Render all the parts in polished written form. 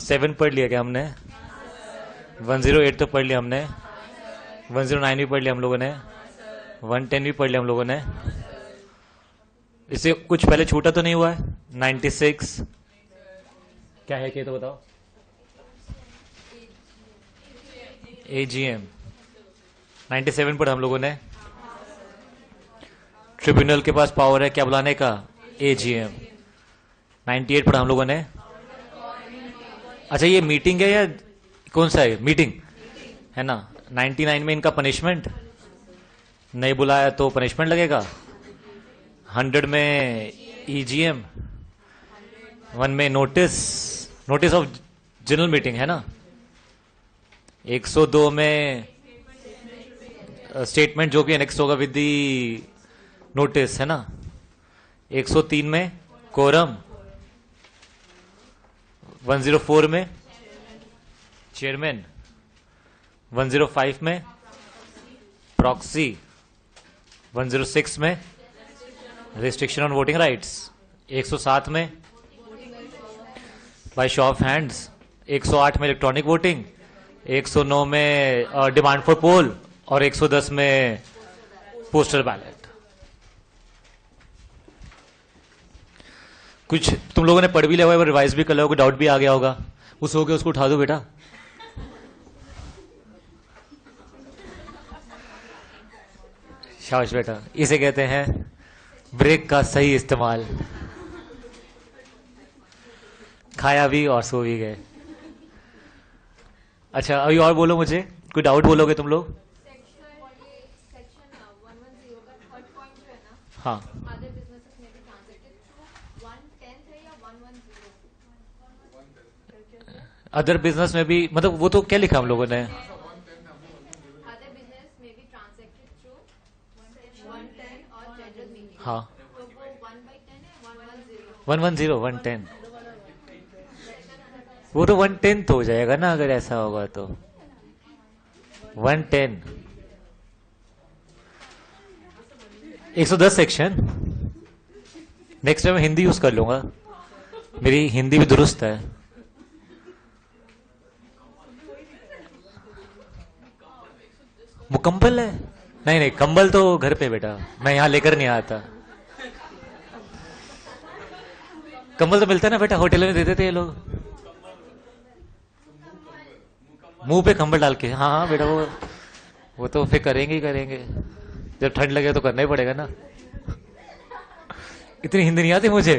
107 पढ़ लिया क्या हमने? 108 तो पढ़ लिया हमने, 109 भी पढ़ लिया हम लोगों ने, 110 भी पढ़ लिया हम लोगों ने। इससे कुछ पहले छूटा तो नहीं हुआ है? 96 क्या है क्या तो बताओ? एजीएम 97 पढ़ा हम लोगों ने। ट्रिब्यूनल के पास पावर है क्या बुलाने का? एजीएम 98 पढ़ा हम लोगों ने। अच्छा ये मीटिंग है या कौन सा है? मीटिंग है ना। 99 में इनका पनिशमेंट, नहीं बुलाया तो पनिशमेंट लगेगा। 100 में ईजीएम, 1 में नोटिस ऑफ जनरल मीटिंग है ना। 102 में स्टेटमेंट जो भी एनेक्स होगा विद दी नोटिस है ना। 103 में कोरम, 104 में चेयरमैन, 105 में प्रॉक्सी, 106 में रिस्ट्रिक्शन ऑन वोटिंग राइट्स, 107 में बाय शो ऑफ हैंड्स, 108 में इलेक्ट्रॉनिक वोटिंग, 109 में डिमांड फॉर पोल और 110 में पोस्टल बैलेट। कुछ तुम लोगों ने पढ़ भी लिया होगा, रिवाइज भी कर लिया होगा, डाउट भी आ गया होगा, उस हो गया उसको उठा दो बेटा। शाबाश बेटा, इसे कहते हैं ब्रेक का सही इस्तेमाल। खाया भी और सो भी गए। अच्छा अभी और बोलो, मुझे कोई डाउट बोलोगे तुम लोग? हाँ अदर बिजनेस में भी, मतलब वो तो क्या लिखा हम लोगों ने? हाँ 110 110 वो तो 110 तो हो जाएगा ना अगर ऐसा होगा तो। 110 110 section. Next time Hindi use कर लूंगा, मेरी हिंदी भी दुरुस्त है। वो कंबल है? नहीं नहीं, कंबल तो घर पे बेटा, मैं यहां लेकर नहीं आता। कंबल तो मिलता है ना बेटा, होटल में दे देते ये लोग, मुंह पे कंबल डाल के। हाँ हाँ बेटा, वो तो फिर करेंगे ही करेंगे, जब ठंड लगे तो करना ही पड़ेगा ना। इतनी हिंदी नहीं आती मुझे।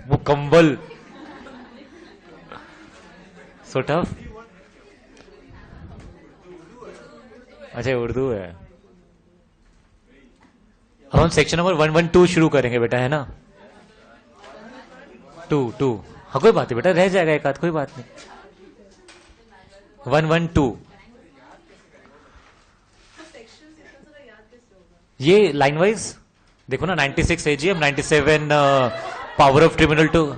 वो कंबल सो टफ। अच्छा उर्दू है। अब हम सेक्शन नंबर 112 शुरू करेंगे बेटा, है ना। 2 हाँ कोई बात नहीं बेटा, रह जाएगा एक आध, कोई बात नहीं। 112 ये लाइन वाइज देखो ना। 96 AGM, 97 power of tribunal to.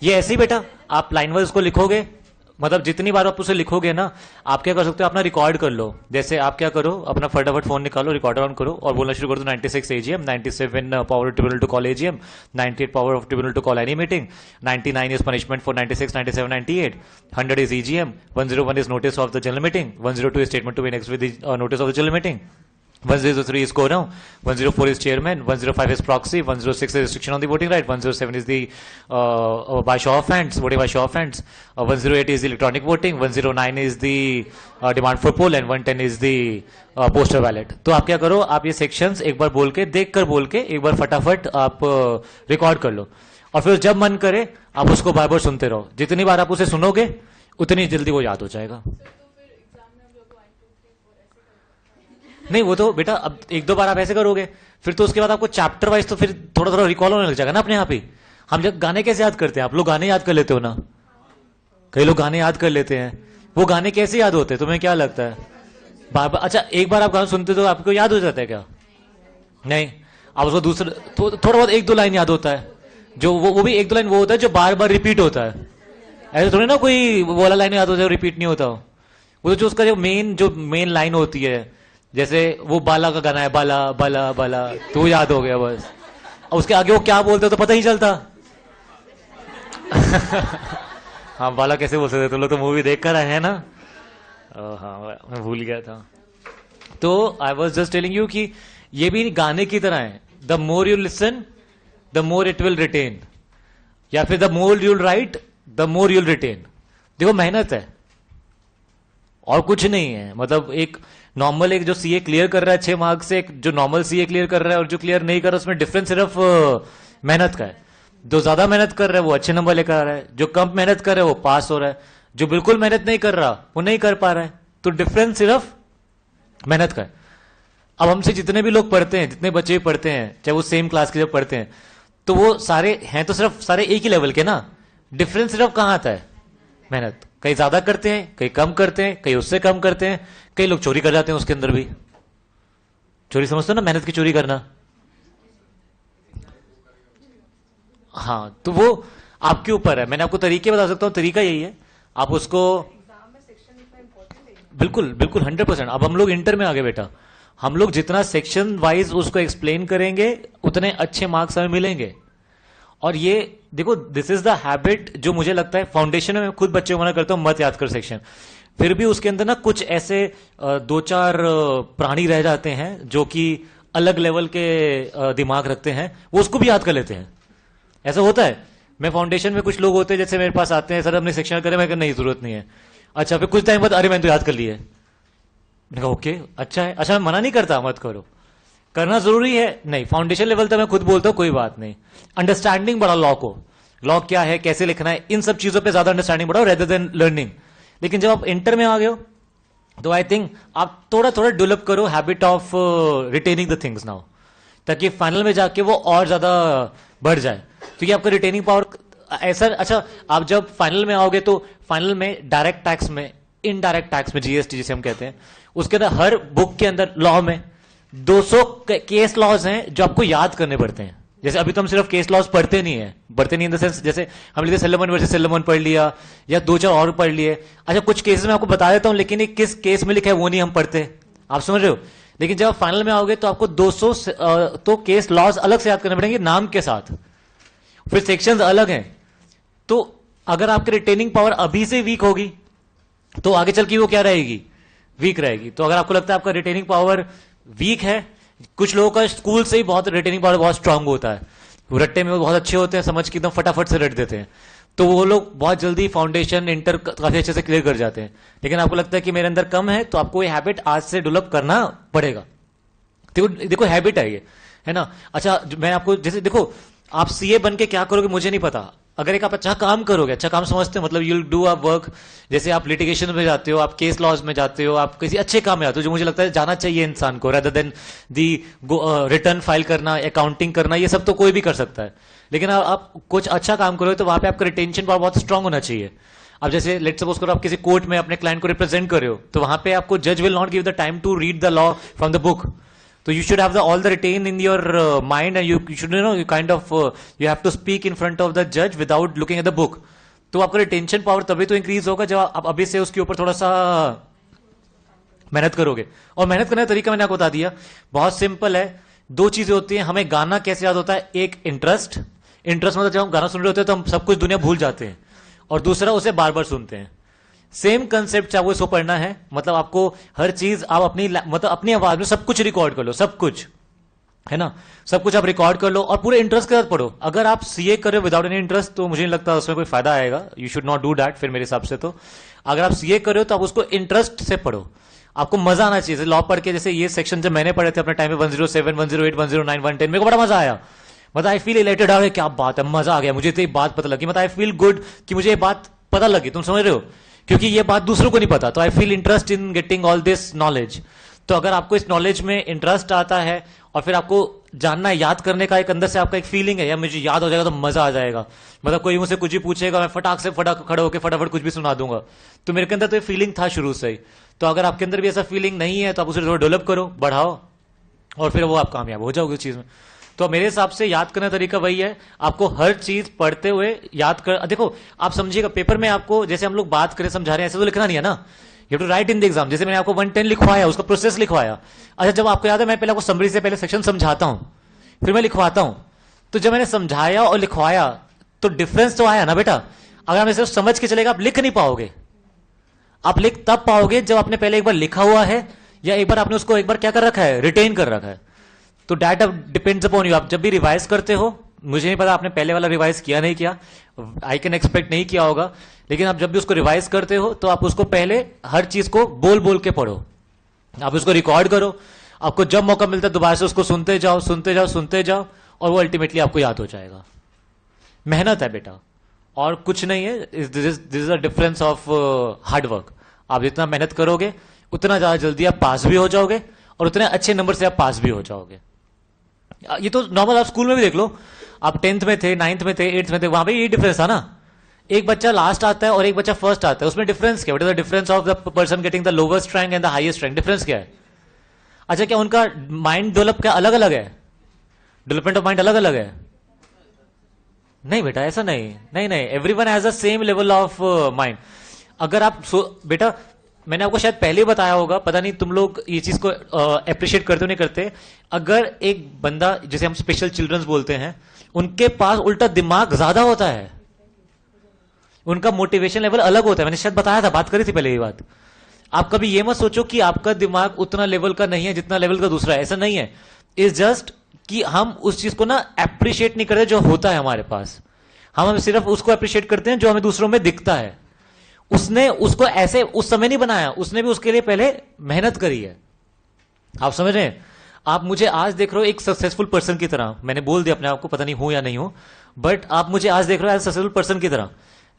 ये ऐसे ही बेटा आप लाइन वाइज उसको लिखोगे, मतलब जितनी बार आप उसे लिखोगे ना, आप क्या कर सकते हो, अपना रिकॉर्ड कर लो। जैसे आप क्या करो, अपना फटाफट फोन निकालो, रिकॉर्डर ऑन करो और बोलना शुरू कर दो। 96 AGM, 97 power of tribunal to call AGM, 98 power of tribunal to call any meeting, 99 is punishment for 96, 97, 98, 100 is EGM, 101 is notice of the general meeting, 102 is statement to be next with notice of the general meeting, 103 is quorum, 104 is chairman, 105 is proxy, 106 is restriction on the voting right, 107 is the by show of hands, voting by show of hands, 108 is the electronic voting, 109 is the demand for poll and 110 is the postal ballot। तो आप क्या करो, आप ये sections एक बार बोल के, देख कर बोल के, एक बार फटाफट आप रिकॉर्ड कर लो और फिर जब मन करे आप उसको बार बार सुनते रहो। जितनी बार आप उसे सुनोगे उतनी जल्दी वो याद हो जाएगा। नहीं वो तो बेटा अब एक दो बार आप ऐसे करोगे, फिर तो उसके बाद आपको चैप्टर वाइज तो फिर थोड़ा थोड़ा रिकॉल होने लग जाएगा ना अपने आप ही। हम जब गाने कैसे याद करते हैं, आप लोग गाने याद कर लेते हो ना, कई लोग गाने याद कर लेते हैं। वो गाने कैसे याद होते हैं तुम्हें क्या लगता है? बार बार, अच्छा एक बार आप गाना सुनते तो आपको याद हो जाता है क्या? नहीं, आप उसको दूसरा थोड़ा बहुत एक दो लाइन याद होता है, जो वो भी एक दो लाइन वो होता है जो बार बार रिपीट होता है। ऐसे थोड़ी ना कोई वो वाला लाइन याद होता है रिपीट नहीं होता। वो तो जो उसका जो मेन लाइन होती है, जैसे वो बाला का गाना है, बाला बाला बाला, तो वो याद हो गया बस। और उसके आगे वो क्या बोलते हो तो पता ही चलता। हाँ बाला कैसे बोल सकते, तुम लोग तो मूवी देख कर आए हैं ना। हाँ मैं भूल गया था। तो I was just telling you कि ये भी गाने की तरह है, the more you listen the more it will retain, या फिर the more you'll write the more you'll retain. देखो मेहनत है और कुछ नहीं है। मतलब एक नॉर्मल, एक जो सीए क्लियर कर रहा है 6 मार्क्स से, एक जो नॉर्मल सीए क्लियर कर रहा है और जो क्लियर नहीं कर रहा है, उसमें डिफरेंस सिर्फ मेहनत का है। जो ज्यादा मेहनत कर रहा है वो अच्छे नंबर लेकर आ रहा है, जो कम मेहनत कर रहा है वो पास हो रहा है, जो बिल्कुल मेहनत नहीं कर रहा वो नहीं कर पा रहा है। तो डिफरेंस सिर्फ मेहनत का है। अब हमसे जितने भी लोग पढ़ते हैं, जितने बच्चे भी पढ़ते हैं, चाहे वो सेम क्लास के जब पढ़ते हैं, तो वो सारे हैं तो सिर्फ सारे एक ही लेवल के ना। डिफरेंस सिर्फ कहां आता है? मेहनत। कई ज्यादा करते हैं, कई कम करते हैं, कई उससे कम करते हैं, कई लोग चोरी कर जाते हैं उसके अंदर भी। चोरी समझते हो ना, मेहनत की चोरी करना। हाँ तो वो आपके ऊपर है। मैंने आपको तरीके बता सकता हूं, तरीका यही है, आप उसको बिल्कुल बिल्कुल 100%। अब हम लोग इंटर में आ गए बेटा, हम लोग जितना सेक्शन वाइज उसको एक्सप्लेन करेंगे उतने अच्छे मार्क्स हमें मिलेंगे। और ये देखो, दिस इज द हैबिट जो मुझे लगता है फाउंडेशन में मैं खुद बच्चे को मना करता हूं मत याद कर सेक्शन, फिर भी उसके अंदर ना कुछ ऐसे 2-4 प्राणी रह जाते हैं जो कि अलग लेवल के दिमाग रखते हैं, वो उसको भी याद कर लेते हैं। ऐसा होता है। मैं फाउंडेशन में कुछ लोग होते हैं जैसे मेरे पास आते हैं, सर अपने सेक्शन करें, मैं नहीं जरूरत नहीं है। अच्छा फिर कुछ टाइम बाद अरे मैंने तो याद कर लिया। मैंने कहा ओके अच्छा है। अच्छा मैं मना नहीं करता मत करो, करना जरूरी है, नहीं फाउंडेशन लेवल तक मैं खुद बोलता हूं कोई बात नहीं। अंडरस्टैंडिंग बढ़ा लॉ को, लॉ क्या है, कैसे लिखना है, इन सब चीजों पे ज्यादा अंडरस्टैंडिंग बढ़ाओ रेदर देन लर्निंग। लेकिन जब आप इंटर में आ गए हो तो आई थिंक आप थोड़ा थोड़ा डेवलप करो habit of retaining the things now, ताकि फाइनल में जाके वो और ज्यादा बढ़ जाए। क्योंकि आपका रिटेनिंग पावर ऐसा, अच्छा आप जब फाइनल में आओगे तो फाइनल में डायरेक्ट टैक्स में, इनडायरेक्ट टैक्स में, जीएसटी जिसे हम कहते हैं, उसके अंदर हर बुक के अंदर लॉ में 200 केस लॉज हैं जो आपको याद करने पड़ते हैं। जैसे अभी तो हम सिर्फ केस लॉज पढ़ते नहीं है, पढ़ते नहीं इन द सेंस जैसे हम लिखे सेल्लमन वर्सेस सेल्लमन पढ़ लिया या 2-4 और पढ़ लिए। अच्छा कुछ केसेस में आपको बता देता हूं, लेकिन ये किस केस में लिखा है वो नहीं हम पढ़ते, आप समझ रहे हो। लेकिन जब आप फाइनल में आओगे तो आपको 200 तो केस लॉज अलग से याद करने पड़ेंगे नाम के साथ, फिर सेक्शंस अलग हैं। तो अगर आपकी रिटेनिंग पावर अभी से वीक होगी तो आगे चल के वो क्या रहेगी? वीक रहेगी। तो अगर आपको लगता है आपका रिटेनिंग पावर वीक है, कुछ लोगों का स्कूल से ही बहुत रिटेनिंग पावर बहुत स्ट्रांग होता है, वो रट्टे में वो बहुत अच्छे होते हैं, समझ के एकदम फटाफट से रट देते हैं, तो वो लोग बहुत जल्दी फाउंडेशन इंटर काफी अच्छे से क्लियर कर जाते हैं। लेकिन आपको लगता है कि मेरे अंदर कम है, तो आपको ये हैबिट आज से डेवलप करना पड़ेगा। देखो हैबिट है ये, है ना। अच्छा मैं आपको जैसे देखो, आप सीए बन के क्या करोगे मुझे नहीं पता। अगर एक आप अच्छा काम करोगे, अच्छा काम समझते हो, मतलब you will do a work, जैसे आप लिटिगेशन में जाते हो, आप केस लॉज में जाते हो, आप किसी अच्छे काम में आते हो, जो मुझे लगता है जाना चाहिए इंसान को, रेदर देन दी रिटर्न फाइल करना, अकाउंटिंग करना, ये सब तो कोई भी कर सकता है। लेकिन आप कुछ अच्छा काम करोगे तो वहां पे आपका रिटेंशन पावर बहुत स्ट्रांग होना चाहिए। अब जैसे लेट सपोज करो आप किसी कोर्ट में अपने क्लाइंट को रिप्रेजेंट कर रहे हो, तो वहां पे आपको जज will not give the time to read the law from the book. So you should have all the retain in your mind, and you should you kind of you have to speak in front of the judge without looking at the book. तो आपका retention power तभी तो increase होगा जब आप अभी से उसके ऊपर थोड़ा सा मेहनत करोगे। और मेहनत करने का तरीका मैंने आपको बता दिया, बहुत सिंपल है। 2 चीजें होती हैं, हमें गाना कैसे याद होता है, एक इंटरेस्ट, इंटरेस्ट मतलब जब हम गाना सुन रहे होते हैं तो हम सब कुछ दुनिया भूल जाते हैं, और दूसरा उसे बार बार सुनते हैं। सेम कंसेप्ट चाहे वो इसको पढ़ना है, मतलब आपको हर चीज आप अपनी मतलब अपनी आवाज में सब कुछ रिकॉर्ड कर लो, सब कुछ, है ना, सब कुछ आप रिकॉर्ड कर लो और पूरे इंटरेस्ट के साथ पढ़ो। अगर आप सीए कर रहे हो विदाउट एनी इंटरेस्ट तो मुझे नहीं लगता उसमें कोई फायदा आएगा, you should not do that फिर मेरे हिसाब से। तो अगर आप सीए कर रहे हो तो आप उसको इंटरेस्ट से पढ़ो, आपको मजा आना चाहिए। लॉ पढ़ के जैसे ये सेक्शन जब मैंने पढ़े थे अपने टाइम में 107, 108, 109, 110, मेरे को बड़ा मजा आया। मतलब आई फील इलेटेड, आ गया क्या बात है, मजा आ गया, मुझे तो ये बात पता लगी, मतलब आई फील गुड कि मुझे ये बात पता लगी, तुम समझ रहे हो, क्योंकि ये बात दूसरों को नहीं पता। तो I feel interest in getting all this knowledge. तो अगर आपको इस नॉलेज में इंटरेस्ट आता है और फिर आपको जानना है, याद करने का एक अंदर से आपका एक फीलिंग है, या मुझे याद हो जाएगा तो मजा आ जाएगा, मतलब कोई मुझसे कुछ भी पूछेगा मैं फटाक से खड़े होकर फटाफट कुछ भी सुना दूंगा, तो मेरे के अंदर तो ये फीलिंग था शुरू से ही। तो अगर आपके अंदर भी ऐसा फीलिंग नहीं है तो आप उसे थोड़ा डेवलप करो, बढ़ाओ, और फिर वो आप कामयाब हो जाओगे उस चीज में। तो मेरे हिसाब से याद करने का तरीका वही है, आपको हर चीज पढ़ते हुए याद कर। देखो आप समझिएगा, पेपर में आपको जैसे हम लोग बात करें समझा रहे हैं ऐसे तो लिखना नहीं है ना, you to write in the exam. जैसे मैंने आपको 110 लिखवाया, उसका प्रोसेस लिखवाया। अच्छा जब आपको याद है, मैं पहले आपको समरी से पहले सेक्शन समझाता हूं, फिर मैं लिखवाता हूं। तो जब मैंने समझाया और लिखवाया तो डिफरेंस तो आया ना बेटा। अगर आप सिर्फ समझ के चलेगा आप लिख नहीं पाओगे। आप लिख तब पाओगे जब आपने पहले एक बार लिखा हुआ है या एक बार आपने उसको एक बार क्या कर रखा है, रिटेन कर रखा है। तो दैट डिपेंड्स अपॉन यू। आप जब भी रिवाइज करते हो, मुझे नहीं पता आपने पहले वाला रिवाइज किया नहीं किया, आई कैन एक्सपेक्ट नहीं किया होगा, लेकिन आप जब भी उसको रिवाइज करते हो तो आप उसको पहले हर चीज को बोल बोल के पढ़ो, आप उसको रिकॉर्ड करो, आपको जब मौका मिलता है दोबारा से उसको सुनते जाओ सुनते जाओ सुनते जाओ, और वो अल्टीमेटली आपको याद हो जाएगा। मेहनत है बेटा, और कुछ नहीं है। This is a difference of hard work. आप जितना मेहनत करोगे उतना ज्यादा जल्दी आप पास भी हो जाओगे, और उतने अच्छे नंबर से आप पास भी हो जाओगे। ये तो नॉर्मल आप स्कूल में भी देख लो, आप 10th में थे, 9th में थे, 8th में थे, वहां पे ये डिफरेंस था ना, एक बच्चा लास्ट आता है और एक बच्चा फर्स्ट आता है, उसमें डिफरेंस क्या है? Difference of the person getting the lowest rank and the highest rank, difference क्या है? अच्छा, क्या उनका माइंड डेवलप क्या अलग अलग है? डेवलपमेंट ऑफ माइंड अलग अलग है? नहीं बेटा, ऐसा नहीं, नहीं नहीं, everyone has the same level of mind. अगर आप बेटा, मैंने आपको शायद पहले ही बताया होगा, पता नहीं तुम लोग ये चीज को अप्रिशिएट करते हो नहीं करते। अगर एक बंदा, जिसे हम स्पेशल चिल्ड्रंस बोलते हैं, उनके पास उल्टा दिमाग ज्यादा होता है, उनका मोटिवेशन लेवल अलग होता है। मैंने शायद बताया था, बात करी थी पहले ये बात। आप कभी ये मत सोचो कि आपका दिमाग उतना लेवल का नहीं है जितना लेवल का दूसरा है, ऐसा नहीं है। इट्स जस्ट कि हम उस चीज को ना अप्रिशिएट नहीं करते जो होता है हमारे पास, हम सिर्फ उसको अप्रिशिएट करते हैं जो हमें दूसरों में दिखता है। उसने उसको ऐसे उस समय नहीं बनाया, उसने भी उसके लिए पहले मेहनत करी है। आप समझ रहे हैं? आप मुझे आज देख रहे हो एक सक्सेसफुल पर्सन की तरह, मैंने बोल दिया अपने आप को, पता नहीं हूं या नहीं हूं, बट आप मुझे आज देख रहे हो एज सक्सेसफुल पर्सन की तरह,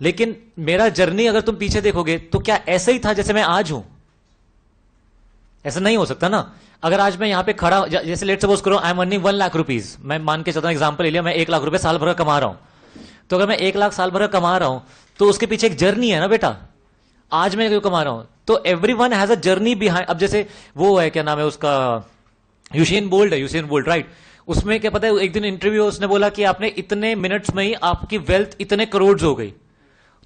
लेकिन मेरा जर्नी अगर तुम पीछे देखोगे तो क्या ऐसा ही था जैसे मैं आज हूं? ऐसा नहीं हो सकता ना। अगर आज मैं यहां पे खड़ा, जैसे लेट सपोज करो I am earning 1 lakh rupees, मैं मान के चलता हूं, एग्जांपल ले लिया, मैं 1 लाख रुपए साल भर का कमा रहा हूं। तो अगर मैं 1 लाख साल भर का कमा रहा हूं तो उसके पीछे एक जर्नी है ना बेटा। आज मैं क्यों कमा रहा हूं, तो every one has a journey behind. अब जैसे वो है, क्या नाम है उसका, यूसेन बोल्ट है, यूसेन बोल्ट, राइट। उसमें क्या पता है, एक दिन इंटरव्यू उसने बोला कि आपने इतने मिनट्स में ही आपकी वेल्थ इतने करोड़ हो गई।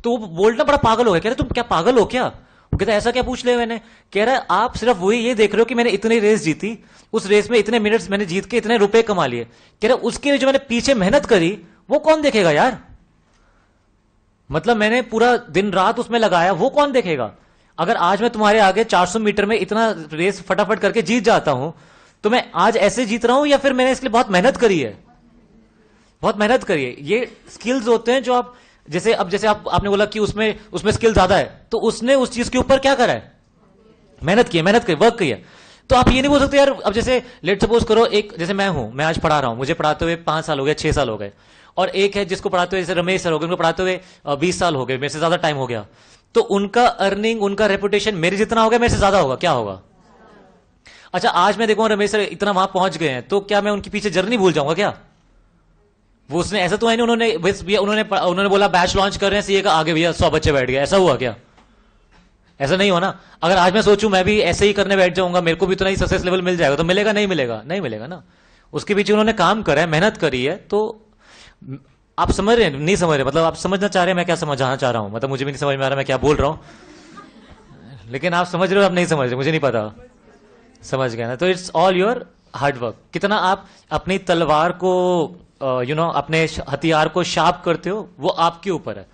तो वो बोल्ट ना बड़ा पागल हो गया, कह रहे तुम क्या पागल हो क्या? वो कहता ऐसा क्या पूछ लिया मैंने? कह रहा है आप सिर्फ वही ये देख रहे हो कि मैंने इतनी रेस जीती, उस रेस में इतने मिनट्स मैंने जीत के इतने रुपए कमा लिए। कह रहा उसके लिए जो मैंने पीछे मेहनत करी वो कौन देखेगा यार? मतलब मैंने पूरा दिन रात उसमें लगाया, वो कौन देखेगा? अगर आज मैं तुम्हारे आगे 400 मीटर में इतना रेस फटाफट करके जीत जाता हूं, तो मैं आज ऐसे जीत रहा हूं या फिर मैंने इसके लिए बहुत मेहनत करी है? बहुत मेहनत करी है। ये स्किल्स होते हैं जो आप, जैसे अब जैसे आपने बोला कि उसमें उसमें स्किल ज्यादा है, तो उसने उस चीज के ऊपर क्या करा है? मेहनत की है, मेहनत की, वर्क की है। तो आप ये नहीं बोल सकते यार, अब जैसे लेट सपोज करो, एक जैसे मैं हूं, मैं आज पढ़ा रहा हूं, मुझे पढ़ाते हुए 5 साल हो गए, 6 साल हो गए, और एक है जिसको पढ़ाते हुए, जैसे रमेश सर हो गए, उनको पढ़ाते हुए 20 साल हो गए, मेरे से ज्यादा टाइम हो गया। तो उनका अर्निंग, उनका रेपुटेशन मेरे जितना होगा, मेरे से ज्यादा होगा, क्या होगा? अच्छा, आज मैं देखूंगा रमेश सर इतना वहां पहुंच गए हैं, तो क्या मैं उनके पीछे जर्नी भूल जाऊंगा क्या? वो उसने ऐसा तो है नहीं, उन्होंने बस भैया उन्होंने बोला बैच लॉन्च कर रहे हैं सीए का, आगे भैया 100 बच्चे बैठ गए, ऐसा हुआ क्या? ऐसा नहीं हो ना। अगर आज मैं सोचूं मैं भी ऐसे ही करने बैठ जाऊंगा, मेरे को भी उतना ही सक्सेस लेवल मिल जाएगा, तो मिलेगा नहीं मिलेगा? नहीं मिलेगा ना। उसके पीछे उन्होंने काम करा है, मेहनत करी है। तो आप समझ रहे हैं नहीं समझ रहे? मतलब आप समझना चाह रहे हैं मैं क्या समझाना चाह रहा हूं? मतलब मुझे भी नहीं समझ में आ रहा मैं क्या बोल रहा हूं, लेकिन आप समझ रहे हो, आप नहीं समझ रहे, मुझे नहीं पता। समझ गए ना? तो it's all your hard work. कितना आप अपनी तलवार को अपने हथियार को शार्प करते हो, वो आपके ऊपर है।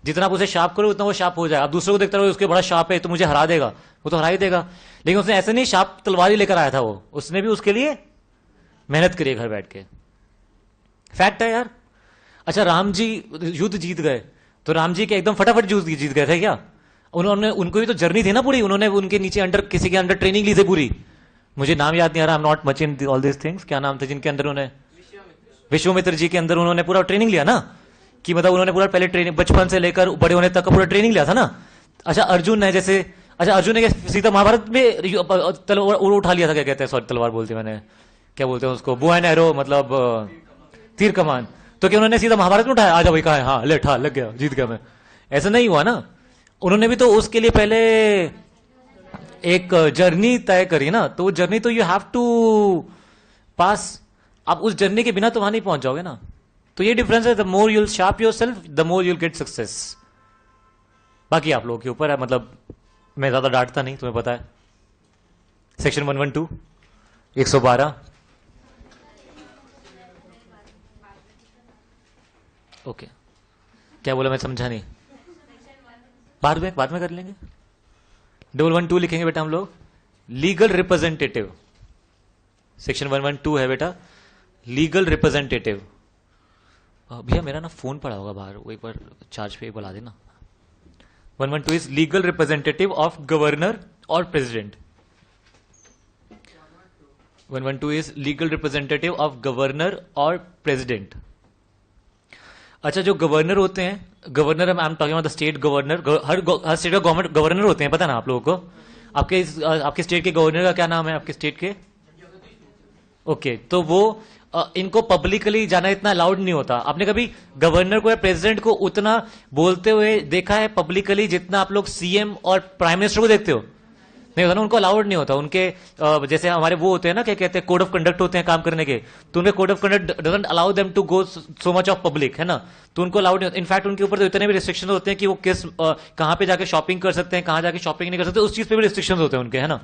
जितना आप उसे शार्प करो उतना वो शार्प हो जाएगा। आप दूसरों को देखते रहो उसके बड़ा शार्प है तो मुझे हरा देगा, वो तो हरा ही देगा। लेकिन उसने ऐसे नहीं शार्प तलवार ही लेकर आया था, वो उसने भी उसके लिए मेहनत करी घर बैठ के। फैक्ट है यार। अच्छा, राम जी युद्ध जीत गए, तो राम जी के एकदम फटाफट युद्ध जीत गए थे क्या? उन्होंने, उनको भी तो जर्नी थी ना पूरी, उन्होंने उनके नीचे अंडर किसी के अंडर ट्रेनिंग ली थी पूरी। मुझे नाम याद नहीं आ रहा, I am not much in all this things. क्या नाम था जिनके अंदर उन्होंने, विश्वामित्र जी के अंदर उन्होंने पूरा ट्रेनिंग लिया ना, कि मतलब उन्होंने पूरा पहले ट्रेनिंग बचपन से लेकर बड़े होने तक का पूरा ट्रेनिंग लिया था ना। अच्छा, अर्जुन है जैसे, अच्छा अर्जुन ने सीता महाभारत में तलवार उठा लिया था, क्या कहते हैं, सॉरी तलवार बोलते मैंने, क्या बोलते हैं उसको, बो एंड एरो, मतलब तीर कमान। तो क्या उन्होंने सीधा महाभारत में उठाया, आजा भाई कहा है, हाँ ले ठा लग गया, जीत गया मैं? ऐसा नहीं हुआ ना। उन्होंने भी तो उसके लिए पहले एक जर्नी तय करी ना, तो वो जर्नी तो यू हैव टू पास। आप उस जर्नी के बिना तो वहां नहीं पहुंच जाओगे ना। तो ये डिफरेंस है, the more you'll sharp your self the more you'll get success. बाकी आप लोगों के ऊपर है, मतलब मैं ज्यादा डांटता नहीं, तुम्हें पता है। सेक्शन 112 112 ओके, क्या बोला मैं समझा नहीं। बाद में कर लेंगे। 112 लिखेंगे बेटा हम लोग, लीगल रिप्रेजेंटेटिव। सेक्शन 112 है बेटा, लीगल रिप्रेजेंटेटिव। भैया मेरा ना फोन पड़ा होगा बाहर, वो एक बार चार्ज पे बुला देना। 112 is legal representative of governor और president. 112 is legal representative of governor और प्रेसिडेंट। अच्छा, जो गवर्नर होते हैं, governor I am talking about the state governor, हर स्टेट का गवर्नमेंट गवर्नर होते हैं, पता ना आप लोगों को? आपके स्टेट के गवर्नर का क्या नाम है आपके स्टेट के? ओके, तो वो इनको पब्लिकली जाना इतना अलाउड नहीं होता। आपने कभी गवर्नर को या प्रेसिडेंट को उतना बोलते हुए देखा है पब्लिकली जितना आप लोग सीएम और प्राइम मिनिस्टर को देखते हो? नहीं होता ना, उनको अलाउड नहीं होता। उनके जैसे हमारे वो होते हैं ना, क्या कहते हैं, कोड ऑफ कंडक्ट होते हैं काम करने के, तो उनके code of conduct doesn't allow them to go so much of public, है ना, तो उनको अलाउड नहीं होता। इनफैक्ट उनके ऊपर तो इतने भी रिस्ट्रिक्शन होते हैं कि वो किस कहां पे जाके शॉपिंग कर सकते हैं, कहां जाके शॉपिंग नहीं कर सकते, उस चीज पे भी रिस्ट्रिक्शन होते हैं उनके, है ना।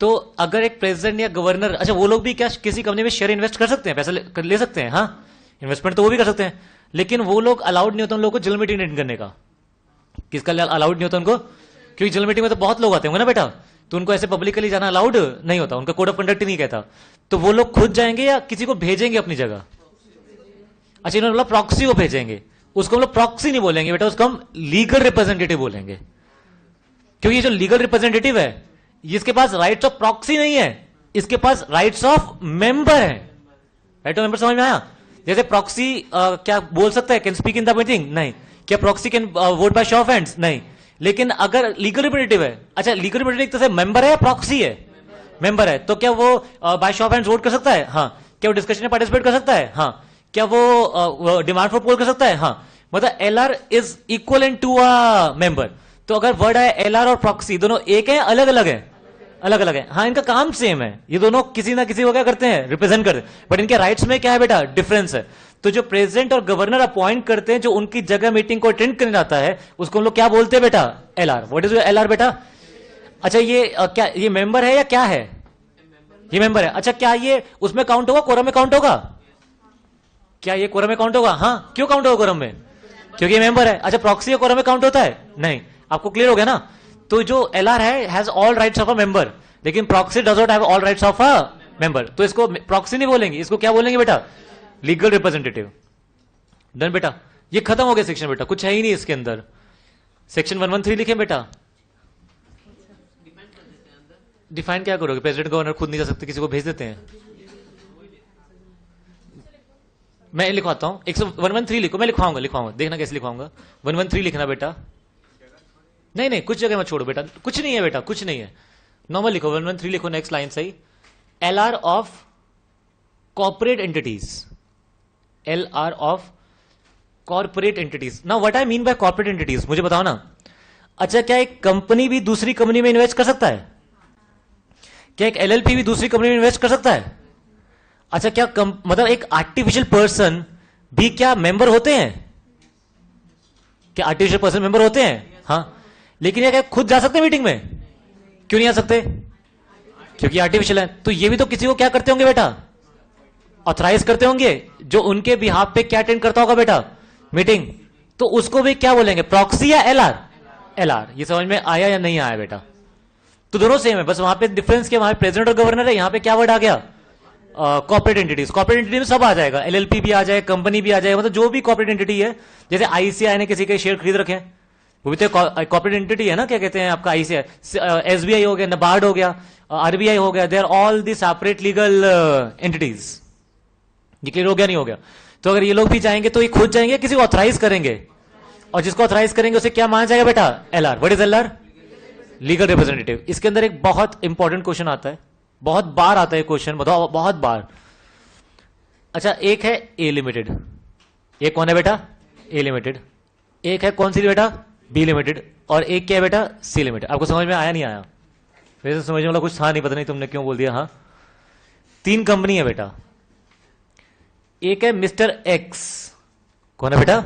तो अगर एक प्रेसिडेंट या गवर्नर, अच्छा वो लोग भी क्या किसी कंपनी में शेयर इन्वेस्ट कर सकते हैं, पैसा ले सकते हैं? हाँ, इन्वेस्टमेंट तो वो भी कर सकते हैं, लेकिन वो लोग अलाउड नहीं होता उन लोगों को जनरल मीटिंग अटेंड करने का। किसका अलाउड नहीं होता उनको? क्योंकि जनरल मीटिंग में तो बहुत लोग आते होंगे ना बेटा, तो उनको ऐसे पब्लिकली जाना अलाउड नहीं होता, उनका कोड ऑफ कंडक्ट ही नहीं कहता। तो वो लोग खुद जाएंगे या किसी को भेजेंगे अपनी जगह? अच्छा, इन्होंने बोला प्रॉक्सी को भेजेंगे, उसको हम लोग प्रॉक्सी नहीं बोलेंगे बेटा, उसको हम लीगल रिप्रेजेंटेटिव बोलेंगे। क्योंकि ये जो लीगल रिप्रेजेंटेटिव है, इसके पास राइट्स ऑफ प्रॉक्सी नहीं है, इसके पास राइट्स ऑफ मेंबर है। राइट ऑफ मेंबर समझ में आया? जैसे प्रॉक्सी क्या बोल सकता है, can speak in the meeting? नहीं। क्या proxy can vote by show of hands? नहीं। लेकिन अगर लीगल रिप्रेजेंटेटिव है, अच्छा लीगल रिप्रेजेंटेटिव तो मेंबर है या प्रॉक्सी है? मेंबर है, तो क्या वो by show of hands vote कर सकता है? हाँ। क्या वो डिस्कशन में पार्टिसिपेट कर सकता है? हाँ। क्या वो डिमांड फॉर पोल कर सकता है? हाँ। मतलब LR is equal to a member. तो अगर वर्ड है एलआर और प्रॉक्सी, दोनों एक है अलग अलग है? अलग अलग है। हाँ, इनका काम सेम है, ये दोनों किसी ना किसी को क्या करते हैं, रिप्रेजेंट करते हैं, बट इनके राइट्स में क्या है बेटा, डिफरेंस है। तो जो प्रेसिडेंट और गवर्नर अपॉइंट करते हैं, जो उनकी जगह मीटिंग को अटेंड करने जाता है, उसको हम लोग क्या बोलते हैं बेटा? एलआर। व्हाट इज एलआर बेटा? अच्छा, ये क्या ये मेंबर है या क्या है? ये मेंबर है। अच्छा, क्या ये उसमें काउंट होगा, कोरम में काउंट होगा? क्या ये कोरम में काउंट होगा? हाँ। क्यों काउंट होगा कोरम में? क्योंकि ये मेंबर है। अच्छा, प्रॉक्सी कोरम में काउंट होता है? नहीं। आपको क्लियर हो गया ना? तो जो एलआर है has all rights of a member, लेकिन proxy does not have all rights of a member. तो इसको प्रॉक्सी नहीं बोलेंगे, इसको क्या बोलेंगे बेटा? Legal representative. डन बेटा, ये खत्म हो गया सेक्शन बेटा, कुछ है ही नहीं इसके अंदर। सेक्शन 113 लिखे बेटा। डिफाइन क्या करोगे? प्रेसिडेंट गवर्नर खुद नहीं जा सकते, किसी को भेज देते हैं। मैं लिखवाता हूं, 113 लिखो, मैं लिखवाऊंगा, देखना कैसे लिखवाऊंगा। 113 लिखना बेटा। नहीं नहीं, कुछ जगह मत छोड़ो बेटा, कुछ नहीं है बेटा, कुछ नहीं है, नॉर्मल लिखो। 113 लिखो, नेक्स्ट लाइन सही। LR of corporate entities, LR of corporate entities. Now what I mean by corporate entities, मुझे बताओ ना। अच्छा, क्या एक कंपनी भी दूसरी कंपनी में इन्वेस्ट कर सकता है? क्या एक एलएलपी भी दूसरी कंपनी में इन्वेस्ट कर सकता है? अच्छा, क्या मतलब एक आर्टिफिशियल पर्सन भी क्या मेंबर होते हैं? क्या आर्टिफिशियल पर्सन मेंबर होते हैं? हाँ। लेकिन ये क्या खुद जा सकते हैं मीटिंग में? क्यों नहीं आ सकते? क्योंकि आर्टिफिशियल है। तो ये भी तो किसी को क्या करते होंगे बेटा? ऑथराइज करते होंगे, जो उनके बिहाफ पे क्या अटेंड करता होगा बेटा? मीटिंग। तो उसको भी क्या बोलेंगे, प्रॉक्सी या एलआर? एलआर। ये समझ में आया या नहीं आया बेटा? तो दोनों सेम है, बस वहां पे डिफरेंस क्या, वहां प्रेसिडेंट और गवर्नर है, यहां पे क्या वर्ड आ गया? Corporate entities. कॉर्पोरेट एंटिटी में सब आ जाएगा, एलएलपी भी आ जाएगा, कंपनी भी आ जाएगा, मतलब जो भी कॉर्पोरेट एंटिटी है। जैसे आईसीआई ने किसी के शेयर खरीद रखे हैं, वो भी तो कॉर्पोरेट एंटिटी है ना, क्या कहते हैं आपका आईसीआई, एसबीआई हो गया, नबार्ड हो गया, आरबीआई हो गया, they are all the separate legal entities. ये क्लियर हो गया नहीं हो गया? तो अगर ये लोग भी जाएंगे तो ये खुद जाएंगे, किसी को ऑथराइज करेंगे, और जिसको ऑथराइज करेंगे उसे क्या माना जाएगा बेटा? LR. What is LR? Legal representative. इसके अंदर एक बहुत इंपॉर्टेंट क्वेश्चन आता है, बहुत बार आता है क्वेश्चन, बताओ, बहुत बार। अच्छा, एक है ए लिमिटेड, एक कौन है बेटा? A limited. एक है कौन सी बेटा? B limited. और एक क्या है बेटा? C limited. आपको समझ में आया नहीं आया? वैसे समझने वाला कुछ था नहीं, पता नहीं तुमने क्यों बोल दिया। हाँ, 3 कंपनी है बेटा। एक है मिस्टर एक्स। कौन है बेटा?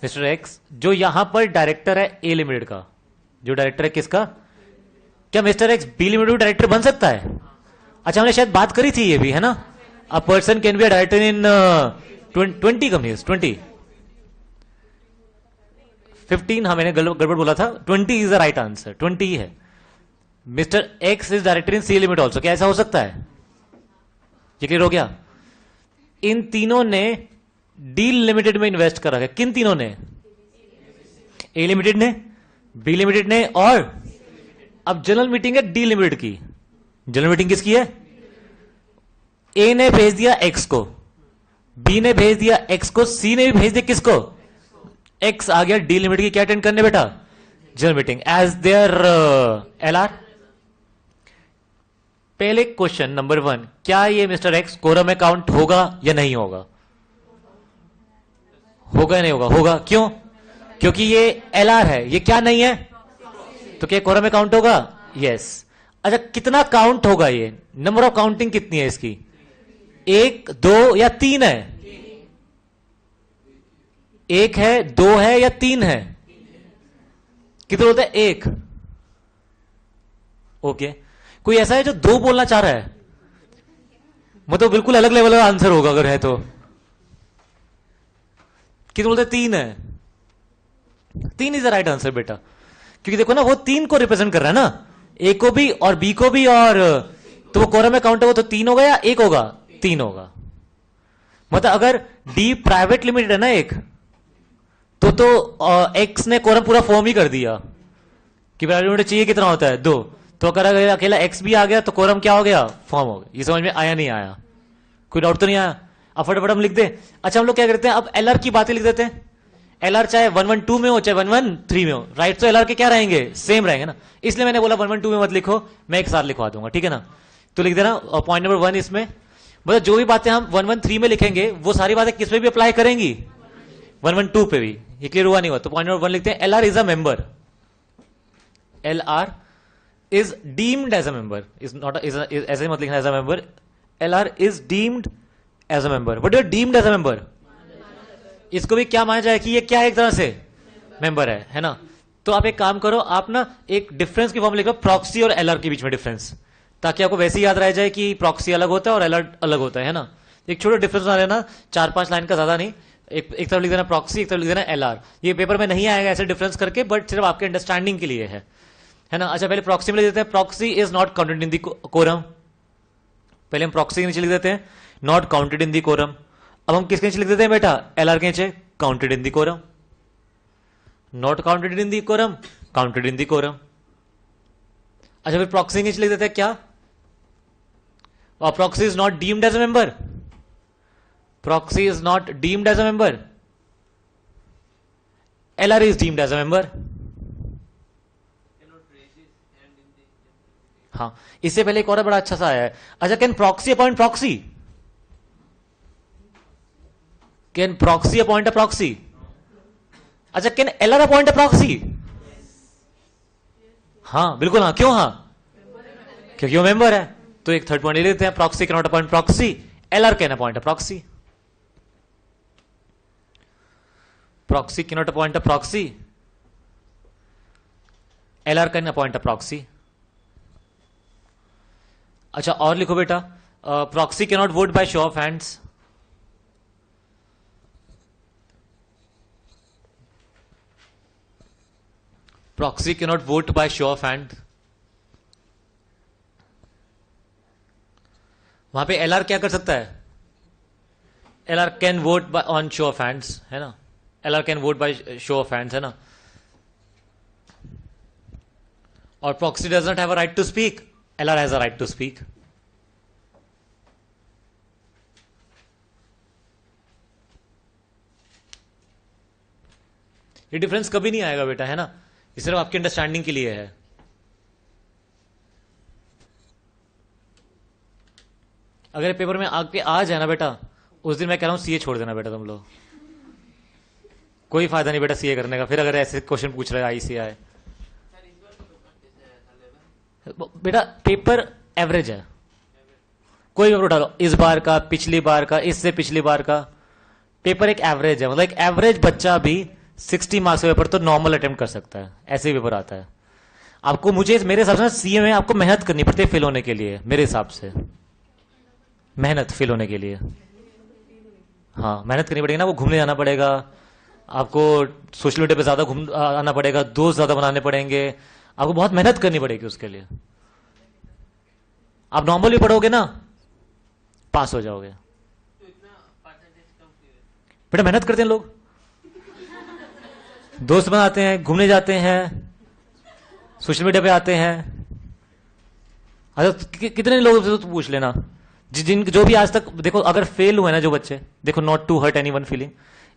मिस्टर एक्स, जो यहां पर डायरेक्टर है ए लिमिटेड का। जो डायरेक्टर है किसका? क्या Mister X B limited director बन सकता है? अच्छा, हमने शायद बात करी थी ये भी, है ना? A person can be a director in 20 companies, 20 15, हाँ मैंने गड़बड़ बोला था, 20 इज द राइट आंसर, 20 ही है। Mister X is directed in C limit also, क्या ऐसा हो सकता है? ये क्लियर हो गया? इन तीनों ने डी लिमिटेड में इन्वेस्ट करा है। किन तीनों ने? ए लिमिटेड ने, बी लिमिटेड ने, और अब जनरल मीटिंग है डी लिमिटेड की। जनरल मीटिंग किसकी है? ए ने भेज दिया एक्स को, बी ने भेज दिया एक्स को, सी ने भी भेज दिया किसको? एक्स आ गया डी लिमिटेड की क्या अटेंड करने बेटा? General meeting as their LR. पहले क्वेश्चन नंबर 1, क्या ये मिस्टर एक्स कोरम में काउंट होगा या नहीं होगा? होगा या नहीं होगा? होगा। क्यों? क्योंकि ये एलआर है, ये क्या नहीं है, तो क्या कोरम में काउंट होगा? यस। अच्छा, कितना काउंट होगा ये? नंबर ऑफ काउंटिंग कितनी है इसकी? 1, 2 या 3 है? 1 है, 2 है या 3 है? कितने बोलते हैं? 1। ओके, कोई ऐसा है जो 2 बोलना चाह रहा है? मतलब बिल्कुल अलग लेवल का आंसर होगा अगर है तो। कितने बोलते हैं? 3 है। 3 इज द राइट आंसर बेटा, क्योंकि देखो ना वो 3 को रिप्रेजेंट कर रहा है ना, ए को भी और बी को भी, और तो वो कोरम में काउंट होगा तो 3 होगा या 1 होगा? 3 होगा। मतलब अगर डी प्राइवेट लिमिटेड है ना एक, तो एक्स ने कोरम पूरा फॉर्म ही कर दिया कि प्राइवेट लिमिटेड चाहिए कितना होता है? 2। तो अगर अकेला एक्स भी आ गया तो कोरम क्या हो गया? फॉर्म हो गया। ये समझ में आया नहीं आया? कोई डाउट तो नहीं आया? अब फटाफट हम लिख दे। अच्छा, हम लोग क्या करते हैं, अब एलआर की बातें लिख देते हैं। एलआर चाहे 112 में हो चाहे 113 में हो, राइट? तो एलआर के क्या रहेंगे? सेम रहेंगे ना। इसलिए मैंने बोला 112 में मत लिखो, मैं एक साथ लिखवा दूंगा, ठीक है ना? तो लिख देना पॉइंट नंबर 1 इसमें। मतलब जो भी बातें हम 113 में लिखेंगे वो सारी बातें किस पे भी अप्लाई करेंगी? 112 पे भी। ये क्लियर हुआ नहीं हुआ? तो पॉइंट नंबर 1 लिखते हैं, LR is a member. LR is deemed as a member, is not ऐसे मत लिखना as a member. LR is deemed as a member. What is deemed as a member? इसको भी क्या माना जाए कि ये क्या एक तरह से मेंबर है ना? तो आप एक काम करो, आप ना एक डिफरेंस की फॉर्म लिखो, प्रॉक्सी और एलआर के बीच में डिफरेंस, ताकि आपको वैसे ही याद रह जाए कि प्रॉक्सी अलग होता है और एलआर अलग होता है ना? एक छोटा डिफरेंस बना लेना, 4-5 लाइन का, ज्यादा नहीं। एक तरफ लिख देना प्रॉक्सी, एक तरफ लिख देना एलआर। ये पेपर में नहीं आएगा ऐसे डिफरेंस करके, बट सिर्फ आपके अंडरस्टैंडिंग के लिए है ना? अच्छा, पहले प्रॉक्सी में लिख देते हैं, proxy is not counted in the quorum. पहले हम प्रॉक्सी के नीचे लिख देते हैं not counted in the quorum. अब हम किसके नीचे लिख देते हैं बेटा? एलआर के नीचे counted in the quorum. Not counted in the quorum, counted in the quorum. अच्छा, फिर प्रॉक्सी के नीचे लिख देते हैं क्या? और proxy is not deemed as a member. Proxy is not deemed as a member, LR is deemed as a member. हाँ, इससे पहले एक और बड़ा अच्छा सा आया है। अच्छा, can proxy appoint proxy? Can proxy appoint a proxy? अच्छा, can LR appoint a proxy? हाँ बिल्कुल, हाँ। क्यों? हाँ, क्योंकि वो मेंबर है। तो एक थर्ड पॉइंट ले लेते हैं, proxy can not appoint proxy, LR can appoint a proxy. Proxy can not appoint a proxy, LR can appoint a proxy. अच्छा, और लिखो बेटा, proxy can not vote by show of hands. Proxy can not vote by show of hand. वहां पे LR क्या कर सकता है? LR can vote by on show of hands, है ना? LR can vote by show of hands, है ना? और proxy does not have a right to speak, LR has a right to speak. ये डिफरेंस कभी नहीं आएगा बेटा, है ना? ये सिर्फ आपकी अंडरस्टैंडिंग के लिए है। अगर पेपर में आके आ जाए ना बेटा, उस दिन मैं कह रहा हूं सीए छोड़ देना बेटा तुम लोग। कोई फायदा नहीं बेटा सीए करने का, फिर अगर ऐसे क्वेश्चन पूछ रहे आईसीआई। बेटा पेपर एवरेज है, कोई पेपर उठा लो, इस बार का, पिछली बार का, इससे पिछली बार का, पेपर एक एवरेज है। मतलब एक एवरेज बच्चा भी 60 मार्क्स का पेपर तो नॉर्मल अटेम्प्ट कर सकता है, ऐसे ही पेपर आता है। आपको, मुझे मेरे हिसाब से सीए में आपको मेहनत करनी पड़ती है फेल होने के लिए, मेरे हिसाब से मेहनत फेल होने के लिए। हाँ, मेहनत करनी पड़ेगी ना, वो घूमने जाना पड़ेगा, आपको सोशल मीडिया पे ज्यादा घूम आना पड़ेगा, दोस्त ज्यादा बनाने पड़ेंगे, आपको बहुत मेहनत करनी पड़ेगी उसके लिए। आप नॉर्मली पढ़ोगे ना, पास हो जाओगे। बेटा मेहनत करते हैं लोग, दोस्त बनाते हैं, घूमने जाते हैं, सोशल मीडिया पे आते हैं। अच्छा कितने लोगों से तो पूछ लेना जिन जो भी आज तक देखो, अगर फेल हुए ना जो बच्चे, देखो not to hurt any one feeling,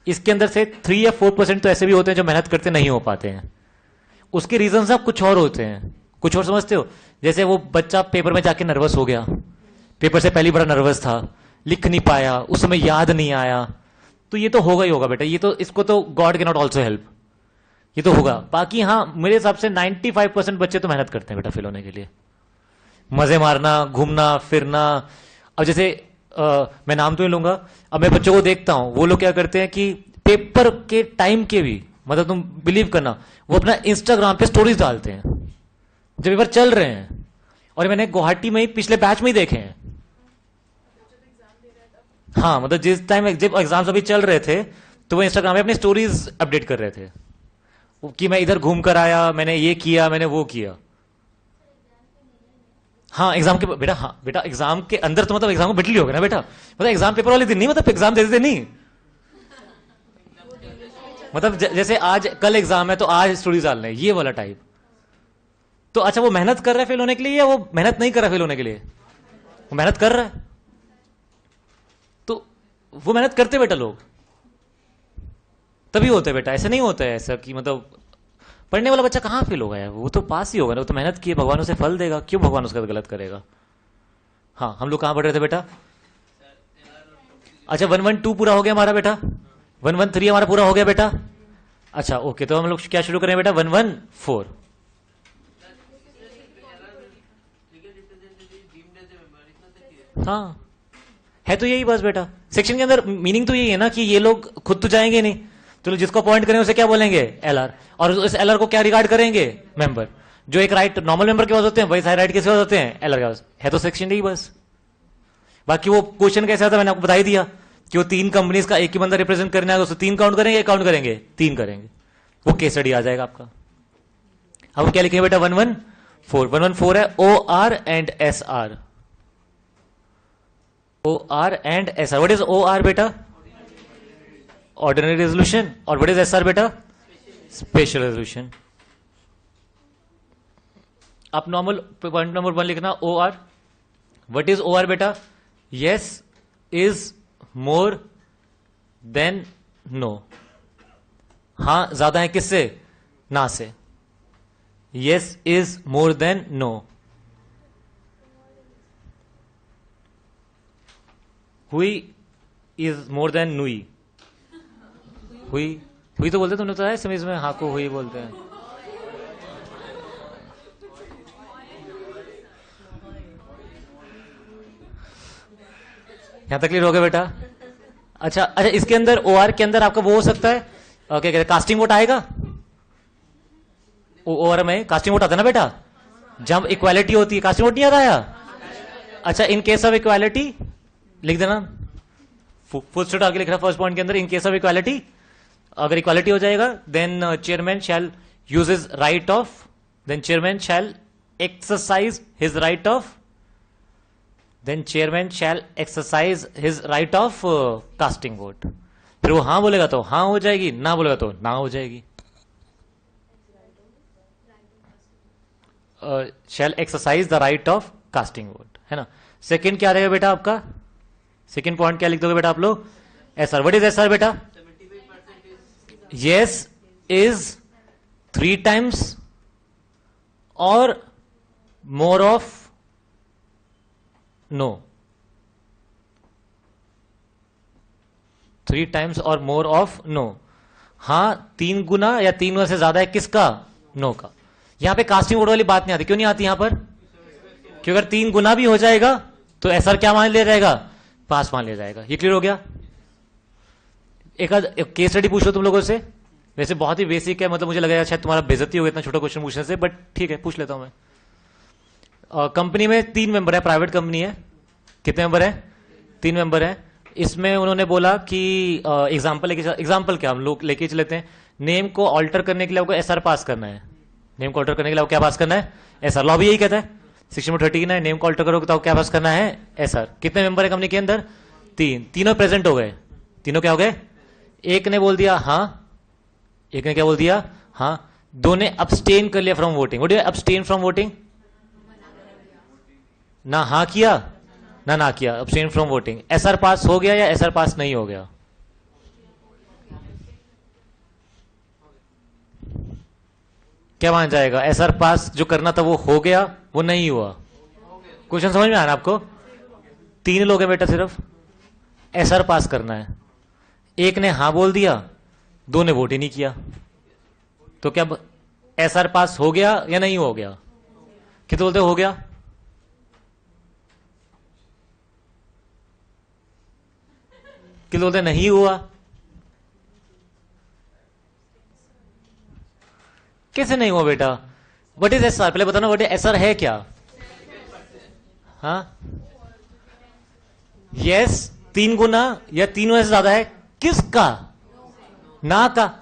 इसके अंदर से 3 या 4% तो ऐसे भी होते हैं जो मेहनत करते नहीं हो पाते हैं। उसके रीजन सब कुछ और होते हैं, कुछ और समझते हो। जैसे वो बच्चा पेपर में जाके नर्वस हो गया, पेपर से पहली बड़ा नर्वस था, लिख नहीं पाया, उस समय याद नहीं आया, तो ये तो होगा ही होगा बेटा, ये तो इसको तो God can not also help, ये तो होगा। बाकी हाँ मेरे हिसाब से 95% बच्चे तो मेहनत करते हैं बेटा फेल होने के लिए। मजे मारना, घूमना फिरना। अब जैसे मैं नाम तो नहीं लूंगा, अब मैं बच्चों को देखता हूं, वो लोग क्या करते हैं कि पेपर के टाइम के भी, मतलब तुम बिलीव करना, वो अपना इंस्टाग्राम पे स्टोरीज डालते हैं जब पेपर चल रहे हैं। और मैंने गुवाहाटी में ही पिछले बैच में ही देखे हैं। हाँ मतलब जिस टाइम जब एग्जाम्स अभी चल रहे थे तो वो इंस्टाग्राम पे अपनी स्टोरीज अपडेट कर रहे थे कि मैं इधर घूम कर आया, मैंने ये किया, मैंने वो किया। हाँ एग्जाम के बेटा, हाँ बेटा एग्जाम के अंदर तो मतलब एग्जाम को बिटली होगा ना बेटा, मतलब एग्जाम पेपर वाले दिन नहीं, मतलब एग्जाम देते थे नहीं, मतलब जैसे आज कल एग्जाम है तो आज स्टोरीज डालने, ये वाला टाइप। तो अच्छा वो मेहनत कर रहा है फेल होने के लिए, या वो मेहनत नहीं कर रहा फेल होने के लिए? वो मेहनत कर रहा है, तो वो मेहनत करते बेटा लोग, तभी होते बेटा, ऐसे नहीं होता है ऐसा कि मतलब पढ़ने वाला बच्चा कहाँ फेल होगा यार, वो तो पास ही होगा ना, वो तो मेहनत की है, भगवान उसे फल देगा, क्यों भगवान उसका गलत करेगा। हाँ हम लोग कहाँ पढ़ रहे थे बेटा? अच्छा 112 पूरा हो गया हमारा बेटा, 113 हमारा पूरा हो गया बेटा। अच्छा ओके, तो हम लोग क्या शुरू करें बेटा? 114। हाँ है तो यही बस बेटा, सेक्शन के अंदर मीनिंग तो यही है ना कि ये लोग खुद तो जाएंगे नहीं, चलो जिसको अपॉइंट करें उसे क्या बोलेंगे? एलआर, और उस एलआर को क्या रिगार्ड करेंगे? मेंबर। जो एक राइट नॉर्मल मेंबर के पास होते हैं वही सारे राइट किसके पास होते हैं? एलआर के पास। है तो सेक्शन ही बस। बाकी वो क्वेश्चन कैसे आता है मैंने आपको बता ही दिया कि वो 3 कंपनीज का एक ही बंदा रिप्रेजेंट करने आएगा, उसको 3 काउंट करेंगे, काउंट करेंगे 3 करेंगे, वो केस स्टडी आ जाएगा आपका। अब क्या लिखेंगे बेटा? 114 है O R and S R, O R and S R. What is O R बेटा? Ordinary resolution. और व्हाट इज एस आर बेटा? Special resolution. आप नॉर्मल पॉइंट नंबर 1 लिखना O R. What is O R बेटा? Yes is more than no. हां ज्यादा है किससे? ना से। Yes is more than no. हुई इज मोर देन नुई। हुई, हुई तो बोलते, तुमने तो है समझ में, हाँ को हुई बोलते हैं। यहां तक क्लियर हो गया बेटा? अच्छा अच्छा, इसके अंदर ओ आर के अंदर आपका वो हो सकता है, क्या कहते हैं, कास्टिंग वोट आएगा। ओ आर में कास्टिंग वोट आता है ना बेटा, जब इक्वालिटी होती है कास्टिंग वोट नहीं आता है। अच्छा इन केस ऑफ इक्वालिटी लिख देना, फुल स्टॉप आगे लिख रहा फर्स्ट पॉइंट के अंदर, इन केस ऑफ इक्वालिटी, अगर इक्वालिटी हो जाएगा then chairman shall use his right of, then chairman shall exercise his right of, then chairman shall exercise his right of casting vote. फिर वो हाँ बोलेगा तो हाँ हो जाएगी, ना बोलेगा तो ना हो जाएगी। Shall exercise the right of casting vote, है ना। सेकंड क्या रहेगा बेटा आपका? सेकंड पॉइंट क्या लिख दोगे बेटा आप लोग? S R. What is S R बेटा? यस इज 3 times और मोर ऑफ नो। 3 times और मोर ऑफ नो। हां 3 गुना या 3 गुना से ज्यादा है किसका? नो का। यहां पे कास्टिंग वोट वाली बात नहीं आती। क्यों नहीं आती यहां पर? क्योंकि अगर 3 गुना भी हो जाएगा तो एसआर क्या मान लिया जाएगा? पास मान लिया जाएगा। ये क्लियर हो गया? एक केस स्टडी पूछ लो तुम लोगों से, वैसे बहुत ही बेसिक है, मतलब मुझे लगेगा शायद तुम्हारा बेइज्जती होगा इतना छोटा क्वेश्चन पूछने से, बट ठीक है पूछ लेता हूं मैं। कंपनी में 3 मेंबर है, प्राइवेट कंपनी है। कितने मेंबर है? 3 मेंबर है। इसमें उन्होंने बोला कि एग्जाम्पल क्या हम लोग लेके चलेते हैं, नेम को ऑल्टर करने के लिए आपको एसआर पास करना है। नेम को ऑल्टर करने के लिए आपको क्या पास करना है? एसआर। लॉ भी यही कहता है, सेक्शन नंबर 13 है, नेम को ऑल्टर करोगे तो आपको क्या पास करना है? एसआर। कितने मेंबर है कंपनी के अंदर? 3। तीनों प्रेजेंट हो गए। तीनों क्या हो गए? एक ने बोल दिया हाँ, एक ने क्या बोल दिया? हाँ। दो ने अब्सटेन कर लिया from voting. What do abstain from voting? ना हाँ किया ना किया, अब्सटेन फ्रॉम वोटिंग। एसआर पास हो गया या एसआर पास नहीं हो गया? क्या मान जाएगा? एसआर पास जो करना था वो हो गया, वो नहीं हुआ। क्वेश्चन समझ में आ रहा है आपको? 3 लोग हैं बेटा, सिर्फ एसआर पास करना है। एक ने हाँ बोल दिया, 2 ने वोट ही नहीं किया। तो क्या एसआर पास हो गया या नहीं हो गया? कितने बोलते हो गया? कितने बोलते नहीं हुआ? कैसे नहीं हुआ बेटा? What is SR? पहले बताना व्हाट इज एसआर है क्या? हाँ, यस। 3 गुना या 3 से ज्यादा है किसका? ना का।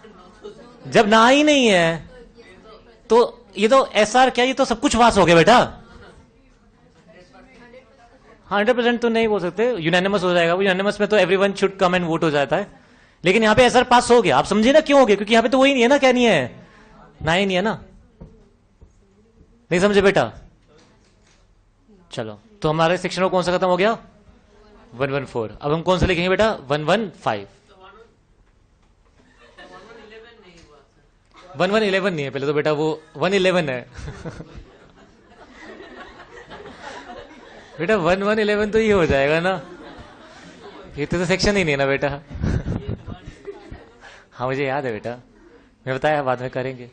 जब ना ही नहीं है तो ये तो एसआर क्या, ये तो सब कुछ पास हो गया बेटा। 100% तो नहीं बोल सकते, यूनानिमस हो जाएगा। वो यूनानिमस में तो everyone should come and vote हो जाता है, लेकिन यहां पे एसआर पास हो गया। आप समझिए ना क्यों हो गया, क्योंकि यहां पे तो वही नहीं है ना, क्या नहीं है? ना ही नहीं है ना। नहीं समझे बेटा? चलो, तो हमारे सेक्शन में कौन सा खत्म हो गया? 114। अब हम कौन सा लिखेंगे बेटा? 115। 1111 नहीं है पहले तो बेटा, वो 111 है। बेटा 1111 तो ये हो जाएगा ना, ये तो सेक्शन ही नहीं है ना बेटा। हाँ मुझे याद है बेटा, मैं बताया बाद में करेंगे।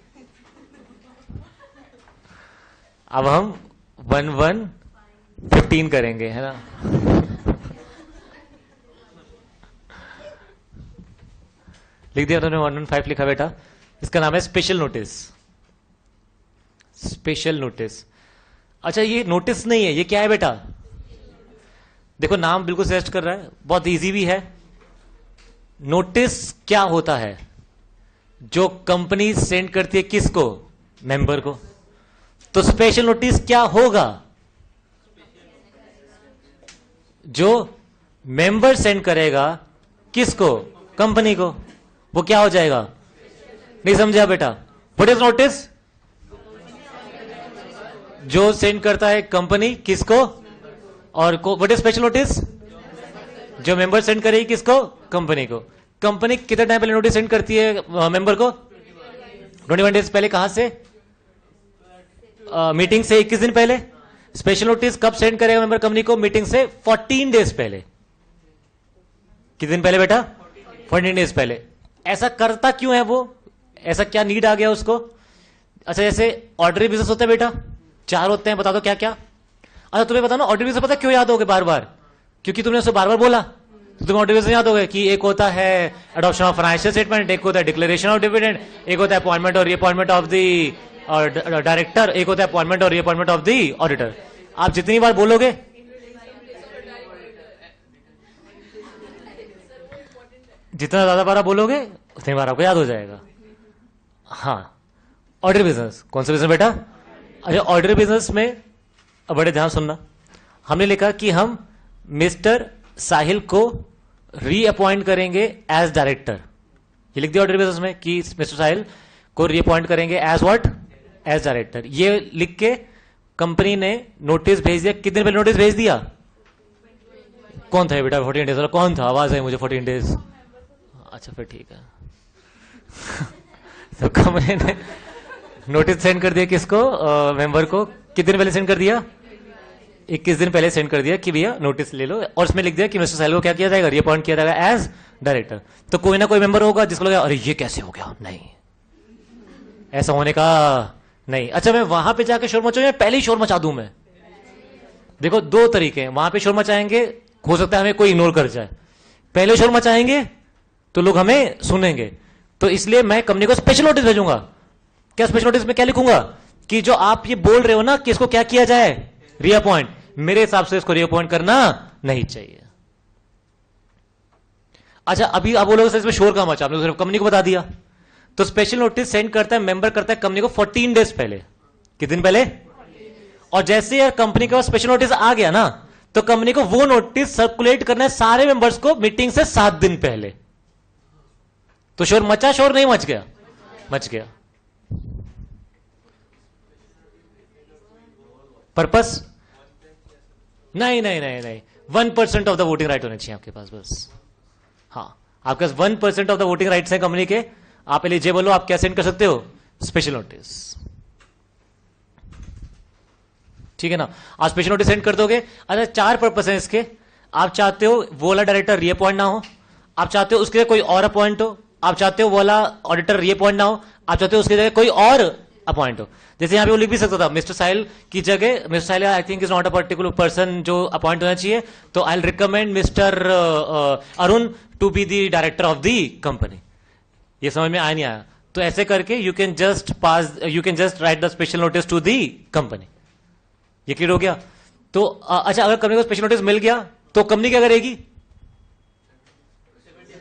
अब हम 1115 करेंगे, है ना? लिख दिया तुमने? 115 लिखा बेटा। इसका नाम है स्पेशल नोटिस। Special notice. अच्छा, ये नोटिस नहीं है, ये क्या है बेटा? देखो नाम बिल्कुल सजेस्ट कर रहा है, बहुत इजी भी है। नोटिस क्या होता है? जो कंपनी सेंड करती है किसको? मेंबर को। तो स्पेशल नोटिस क्या होगा? जो मेंबर सेंड करेगा किसको? कंपनी को। वो क्या हो जाएगा? नहीं समझा बेटा? What is notice? जो सेंड करता है कंपनी किसको? और व्हाट इज स्पेशल नोटिस? जो मेंबर सेंड करेगी किसको? कंपनी को। कंपनी कितने टाइम पहले नोटिस सेंड करती है मेंबर को? 21 डेज पहले। कहां से? मीटिंग से 21 दिन पहले। स्पेशल नोटिस कब सेंड करेगा मेंबर कंपनी को? मीटिंग से 14 डेज पहले। कितने दिन पहले बेटा? 14 डेज पहले। ऐसा करता क्यों है वो? ऐसा क्या नीड आ गया उसको? अच्छा, जैसे ऑर्डरी बिजनेस होता है बेटा, 4 होते हैं, बता दो क्या क्या? अच्छा तुम्हें बताओ ना, ऑर्डरी बिजनेस पता क्यों याद हो गए बार बार? क्योंकि तुमने उससे बार बार बोला, तो तुम्हें ऑर्डरी बिजनेस याद हो गए कि एक होता है अडॉप्शन ऑफ फाइनेंशियल स्टेटमेंट, एक होता है डिक्लेरेशन ऑफ डिविडेंड, एक होता है अपॉइंटमेंट और रीअपॉइंटमेंट ऑफ द डायरेक्टर, एक होता है अपॉइंटमेंट और रीअपॉइंटमेंट ऑफ द ऑडिटर। आप जितनी बार बोलोगे, जितना ज्यादा बार आप बोलोगे उतनी बार आपको याद हो जाएगा। हाँ, ऑर्डर बिजनेस। कौन सा बिजनेस बेटा? अच्छा, ऑर्डर बिजनेस में बड़े ध्यान सुनना, हमने लिखा कि हम मिस्टर साहिल को रीअपॉइंट करेंगे एज डायरेक्टर। ये लिख दिया ऑर्डर बिजनेस में कि मिस्टर साहिल को रीअपॉइंट करेंगे एज व्हाट? As director. ये लिख के कंपनी ने नोटिस भेज दिया। कितने दिन पहले नोटिस भेज दिया? कौन था बेटा 14 डेज वाला? कौन था? आवाज है मुझे 14 डेज। अच्छा फिर ठीक है। तो कंपनी ने नोटिस सेंड कर दिया किसको? मेंबर को। कितने दिन पहले सेंड कर दिया? 21 दिन पहले सेंड कर दिया कि भैया नोटिस ले लो, और उसमें लिख दिया कि मिस्टर साहिल को क्या किया जाएगा? रीअपॉइंट किया जाएगा एज डायरेक्टर। तो कोई ना कोई मेंबर होगा जिसको लगा अरे ये कैसे हो गया? नहीं, ऐसा होने का नहीं। अच्छा, मैं वहां पे जाकर शोर मचाऊं या पहले ही शोर मचा दूं मैं? देखो 2 तरीके हैं। वहां पे शोर मचाएंगे, हो सकता है हमें कोई इग्नोर कर जाए। पहले शोर मचाएंगे तो लोग हमें सुनेंगे, तो इसलिए मैं कंपनी को स्पेशल नोटिस भेजूंगा। क्या स्पेशल नोटिस में क्या लिखूंगा? कि जो आप ये बोल रहे हो ना कि इसको क्या किया जाए? रीअपॉइंट। मेरे हिसाब से इसको रीअपॉइंट करना नहीं चाहिए। अच्छा अभी आप बोलोगे सर इसमें शोर कहाँ मचा, आपने तो सिर्फ कंपनी को बता दिया। तो स्पेशल नोटिस सेंड करता है, मेंबर करता है कंपनी को 14 डेज पहले। कितने दिन पहले? और जैसे कंपनी के पास स्पेशल नोटिस आ गया ना, तो कंपनी को वो नोटिस सर्कुलेट करना है सारे मेंबर्स को मीटिंग से 7 दिन पहले। तो शोर मचा, शोर नहीं मच गया? मच गया। पर्पस? नहीं नहीं नहीं नहीं, 1% ऑफ द वोटिंग राइट होने चाहिए आपके पास बस। हाँ, आपके पास 1% ऑफ द वोटिंग राइट्स है कंपनी के, आप एलिजिबल हो, आप क्या सेंड कर सकते हो? Special notice. ठीक है ना, आप स्पेशल नोटिस सेंड कर दोगे। अच्छा 4 पर्पस है इसके। आप चाहते हो वो वाला डायरेक्टर रीअपॉइंट ना हो, आप चाहते हो उसके जगह कोई और अपॉइंट हो, आप चाहते हो वो वाला ऑडिटर रीअपॉइंट ना हो, आप चाहते हो उसकी जगह कोई और अपॉइंट हो। जैसे यहां पे वो लिख भी सकता था मिस्टर साहिल की जगह, Mister Sahil I think is not a particular person जो अपॉइंट होना चाहिए, तो I will recommend Mister Arun to be the director of the company. ये समझ में आया नहीं आया? तो ऐसे करके you can just write the special notice to the company. ये क्लियर हो गया? तो अच्छा अगर कंपनी को स्पेशल नोटिस मिल गया तो कंपनी क्या करेगी?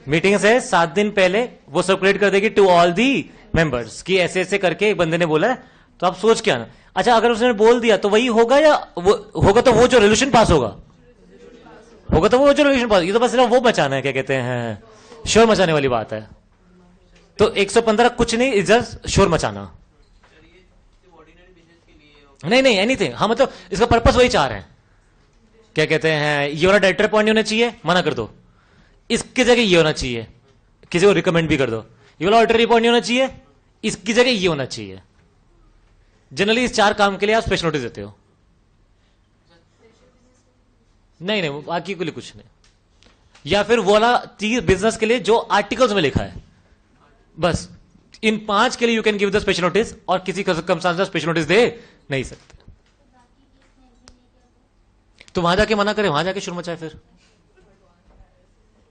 मीटिंग से 7 दिन पहले वो सर्कुलेट कर देगी टू ऑल दी मेंबर्स कि ऐसे ऐसे करके एक बंदे ने बोला है, तो आप सोच के आना। अच्छा अगर उसने बोल दिया तो वही होगा, या वो होगा तो वो जो रेजोल्यूशन पास होगा तो वो जो रेजोल्यूशन पास, ये तो बस सिर्फ वो बचाना है, क्या कहते हैं, शोर मचाने वाली बात है। तो 115 कुछ नहीं, इज जस्ट शोर मचाना। नहीं नहीं एनीथिंग, हाँ मतलब इसका पर्पस वही चाह रहे हैं, क्या कहते हैं, ये वाला डायरेक्टर पॉइंट होना चाहिए, मना कर दो, इसकी जगह ये होना चाहिए, किसी को रिकमेंड भी कर दो, ये वाला ऑडिटर रिपोर्ट नहीं होना चाहिए, इसकी जगह ये होना चाहिए। जनरली इस 4 काम के लिए आप स्पेशल नोटिस देते हो। नहीं नहीं बाकी के लिए कुछ नहीं, या फिर वो वाला चीज बिजनेस के लिए जो आर्टिकल्स में लिखा है, बस इन 5 के लिए you can give the special notice, और किसी सर्कमस्टेंस में स्पेशल नोटिस दे नहीं सकते। तो वहां जाके मना करे, वहां जाके शोर मचाए फिर,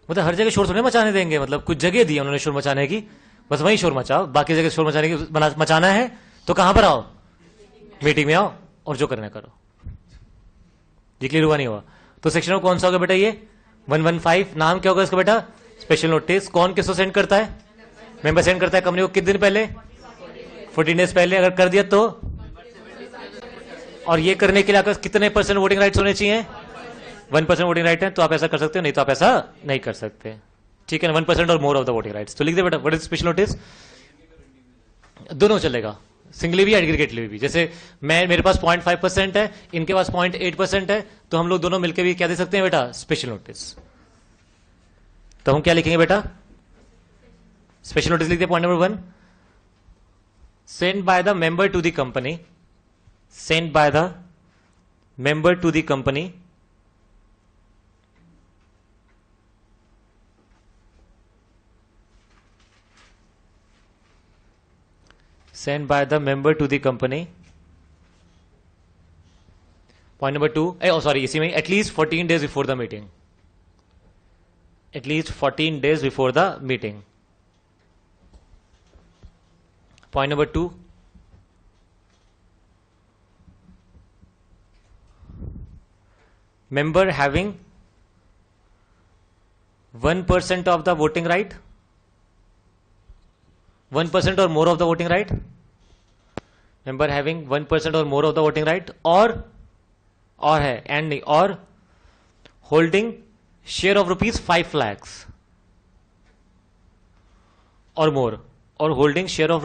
मतलब हर जगह शोर थोड़ी मचाने देंगे, मतलब कुछ जगह दी उन्होंने शोर मचाने की, बस वहीं शोर मचाओ, बाकी जगह शोर मचाने की मचाना है तो कहां पर आओ? मीटिंग में आओ और जो करना करो। ये क्लियर हुआ नहीं हुआ? तो सेक्शन में कौन सा होगा बेटा? ये 115 नाम क्या होगा इसका बेटा? Special notice. कौन किसको सेंड करता है? मेंबर सेंड करता है कंपनी को कितने दिन पहले? 14 डेज पहले। अगर कर दिया तो? और ये करने के लिए आपके कितने % वोटिंग राइट्स होने चाहिए? 1% वोटिंग राइट है तो आप ऐसा कर सकते हो, नहीं तो आप ऐसा नहीं कर सकते। ठीक है ना, 1% और more of the voting rights. तो लिख दे बेटा व्हाट इज स्पेशल नोटिस। दोनों चलेगा, सिंगली भी एग्रीगेटली भी। जैसे मेरे पास 0.5% है, इनके पास 0.8% है, तो हम लोग दोनों मिलकर भी क्या दे सकते हैं बेटा? Special notice. तो हम क्या लिखेंगे बेटा? स्पेशल नोटिस लिखते हैं। Point number 1, send by the member to the company, send by the member to the company sent by the member to the company. Point number 2, इसी में at least 14 days before the meeting. At least 14 days before the meeting. Point number 2, member having 1% of the voting right, 1% or more of the voting right, member having 1% or more of the voting right, और है and नहीं, और holding share of ₹5 lakhs और मोर, और holding share of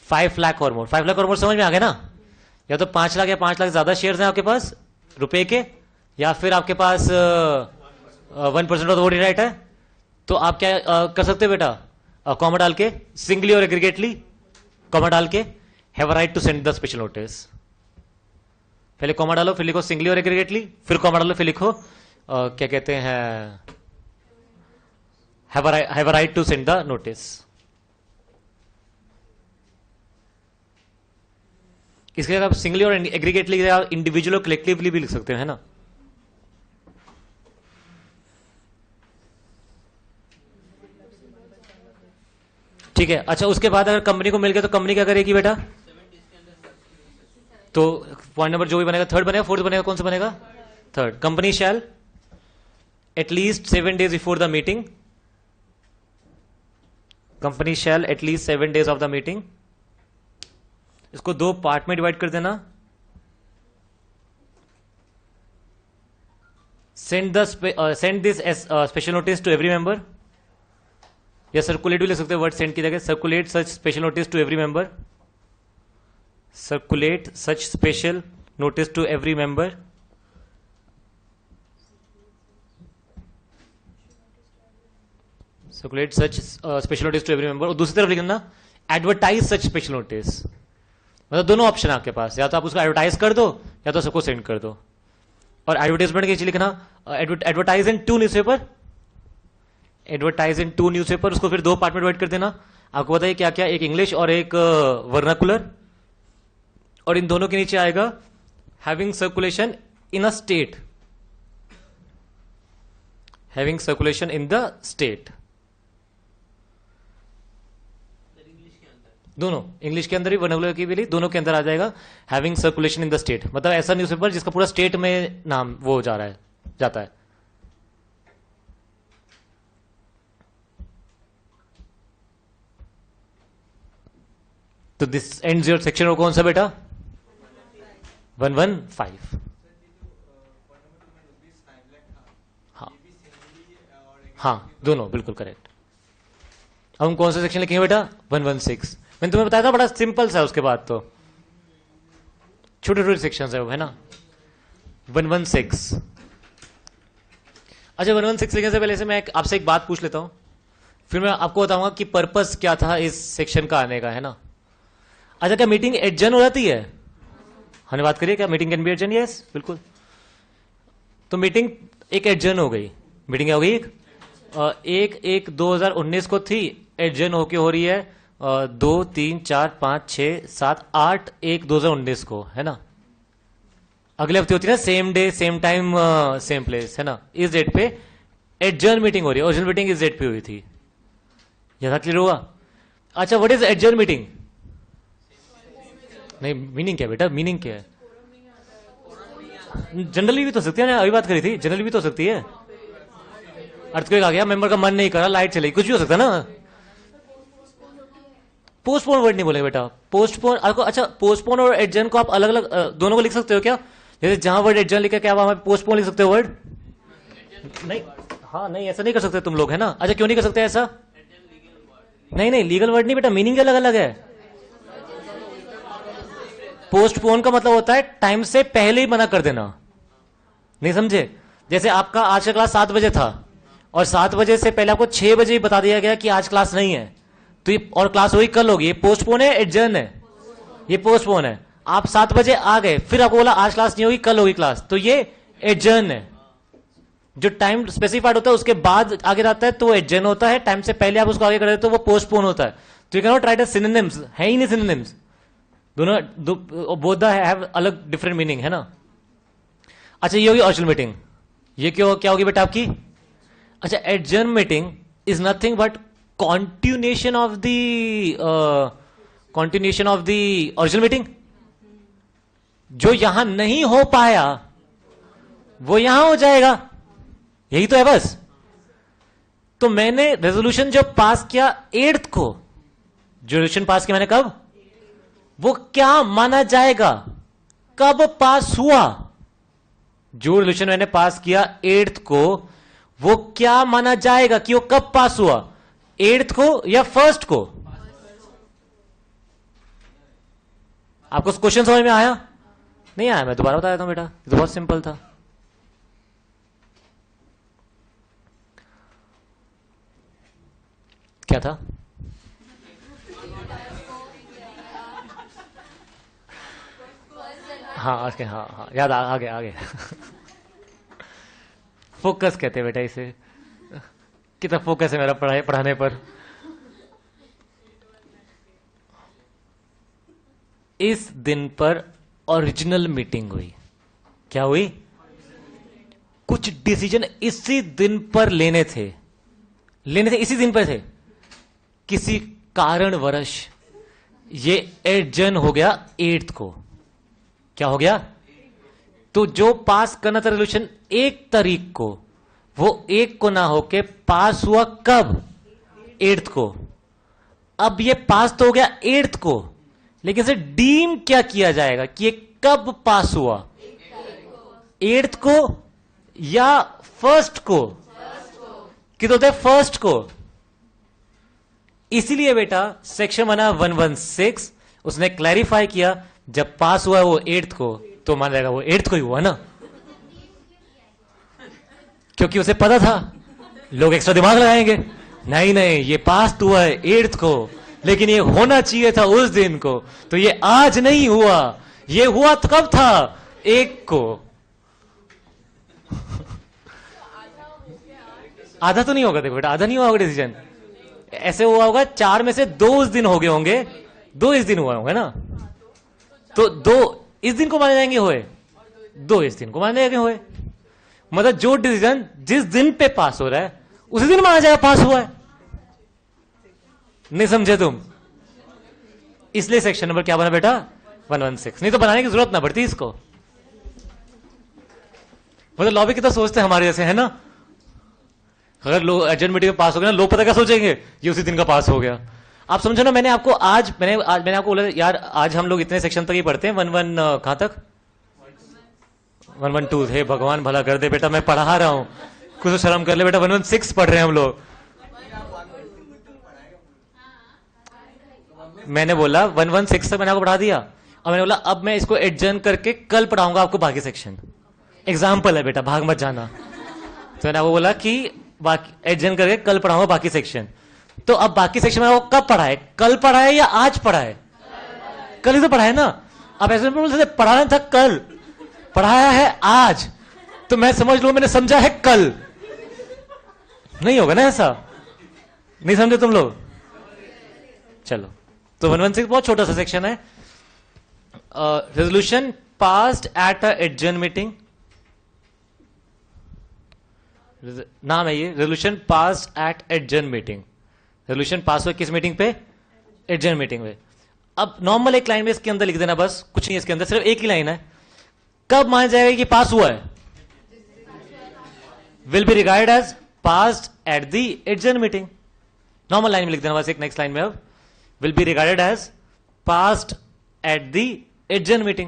₹5 lakh और मोर। 5 लाख और मोर समझ में आ गया ना? या तो 5 लाख या 5 लाख ज्यादा शेयर्स हैं आपके पास रुपए के, या फिर आपके पास 1% ऑफ द वोटिंग राइट है, तो आप क्या कर सकते हो बेटा? कॉमा डाल के, सिंगली और एग्रीगेटली, कॉमा डाल के have a right to send the special notice. पहले कॉमा डालो, फिर लिखो सिंगली और एग्रीगेटली, फिर कॉमा डालो, फिर लिखो क्या कहते हैं, have a right to send the notice. इसके लिए आप सिंगली और एग्रीगेटली, इंडिविजुअल और कलेक्टिवली भी लिख सकते हो, है ना? ठीक है। अच्छा उसके बाद अगर कंपनी को मिल गया तो कंपनी क्या करेगी बेटा? तो पॉइंट नंबर जो भी बनेगा, 3rd बनेगा, 4th बनेगा, कौन सा बनेगा? 3rd। Company shall at least 7 days before the meeting, company shall at least 7 days of the meeting. इसको 2 पार्ट में डिवाइड कर देना। Send this special notice to every member, या सर्कुलेट भी ले सकते हो वर्ड सेंड की जगह। Circulate such special notice to every member, circulate such special notice to every member. Circulate such special notice to every member. और दूसरी तरफ लिखना एडवर्टाइज सच स्पेशल नोटिस। मतलब दोनों ऑप्शन आपके पास, या तो आप उसको एडवर्टाइज कर दो या तो सबको सेंड कर दो। और एडवर्टाइजमेंट के लिए लिखना एडवर्टाइज इन 2 न्यूज़पेपर, एडवर्टाइज इन 2 न्यूज़पेपर। उसको फिर 2 पार्ट में डिवाइड कर देना। आपको बताइए क्या क्या, एक इंग्लिश और एक वर्नाकुलर। और इन दोनों के नीचे आएगा having circulation in a state, having circulation in the state. दोनों, इंग्लिश के अंदर भी वर्नाकुलर की भी, दोनों के अंदर आ जाएगा having circulation in the state. मतलब ऐसा न्यूज़पेपर जिसका पूरा स्टेट में नाम वो जा रहा है, जाता है। तो दिस एंड्स योर सेक्शन। कौन सा बेटा? 115। हाँ हाँ, दोनों बिल्कुल करेक्ट। अब हम कौन सा सेक्शन लिखेंगे बेटा? 116। मैंने तुम्हें बताया था बड़ा सिंपल सा, उसके बाद तो छोटे छोटे सेक्शन है वो, है ना। 116। अच्छा, 116 लिखने से पहले से मैं आपसे एक बात पूछ लेता हूं, फिर मैं आपको बताऊंगा कि पर्पस क्या था इस सेक्शन का आने का, है ना। अच्छा, क्या मीटिंग एडजर्न हो जाती है? हमने बात करिए, क्या meeting can be adjourn? Yes, बिल्कुल। तो मीटिंग एक एडजर्न हो गई, मीटिंग क्या हो गई? एक 2019 को थी, एडजर्न होके हो रही है 2, 3, 4, 5, 6, 7, 8 1 2019 को, है ना। अगले हफ्ते होती है ना, same day same time same place, है ना। इस डेट पे एडजर्न मीटिंग हो रही है। ओरिजिनल मीटिंग इस डेट पे हुई थी। यह क्लियर हुआ? अच्छा, व्हाट इज एडजर्न मीटिंग? नहीं, मीनिंग क्या बेटा, मीनिंग क्या है? जनरली भी तो सकती है ना, अभी बात करी थी, जनरली भी तो सकती है। अर्थक्वेक आ गया, मेंबर का मन नहीं करा, लाइट चली, कुछ भी हो सकता है ना। पोस्टपोन वर्ड नहीं बोले बेटा, पोस्टपोन। अच्छा, पोस्टपोन और एडजर्न को आप अलग अलग दोनों को लिख सकते हो क्या? जैसे जहां वर्ड एडजर्न लिखा, क्या वहां पोस्टपोन लिख सकते हो वर्ड? नहीं, हाँ नहीं, ऐसा नहीं कर सकते तुम लोग, है ना। अच्छा, क्यों नहीं कर सकते ऐसा? नहीं नहीं, लीगल वर्ड नहीं बेटा, मीनिंग अलग अलग है। पोस्टपोन का मतलब होता है टाइम से पहले ही मना कर देना, नहीं समझे। जैसे आपका आज का क्लास 7 बजे था और 7 बजे से पहले आपको 6 बजे ही बता दिया गया कि आज क्लास नहीं है, तो ये और क्लास हुई कल होगी, ये पोस्टपोन है एडजर्न है? ये पोस्टपोन है। आप 7 बजे आ गए, फिर आपको बोला आज क्लास नहीं होगी, कल होगी क्लास, तो ये एडजर्न है। जो टाइम स्पेसिफाइड होता है उसके बाद आगे जाता है तो वो एडजर्न होता है, टाइम से पहले आप उसको आगे कर देते तो वो पोस्टपोन होता है। तो you can not write as synonyms, है ही नहीं सिनोनिम्स, दोनों बोथ हैव अलग डिफरेंट मीनिंग, है ना। अच्छा, ये होगी ओरिजिनल मीटिंग। ये क्या होगी बेटा आपकी? अच्छा, adjourn meeting is nothing but continuation of the original meeting। जो यहां नहीं हो पाया वो यहां हो जाएगा, यही तो है बस। तो मैंने रेजोल्यूशन जो पास किया 8th को, जो रेजोल्यूशन पास किया मैंने कब, वो क्या माना जाएगा? कब पास हुआ? जो रेजोल्यूशन मैंने पास किया 8th को, वो क्या माना जाएगा कि वो कब पास हुआ? 8th को या 1st को? आपको क्वेश्चन समझ में आया? नहीं आया? मैं दोबारा बता देता हूं बेटा, ये तो बहुत सिंपल था। क्या था? हाँ हाँ, याद आ गया फोकस कहते हैं बेटा इसे। कितना फोकस है मेरा पढ़ाने पर। इस दिन पर ओरिजिनल मीटिंग हुई। क्या हुई? कुछ डिसीजन इसी दिन पर लेने थे, इसी दिन पर थे। किसी कारणवश ये एडजर्न हो गया 8th को। क्या हो गया? तो जो पास करना था रेजोल्यूशन 1 तारीख को, वो 1 को ना होके पास हुआ कब? 8th को। अब ये पास तो हो गया 8th को, लेकिन इसे डीम क्या किया जाएगा कि ये कब पास हुआ? 8th को या 1st को? कितने होते हैं? 1st को। इसीलिए बेटा सेक्शन बना 116, उसने क्लैरिफाई किया जब पास हुआ वो 8th को, तो मान जाएगा वो 8th को ही हुआ ना, क्योंकि उसे पता था लोग एक्स्ट्रा दिमाग लगाएंगे। नहीं नहीं, ये पास तो हुआ है 8th को, लेकिन ये होना चाहिए था उस दिन को, तो ये आज नहीं हुआ, ये हुआ तो कब था? 1 को। आधा तो नहीं होगा, देखो बेटा, आधा नहीं हुआ होगा डिसीजन। ऐसे हुआ होगा 4 में से 2 उस दिन हो गए होंगे, 2 इस दिन हुआ होंगे ना, तो 2 इस दिन को माने जाएंगे हुए, 2 इस दिन को माने जाएंगे हुए। मतलब जो डिसीजन जिस दिन पे पास हो रहा है उसी दिन माना जाएगा पास हुआ है। नहीं समझे तुम? इसलिए सेक्शन नंबर क्या बना बेटा? 116। नहीं तो बनाने की जरूरत ना पड़ती इसको। मतलब लॉ भी कितना सोचते हैं हमारे जैसे, है ना? अगर लो अर्जेंट मीटिंग में पास हो गया ना, लोग पता क्या सोचेंगे? ये उसी दिन का पास हो गया। आप समझो ना, मैंने आपको आपको बोला यार आज हम लोग इतने सेक्शन तक ही पढ़ते हैं, 11 कहां तक? 112। हे भगवान भला कर दे बेटा, मैं पढ़ा रहा हूं, कुछ तो शर्म कर ले बेटा। 116 पढ़ रहे हैं हम लोग। मैंने बोला 116 तक मैंने आपको पढ़ा दिया, और मैंने बोला अब मैं इसको एडजर्न करके कल पढ़ाऊंगा आपको बाकी सेक्शन। एग्जाम्पल है बेटा, भाग मत जाना। तो मैंने आपको बोला कि बाकी एडजर्न करके कल पढ़ाऊंगा बाकी सेक्शन। तो अब बाकी सेक्शन में आपको कब पढ़ा है? कल पढ़ा है या आज पढ़ा है? कल ही तो पढ़ा है ना। अब ऐसे बोल सकते पढ़ाना था कल, पढ़ाया है आज, तो मैं समझ लो मैंने समझा है कल। नहीं होगा ना ऐसा? नहीं समझे तुम लोग? चलो, तो 116 बहुत छोटा सा सेक्शन है। Resolution passed at a adjourn meeting, नाम है ये, resolution passed at adjourn meeting. Resolution pass हुआ किस मीटिंग पे? एडजर्न मीटिंग में। अब नॉर्मल एक लाइन में इसके अंदर लिख देना, बस कुछ नहीं इसके अंदर, सिर्फ एक ही लाइन है। कब माना जाएगा कि पास हुआ है? Will be regarded as passed at the adjourn meeting. Normal line में लिख देना बस, एक नेक्स्ट लाइन में। अब will be regarded as passed at the adjourn meeting,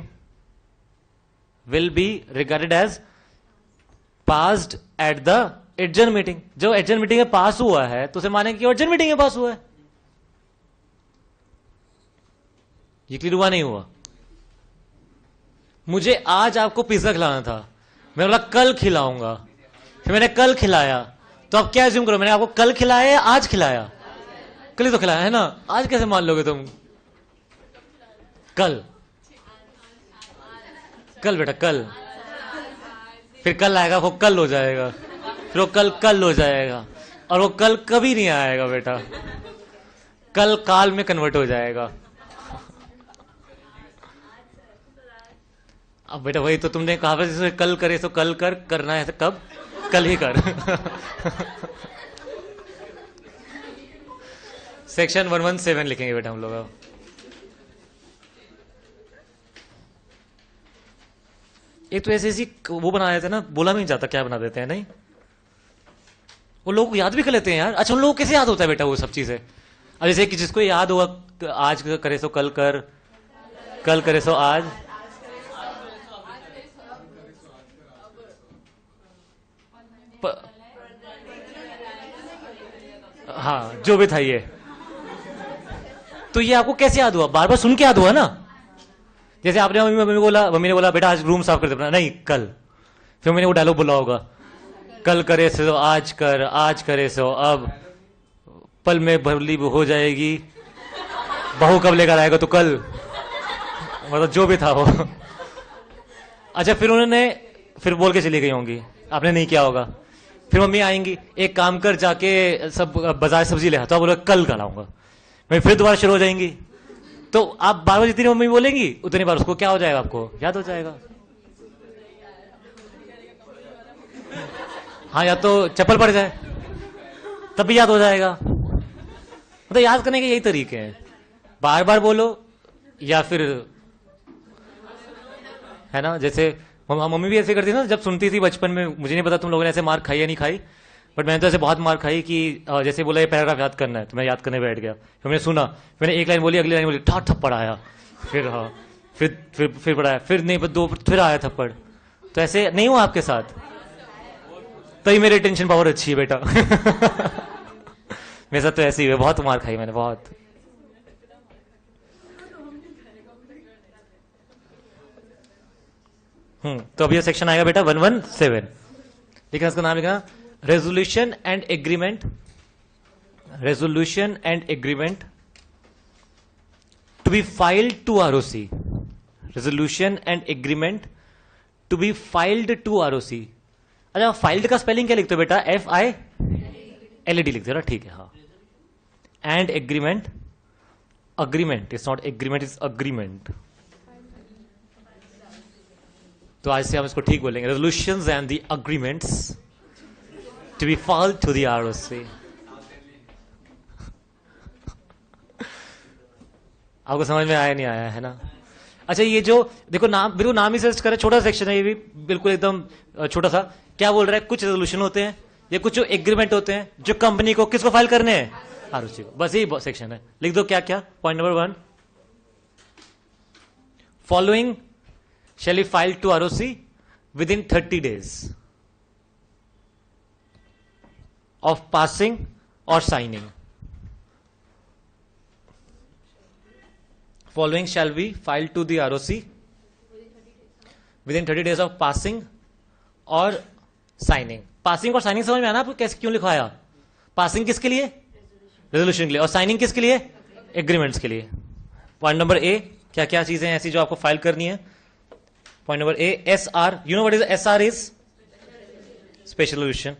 will be regarded as passed at the adjourn meeting। जो adjourn meeting में पास हुआ है तो उसे मानेंगे कि adjourn meeting में पास हुआ है। ये क्लियर हुआ नहीं हुआ? मुझे आज आपको पिज्जा खिलाना था, मैं बोला कल खिलाऊंगा, फिर मैंने कल खिलाया, तो आप क्या assume करो, मैंने आपको कल खिलाया या आज खिलाया? कल ही तो खिलाया है ना, आज कैसे मान लोगे तुम? कल, कल बेटा कल, फिर कल आएगा वो कल हो जाएगा, फिर वो कल कल हो जाएगा, और वो कल कभी नहीं आएगा बेटा, कल काल में कन्वर्ट हो जाएगा। अब बेटा वही तो तुमने कहा जैसे कल करे तो कल कर, करना है तो कब? कल ही कर। सेक्शन 117 लिखेंगे बेटा हम लोग। एक तो ऐसी वो बना देते हैं ना, बोला नहीं जाता क्या बना देते हैं, नहीं वो लोग याद भी कर लेते हैं यार। अच्छा उन लोगों को कैसे याद होता है बेटा वो सब चीजें? अब जैसे कि जिसको याद हुआ आज करे सो कल कर, कल करे सो आज, हाँ जो भी था ये, तो ये आपको कैसे याद हुआ? बार बार सुन के याद हुआ ना। जैसे आपने मम्मी ने बोला बेटा आज रूम साफ कर दे, नहीं कल, फिर मैंने वो डायलॉग बोला होगा, कल करे सो आज कर, आज करे सो अब, पल में भरली हो जाएगी, बहू कब लेकर आएगा तो कल, मतलब जो भी था वो। अच्छा फिर उन्होंने फिर बोल के चली गई होंगी, आपने नहीं किया होगा, फिर मम्मी आएंगी, एक काम कर जाके सब बाजार सब्जी ले आ, तो आप बोलो कल कल आऊंगा, मैं फिर दोबारा शुरू हो जाएंगी। तो आप बार बार जितनी मम्मी बोलेंगी उतनी बार उसको क्या हो जाएगा, आपको याद हो जाएगा। हाँ या तो चप्पल पड़ जाए तब भी याद हो जाएगा। मतलब याद करने के यही तरीके हैं, बार बार बोलो या फिर, है ना, जैसे मम्मी भी ऐसे करती ना जब सुनती थी बचपन में, मुझे नहीं पता तुम लोगों ने ऐसे मार खाई या नहीं खाई, बट मैंने तो ऐसे बहुत मार खाई कि जैसे बोला ये पैराग्राफ याद करना है तो मैं याद करने बैठ गया, फिर मैंने सुना, मैंने एक लाइन बोली, अगली लाइन बोली, ठा ठप्पड़ आया, फिर हाँ, फिर पढ़ाया, फिर नहीं दो, फिर आया थप्पड़। तो ऐसे नहीं हुआ आपके साथ? तभी मेरी टेंशन पावर अच्छी है बेटा। मेरे साथ तो ऐसे ही हुआ, बहुत मार खाई मैंने, बहुत। तो अब ये सेक्शन आएगा बेटा 117, लेकिन इसका नाम लिखा resolution and agreement, resolution and agreement to be filed to ROC, resolution and agreement to be filed to ROC. अच्छा, फाइल्ड का स्पेलिंग क्या लिखते हो बेटा? FILED लिखते हो ना, ठीक है हाँ। And agreement, agreement, it's not agreement, it's agreement. तो आज से हम इसको ठीक बोलेंगे, resolutions and the agreements to be filed to the ROC. आपको समझ में आया नहीं आया है ना? अच्छा, ये जो देखो नाम, बिल्कुल नाम ही सर्च करें, छोटा सेक्शन है ये भी, बिल्कुल एकदम छोटा सा। क्या बोल रहा है? कुछ रेजोल्यूशन होते हैं या कुछ जो एग्रीमेंट होते हैं जो कंपनी को किसको फाइल करने हैं? आरओसी को। बस यही सेक्शन है, लिख दो क्या क्या। Point number 1, following shall be filed to ROC within 30 days of passing or signing. Following shall be filed to the ROC within 30 days of passing or signing. Passing और साइनिंग समझ में आना आपको कैसे, क्यों लिखवाया? पासिंग किसके लिए? रेजोल्यूशन के लिए। और साइनिंग किसके लिए? एग्रीमेंट्स के लिए। पॉइंट नंबर ए, क्या क्या चीजें ऐसी जो आपको फाइल करनी है? Point number A, SR, you know what is SR? Is special resolution.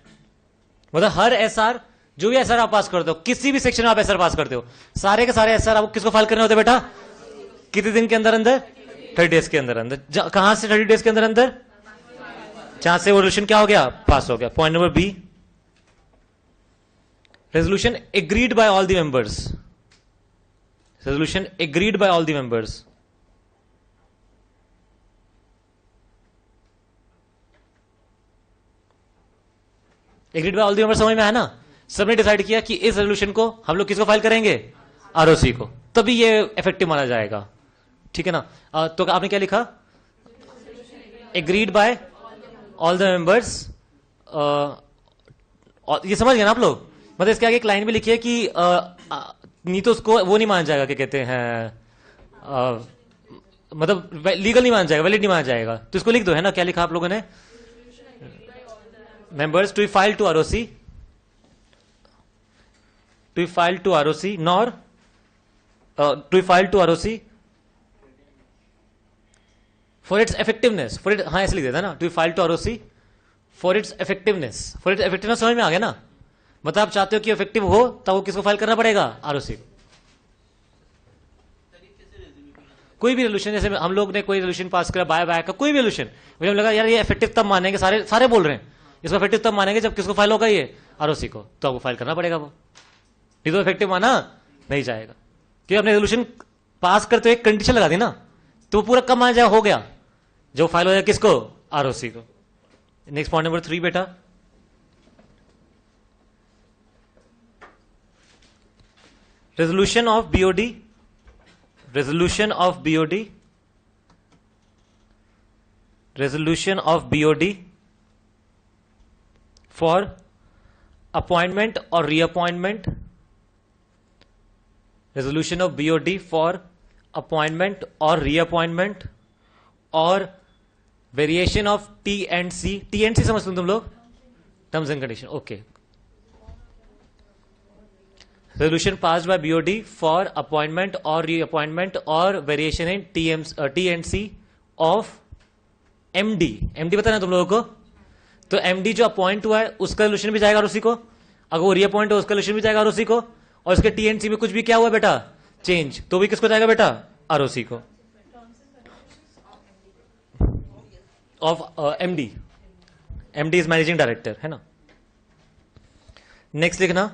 मतलब हर SR, जो भी SR आप पास करते हो, किसी भी सेक्शन में आप SR पास करते हो, सारे के सारे SR आपको किसको फाइल करने होते हैं बेटा? कितने दिन के अंदर अंदर? 30 डेज के अंदर अंदर। कहां से 30 डेज के अंदर अंदर? जहां से वो रेजोल्यूशन क्या हो गया? पास हो गया। Point number B, resolution agreed by all the members, resolution agreed by all the members. Agreed by all the members समझ में आया ना? सबने डिसाइड किया कि इस रेजोल्यूशन को हम लोग किसको फाइल करेंगे? आरओसी को, तभी ये इफेक्टिव माना जाएगा, ठीक है ना? तो आपने क्या लिखा? Agreed by all the members. ये समझ गए ना आप लोग? मतलब इसके आगे एक लाइन भी लिखी है कि नहीं तो उसको वो नहीं माना जाएगा, क्या कहते हैं, मतलब लीगल नहीं माना जाएगा, वैलिड नहीं माना जाएगा। तो इसको लिख दो, है ना? क्या लिखा आप लोगों ने? Members to be filed to ROC, to be filed to ROC, nor to be filed to ROC for its effectiveness, for it, हाँ ऐसे लिख देता है ना, to be filed to ROC for its effectiveness, for its effectiveness समझ में आ गया ना? मतलब आप चाहते हो कि इफेक्टिव हो तब वो किसको फाइल करना पड़ेगा? ROC को। कोई भी रेजोल्यूशन, जैसे हम लोग ने कोई रेजोल्यूशन पास करा बाय बाय का, कोई भी रेजोल्यूशन, मुझे लगा यार ये इफेक्टिव तब मानेंगे, सारे बोल रहे हैं इसको इफेक्टिव तब मानेंगे जब किसको फाइल होगा? ये आरओसी को। तो आपको फाइल करना पड़ेगा वो, नहीं तो इफेक्टिव माना नहीं जाएगा। कि आपने रेजोल्यूशन पास करते हुए एक कंडीशन लगा दी ना, तो पूरा कब माना जाएगा? हो गया जो फाइल हो जाएगा किसको? आरओसी को। नेक्स्ट पॉइंट नंबर 3 बेटा, resolution of BOD, resolution of BOD, resolution of BOD for appointment or reappointment, resolution of BOD for appointment or reappointment or variation of T&C, T&C समझते हो तुम लोग? Terms and condition, okay. Resolution passed by BOD for appointment or reappointment or variation in T&C of MD, MD पता ना तुम लोगों को? तो एमडी जो अपॉइंट हुआ है उसका रेजोल्यूशन भी जाएगा आरओसी को, अगर वो रीअपॉइंट हो उसका रेजोल्यूशन भी जाएगा आरओसी को, और उसके टीएनसी में कुछ भी क्या हुआ बेटा? चेंज, तो भी किसको जाएगा बेटा? आरओसी को। Of MD, MD is managing director, है ना? नेक्स्ट लिखना,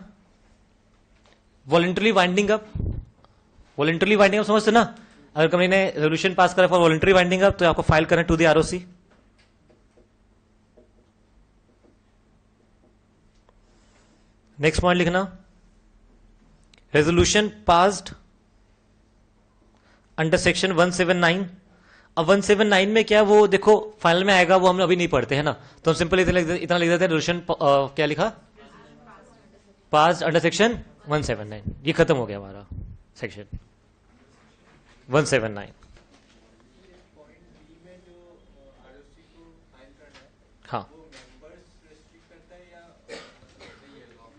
voluntary winding up. Voluntary winding up समझते ना? अगर कंपनी ने रेजोल्यूशन पास करा फॉर वॉलंटरी वाइंडिंग अप तो आपको फाइल करना to the ROC. Next point लिखना, रेजोल्यूशन पास्ड अंडर सेक्शन 179। अब 179 में क्या वो देखो फाइनल में आएगा, वो हम अभी नहीं पढ़ते हैं ना, तो हम सिंपल इतना लिख देते हैं, रेजोल्यूशन क्या लिखा, पास्ड अंडर सेक्शन 179। ये खत्म हो गया हमारा सेक्शन 179। हाँ,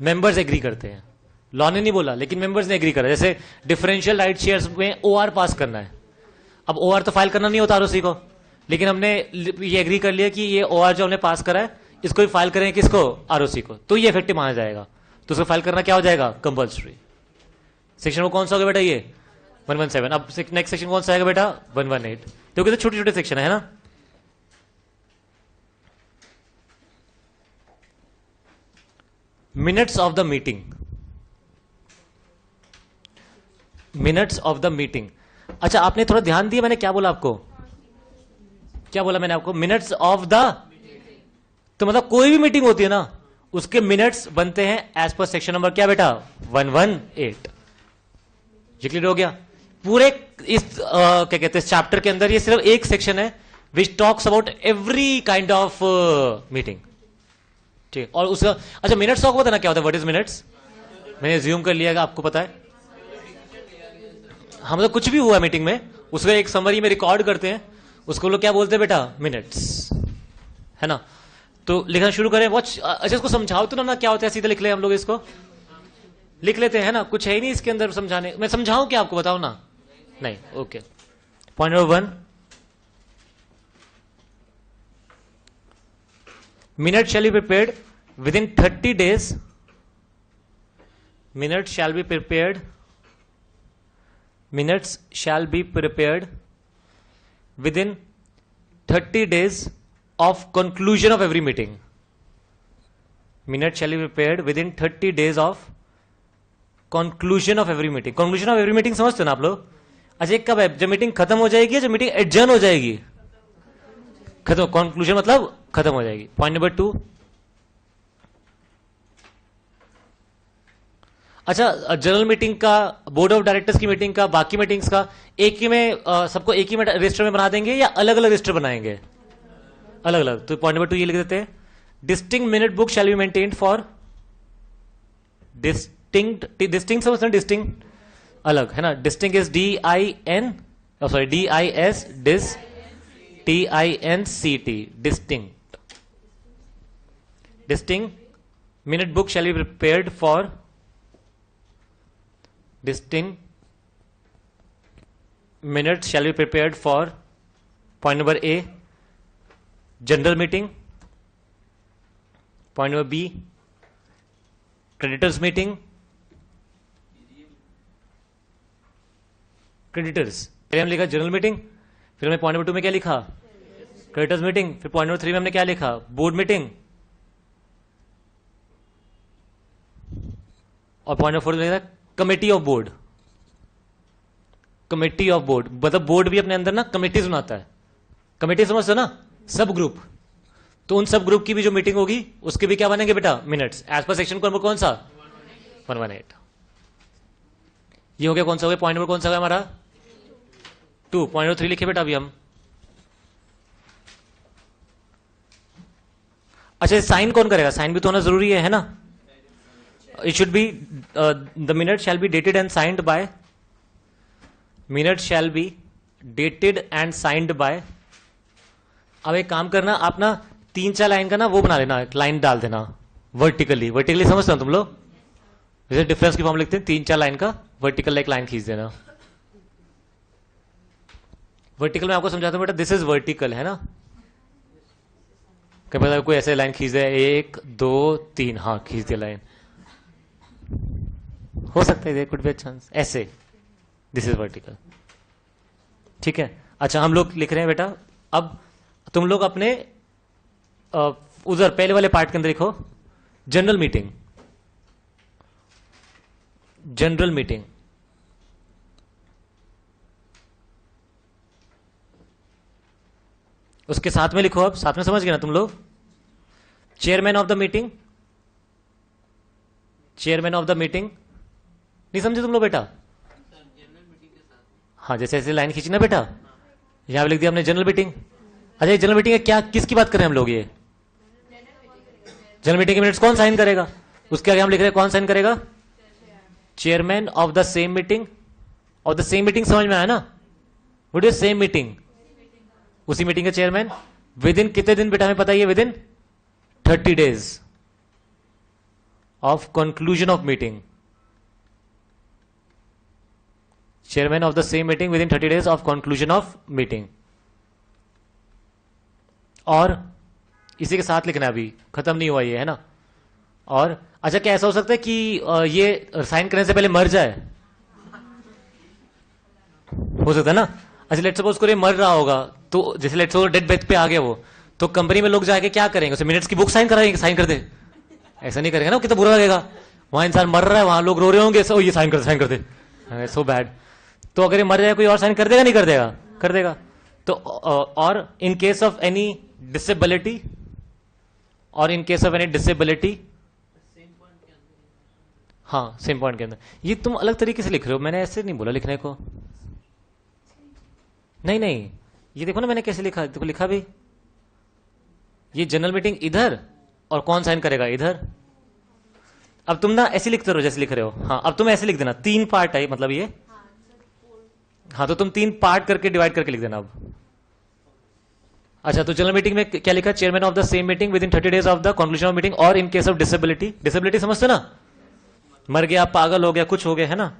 मेंबर्स एग्री करते हैं, लॉ ने नहीं बोला लेकिन मेंबर्स ने एग्री करा। जैसे डिफरेंशियल राइट शेयर्स में ओआर पास करना है, अब ओआर तो फाइल करना नहीं होता आरओसी को, लेकिन हमने ये एग्री कर लिया कि ये ओआर जो हमने पास करा है इसको भी फाइल करेंगे, किसको, आरओसी को, तो ये इफेक्टिव माना जाएगा, तो उसको फाइल करना क्या हो जाएगा, कंपल्सरी। सेक्शन वो कौन सा होगा बेटा, ये 117। अब नेक्स्ट सेक्शन कौन सा आएगा बेटा, 118। क्योंकि तो छोटे छोटे सेक्शन है ना। Minutes of the meeting, minutes of the meeting. अच्छा आपने थोड़ा ध्यान दिया मैंने क्या बोला आपको, क्या बोला मैंने आपको, मिनट्स ऑफ द, तो मतलब कोई भी मीटिंग होती है ना उसके मिनट्स बनते हैं एज पर सेक्शन नंबर क्या बेटा, 118। ये क्लियर हो गया। पूरे इस क्या कहते हैं चैप्टर के अंदर ये सिर्फ एक सेक्शन है which talks about every kind of meeting, ठीक। और उसका अच्छा मिनट्स टॉक पता ना क्या होता है, व्हाट इज मिनट्स, मैंने ज्यूम कर लिया आपको पता है। हम मतलब कुछ भी हुआ मीटिंग में उसको एक समरी में रिकॉर्ड करते हैं, उसको लोग क्या बोलते हैं बेटा, मिनट्स, है ना। तो लिखना शुरू करें, वॉच। अच्छा इसको समझाओ तो ना क्या होता है, सीधे लिख ले हम लोग, इसको लिख लेते हैं ना, कुछ है ही नहीं इसके अंदर समझाने, मैं समझाऊं क्या आपको, बताओ ना, नहीं, okay. Point number 1, minutes shall be prepared within 30 days, minutes shall be prepared, minutes shall be prepared within 30 days of conclusion of every meeting, minutes shall be prepared within 30 days of conclusion of every meeting। conclusion of every meeting समझते हो ना आप लोग। अच्छा एक कब है, जब मीटिंग खत्म हो जाएगी, जब मीटिंग एडजर्न हो जाएगी, खत्म, कंक्लूजन मतलब खत्म हो जाएगी। पॉइंट नंबर 2, अच्छा जनरल मीटिंग का, बोर्ड ऑफ डायरेक्टर्स की मीटिंग का, बाकी मीटिंग्स का एक ही में सबको एक ही में रजिस्टर में बना देंगे या अलग अलग रजिस्टर बनाएंगे, अलग अलग। तो पॉइंट नंबर 2 ये लिख देते हैं, distinct minute book shall be maintained for, distinct समझते हैं, डिस्टिंक्ट अलग है ना, distinct is DIN, sorry DIS, dis TINCT, distinct, distinct minute book shall be prepared for, distinct minutes shall be prepared for, point number A, general meeting, point number B, creditors meeting, creditors, पहले हम लिखा general meeting, फिर हमने point number 2 में क्या लिखा, creditors meeting, फिर point number 3 में हमने क्या लिखा, बोर्ड मीटिंग, और पॉइंट नंबर 4 में लिखा committee of board, committee of board मतलब बोर्ड भी अपने अंदर ना कमेटीज बनाता है, कमेटी समझते हो ना, सब ग्रुप, तो उन सब ग्रुप की भी जो मीटिंग होगी उसके भी क्या बनेंगे बेटा, minutes, as per section number कौन सा, 118। ये हो गया, कौन सा हो गया, पॉइंट नंबर कौन सा है हमारा 2। पॉइंट नंबर 3 लिखे बेटा अभी हम। अच्छा साइन कौन करेगा, साइन भी तो होना जरूरी है ना। It should be the minute shall be dated and signed by, minute shall be dated and signed by. अब एक काम करना, आप ना 3-4 लाइन का ना वो बना लेना, एक लाइन डाल देना वर्टिकली, वर्टिकली समझते हो तुम लोग, जैसे डिफरेंस की फॉर्म लिखते हैं, 3-4 लाइन का वर्टिकल एक लाइन खींच देना। वर्टिकल में आपको समझाता हूं बेटा, दिस इज वर्टिकल है ना, क्या पता कोई ऐसे लाइन खींच दे, 1 2 3, हाँ खींच दे लाइन, हो सकता है, कुड बी अ चांस ऐसे, दिस इज वर्टिकल, ठीक है। अच्छा हम लोग लिख रहे हैं बेटा, अब तुम लोग अपने उधर पहले वाले पार्ट के अंदर लिखो, जनरल मीटिंग, जनरल मीटिंग, उसके साथ में लिखो, अब साथ में समझ गए ना तुम लोग, chairman of the meeting, chairman of the meeting, नहीं समझे तुम लोग बेटा? हाँ, जैसे ऐसे लाइन खींची ना बेटा, यहां पे लिख दिया हमने जनरल मीटिंग। अच्छा, ये जनरल मीटिंग है क्या, किसकी बात कर रहे हैं हम लोग? ये जनरल मीटिंग के मिनट्स कौन साइन करेगा? उसके आगे हम लिख रहे हैं कौन साइन करेगा? Chairman of the same meeting. और द सेम मीटिंग समझ में आया ना? What is same meeting? उसी मीटिंग का चेयरमैन विद इन कितने दिन बेटा हमें पता ही है, with in 30 days of conclusion of meeting. Chairman of the same meeting within 30 days of conclusion of meeting. और इसी के साथ लिखना है, अभी खत्म नहीं हुआ ये, है ना? और अच्छा, क्या ऐसा हो सकता है कि ये साइन करने से पहले मर जाए? हो सकता है ना? अच्छा, लेट्स सपोज कोई मर रहा होगा, तो जैसे लेट्स सपोज डेड बेड पे आ गया वो, तो कंपनी में लोग जाके क्या करेंगे? उसे मिनट्स की बुक साइन कराएंगे, साइन कर दे। ऐसा नहीं करेंगे ना, कितना बुरा लगेगा। वहां इंसान मर रहा है, वहां लोग रो रहे होंगे, सो ये साइन कर दे, सो बैड। तो अगर ये मर जाए, कोई और साइन कर देगा नहीं कर देगा? कर देगा। तो और in case of any disability, और in case of any disability, हाँ सेम पॉइंट के अंदर। ये तुम अलग तरीके से लिख रहे हो, मैंने ऐसे नहीं बोला लिखने को। नहीं नहीं, ये देखो ना मैंने कैसे लिखा, देखो लिखा भी, ये जनरल मीटिंग इधर, और कौन साइन करेगा? इधर। अब तुम ना ऐसे लिखते रहो जैसे लिख रहे हो। हाँ, अब तुम ऐसे लिख देना, 3 पार्ट है मतलब ये। हाँ, तो तुम 3 पार्ट करके डिवाइड करके लिख देना अब। अच्छा, तो जनरल मीटिंग में क्या लिखा? Chairman of the same meeting within 30 days of the conclusion of meeting, और in case of disability. Disability समझते ना? मर गया, पागल हो गया, कुछ हो गया, है ना?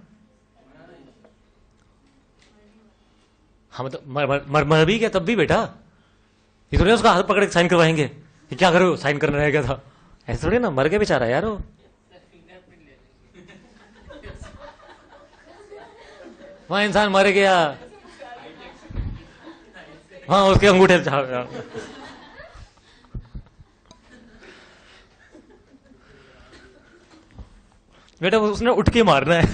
हाँ, मतलब मर भी गया तब भी बेटा, ये थोड़ी उसका हाथ पकड़ के साइन करवाएंगे कि क्या करो, साइन करना रह गया था। ऐसे थोड़ी ना, मर गया बेचारा यार वो। वहां इंसान मर गया, हाँ उसके अंगूठे बेटा उसने उठ के मारना है।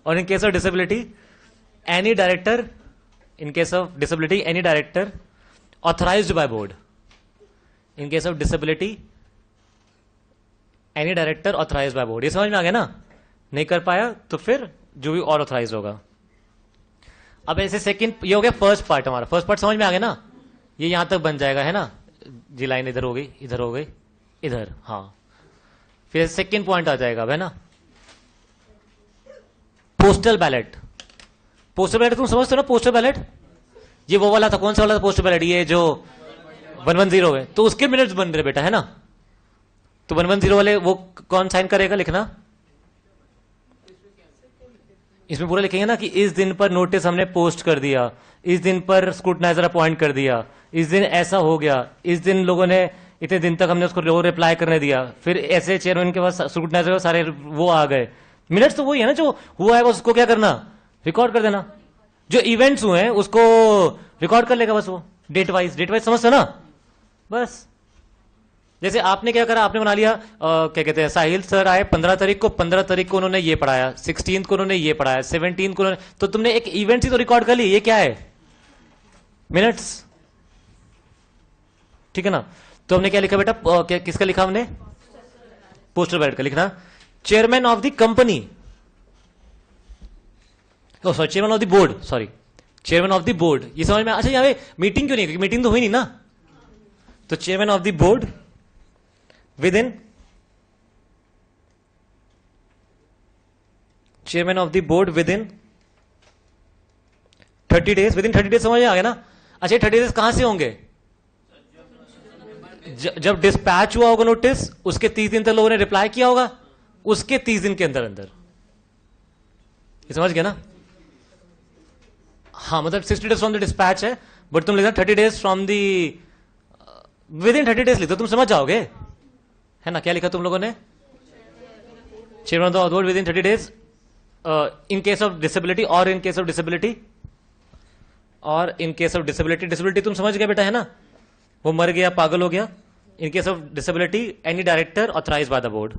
और in case of disability any director, in case of disability any director authorised by board. In case of disability any director authorised by board. ये समझ में आ गया ना? नहीं कर पाया तो फिर जो भी और ऑथराइज होगा। अब ऐसे सेकंड, ये हो गया फर्स्ट पार्ट हमारा। फर्स्ट पार्ट समझ में आ गया ना? ये यहां तक बन जाएगा, है ना? जी लाइन इधर हो गई, इधर हो गई, इधर। हाँ, फिर सेकंड पॉइंट आ जाएगा अब, है ना? Postal ballot. पोस्टल बैलेट तुम समझते हो ना? पोस्टल बैलेट ये वो वाला था, कौन सा वाला था पोस्टल बैलेट? ये जो 110 है, तो उसके मिनट्स बन रहे बेटा, है ना? तो 110 वाले वो कौन साइन करेगा? लिखना इसमें पूरा लिखेंगे ना कि इस दिन पर नोटिस हमने पोस्ट कर दिया, इस दिन पर स्क्रूटनाइजर अपॉइंट कर दिया, इस दिन ऐसा हो गया, इस दिन लोगों ने इतने दिन तक हमने उसको रिप्लाई करने दिया, फिर ऐसे चेयरमैन के पास स्क्रूटनाइजर सारे वो आ गए। मिनट्स तो वही है ना, जो हुआ है उसको क्या करना? रिकॉर्ड कर देना। जो इवेंट्स हुए हैं उसको रिकॉर्ड कर लेगा बस वो, डेट वाइज समझते हो ना? बस जैसे आपने क्या करा, आपने बना लिया क्या कहते हैं, साहिल सर आए 15 तारीख को, 15 तारीख को उन्होंने ये पढ़ाया, 16 को उन्होंने ये पढ़ाया, 17 को उन्होंने, तो तुमने एक इवेंट ही तो रिकॉर्ड कर ली। ये क्या है? मिनट्स। ठीक है ना? तो हमने क्या लिखा बेटा? किसका लिखा हमने? पोस्टल बैलेट का लिखना। Chairman of the company, sorry chairman of the board, sorry chairman of the board. ये समझ में? अच्छा, यहाँ पे मीटिंग क्यों नहीं? क्योंकि मीटिंग तो हुई नहीं ना। तो chairman of the board within chairman of the board within 30 days, within 30 days समझ में आ गया ना? अच्छा, 30 days कहां से होंगे? जब डिस्पैच हुआ होगा नोटिस, उसके 30 दिन तक लोगों ने रिप्लाई किया होगा, उसके 30 दिन के अंदर अंदर। ये समझ गया ना? हाँ, मतलब 60 days फ्रॉम द डिस्पैच है, बट तुम लिखना 30 days from the, with in 30 days लिखो, तुम समझ जाओगे, है ना? क्या लिखा तुम लोगों ने? Chairman of the board with in 30 days in case of disability, और इन केस ऑफ डिसेबिलिटी, और in case of disability. Disability तुम समझ गए बेटा, है ना? वो मर गया, पागल हो गया। In case of disability any director authorise by the board.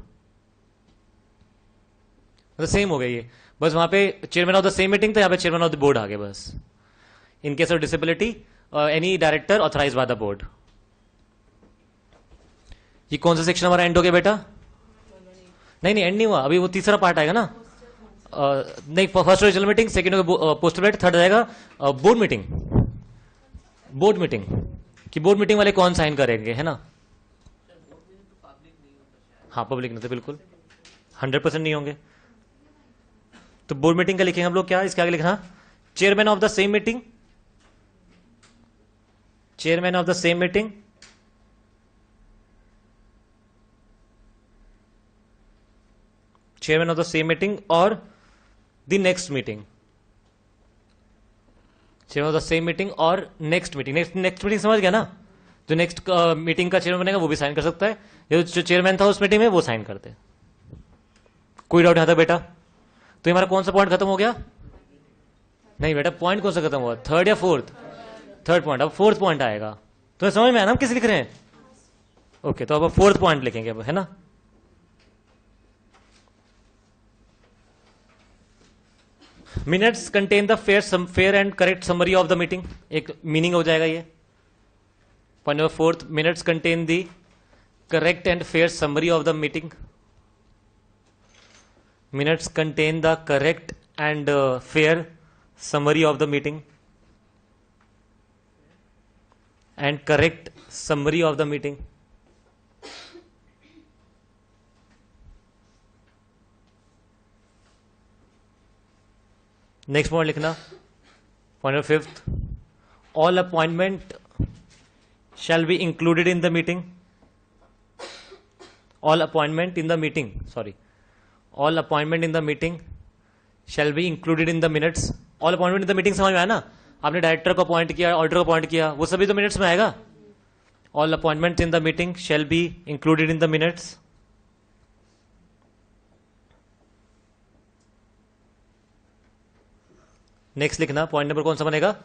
मतलब सेम हो गया ये, बस वहां पे chairman of the same meeting था, यहां पे चेयरमैन ऑफ द बोर्ड आ गए बस। In case of disability any director authorise by the board. ये कौन सा सेक्शन हमारा एंड हो गया बेटा? नहीं नहीं, एंड नहीं हुआ, अभी वो तीसरा पार्ट आएगा ना। नहीं, फर्स्ट ओरिजिनल मीटिंग, सेकंड हो गया पोस्टल बैलेट, थर्ड आएगा बोर्ड मीटिंग। बोर्ड मीटिंग कि बोर्ड मीटिंग वाले कौन साइन करेंगे, है ना? हाँ, पब्लिक नहीं तो बिल्कुल 100% नहीं होंगे। तो बोर्ड मीटिंग का लिखेंगे हम लोग क्या, इसके आगे लिखना chairman of the same meeting, chairman of the same meeting, chairman of the same meeting और the next meeting, chairman of the same meeting और नेक्स्ट मीटिंग। नेक्स्ट मीटिंग समझ गया ना? जो नेक्स्ट मीटिंग का चेयरमैन बनेगा वो भी साइन कर सकता है, जो चेयरमैन था उस मीटिंग में वो साइन करते। कोई डाउट यहां तक बेटा? तो हमारा कौन सा पॉइंट खत्म हो गया? नहीं बेटा, पॉइंट कौन सा खत्म हुआ, थर्ड या फोर्थ? Third point. अब फोर्थ पॉइंट आएगा, तो समझ में आया ना हम किस लिख रहे हैं? ओके, तो अब फोर्थ पॉइंट लिखेंगे अब, है ना? Minutes contain the fair and correct summary of the meeting, एक मीनिंग हो जाएगा ये। Point number fourth, minutes contain the correct and fair summary of the meeting. Minutes contain the correct and fair summary of the meeting. And correct summary of the meeting. Next point लिखना, point number fifth. All appointment shall be included in the meeting. All appointment in the meeting, sorry. All appointment in the meeting shall be included in the minutes. All appointment in the meeting समझ में आया ना? आपने director को appoint किया, auditor को appoint किया, वो सभी तो मिनट्स में आएगा। All appointments in the meeting shall be included in the minutes. Next लिखना, पॉइंट नंबर कौन सा बनेगा?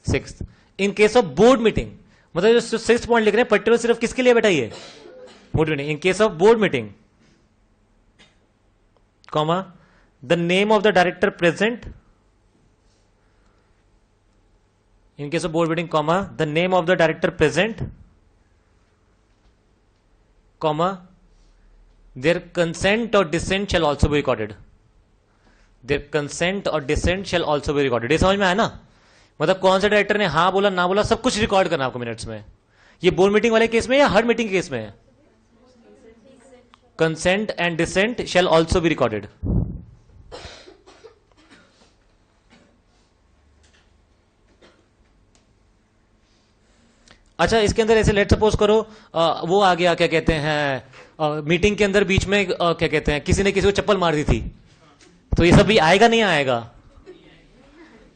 Sixth. In case of board meeting, मतलब जो सिक्स्थ पॉइंट लिख रहे हैं पर्टिकुलर सिर्फ किसके लिए बेटा ये? Board meeting. In case of board meeting, comma, the name of the director present, in case of board meeting, comma, the name of the director present, comma, their consent or dissent shall also be recorded. Their consent or dissent shall also be recorded. ये समझ में आया ना? मतलब कौन सा director ने हाँ बोला ना बोला सब कुछ रिकॉर्ड करना आपको मिनट्स में। ये बोर्ड मीटिंग वाले केस में या हर मीटिंग के केस में है? Consent and dissent shall also be recorded. अच्छा, इसके अंदर ऐसे लेट सपोज करो वो आ गया, क्या कहते हैं, मीटिंग के अंदर बीच में क्या कहते हैं, किसी ने किसी को चप्पल मार दी थी, तो ये सब भी आएगा नहीं आएगा?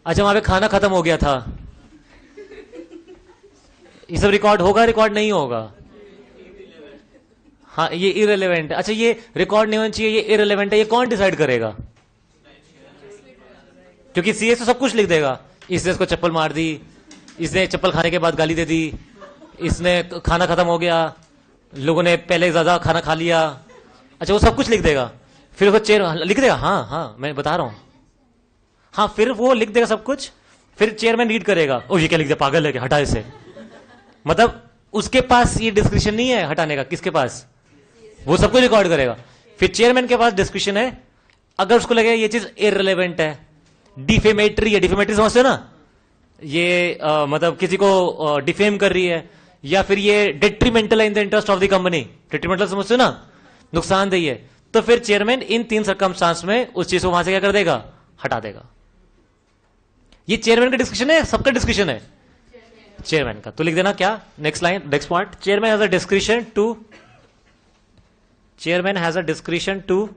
अच्छा, वहां पे खाना खत्म हो गया था, ये सब रिकॉर्ड होगा रिकॉर्ड नहीं होगा? हाँ, ये इररिलेवेंट है। अच्छा, ये रिकॉर्ड नहीं होना चाहिए, ये इररिलेवेंट है, ये कौन डिसाइड करेगा? क्योंकि सीएस तो सब कुछ लिख देगा, इसने इसको चप्पल मार दी, इसने चप्पल खाने के बाद गाली दे दी, इसने खाना खत्म हो गया, लोगों ने पहले ज्यादा खाना खा लिया। अच्छा, वो सब कुछ लिख देगा, फिर वो चेयर लिख देगा, हाँ हाँ मैं बता रहा हूं, हाँ, फिर वो लिख देगा सब कुछ, फिर चेयरमैन रीड करेगा, ओ ये क्या लिख दिया, पागल है क्या, हटा इसे। मतलब उसके पास ये डिस्क्रिप्शन नहीं है हटाने का, किसके पास? वो सब कुछ रिकॉर्ड करेगा। फिर चेयरमैन के पास डिस्क्रिप्शन है, अगर उसको लगे ये चीज इररिलेवेंट है, डिफेमेटरी है, डिफेमेटरी समझते हो ना? ये मतलब किसी को डिफेम कर रही है, या फिर ये डेट्रीमेंटल है इन the interest of the company, detrimental समझते हो ना, नुकसानदेही है, तो फिर चेयरमैन इन तीन सर्कमस्टांस में उस चीज को वहां से क्या कर देगा, हटा देगा। ये चेयरमैन का डिस्कशन है, सबका डिस्कशन है चेयरमैन का। तो लिख देना क्या, next line, next point, chairman has a discretion to, chairman has a discretion to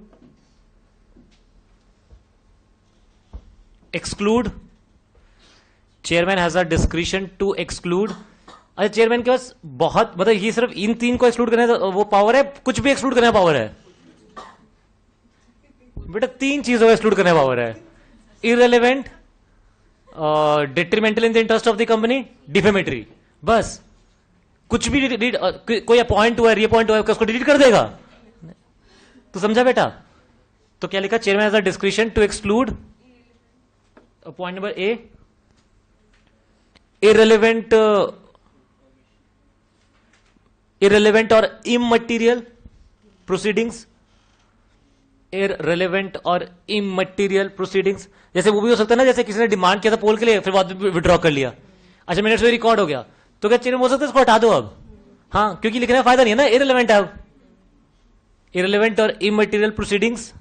exclude, chairman has a discretion to exclude. अच्छा, चेयरमैन के पास बहुत, मतलब ये सिर्फ इन तीन को एक्सक्लूड करने वो पावर है, कुछ भी एक्सक्लूड करने का पावर है बेटा, तीन चीजों को एक्सक्लूड करने का पावर है, irrelevant, detrimental in the interest of the company, defamatory, बस। कुछ भी कोई अपॉइंट हुआ है, रीअपॉइंट हुआ है, उसको डिलीट कर देगा। तो समझा बेटा? तो क्या लिखा, chairman has a discretion to exclude, point number A, irrelevant irrelevant और इमटेरियल प्रोसीडिंग्स, इररिलेवेंट और इमटेरियल प्रोसीडिंग्स, जैसे वो भी हो सकता है ना, जैसे किसी ने डिमांड किया था पोल के लिए, फिर बाद में विड्रॉ कर लिया, अच्छा मिनट्स में रिकॉर्ड हो गया, तो क्या चेंज हो सकता है, इसको हटा दो अब, हाँ, क्योंकि लिखने का फायदा नहीं है ना, इररिलेवेंट है अब, इररिलेवेंट और इमटेरियल प्रोसीडिंग्स,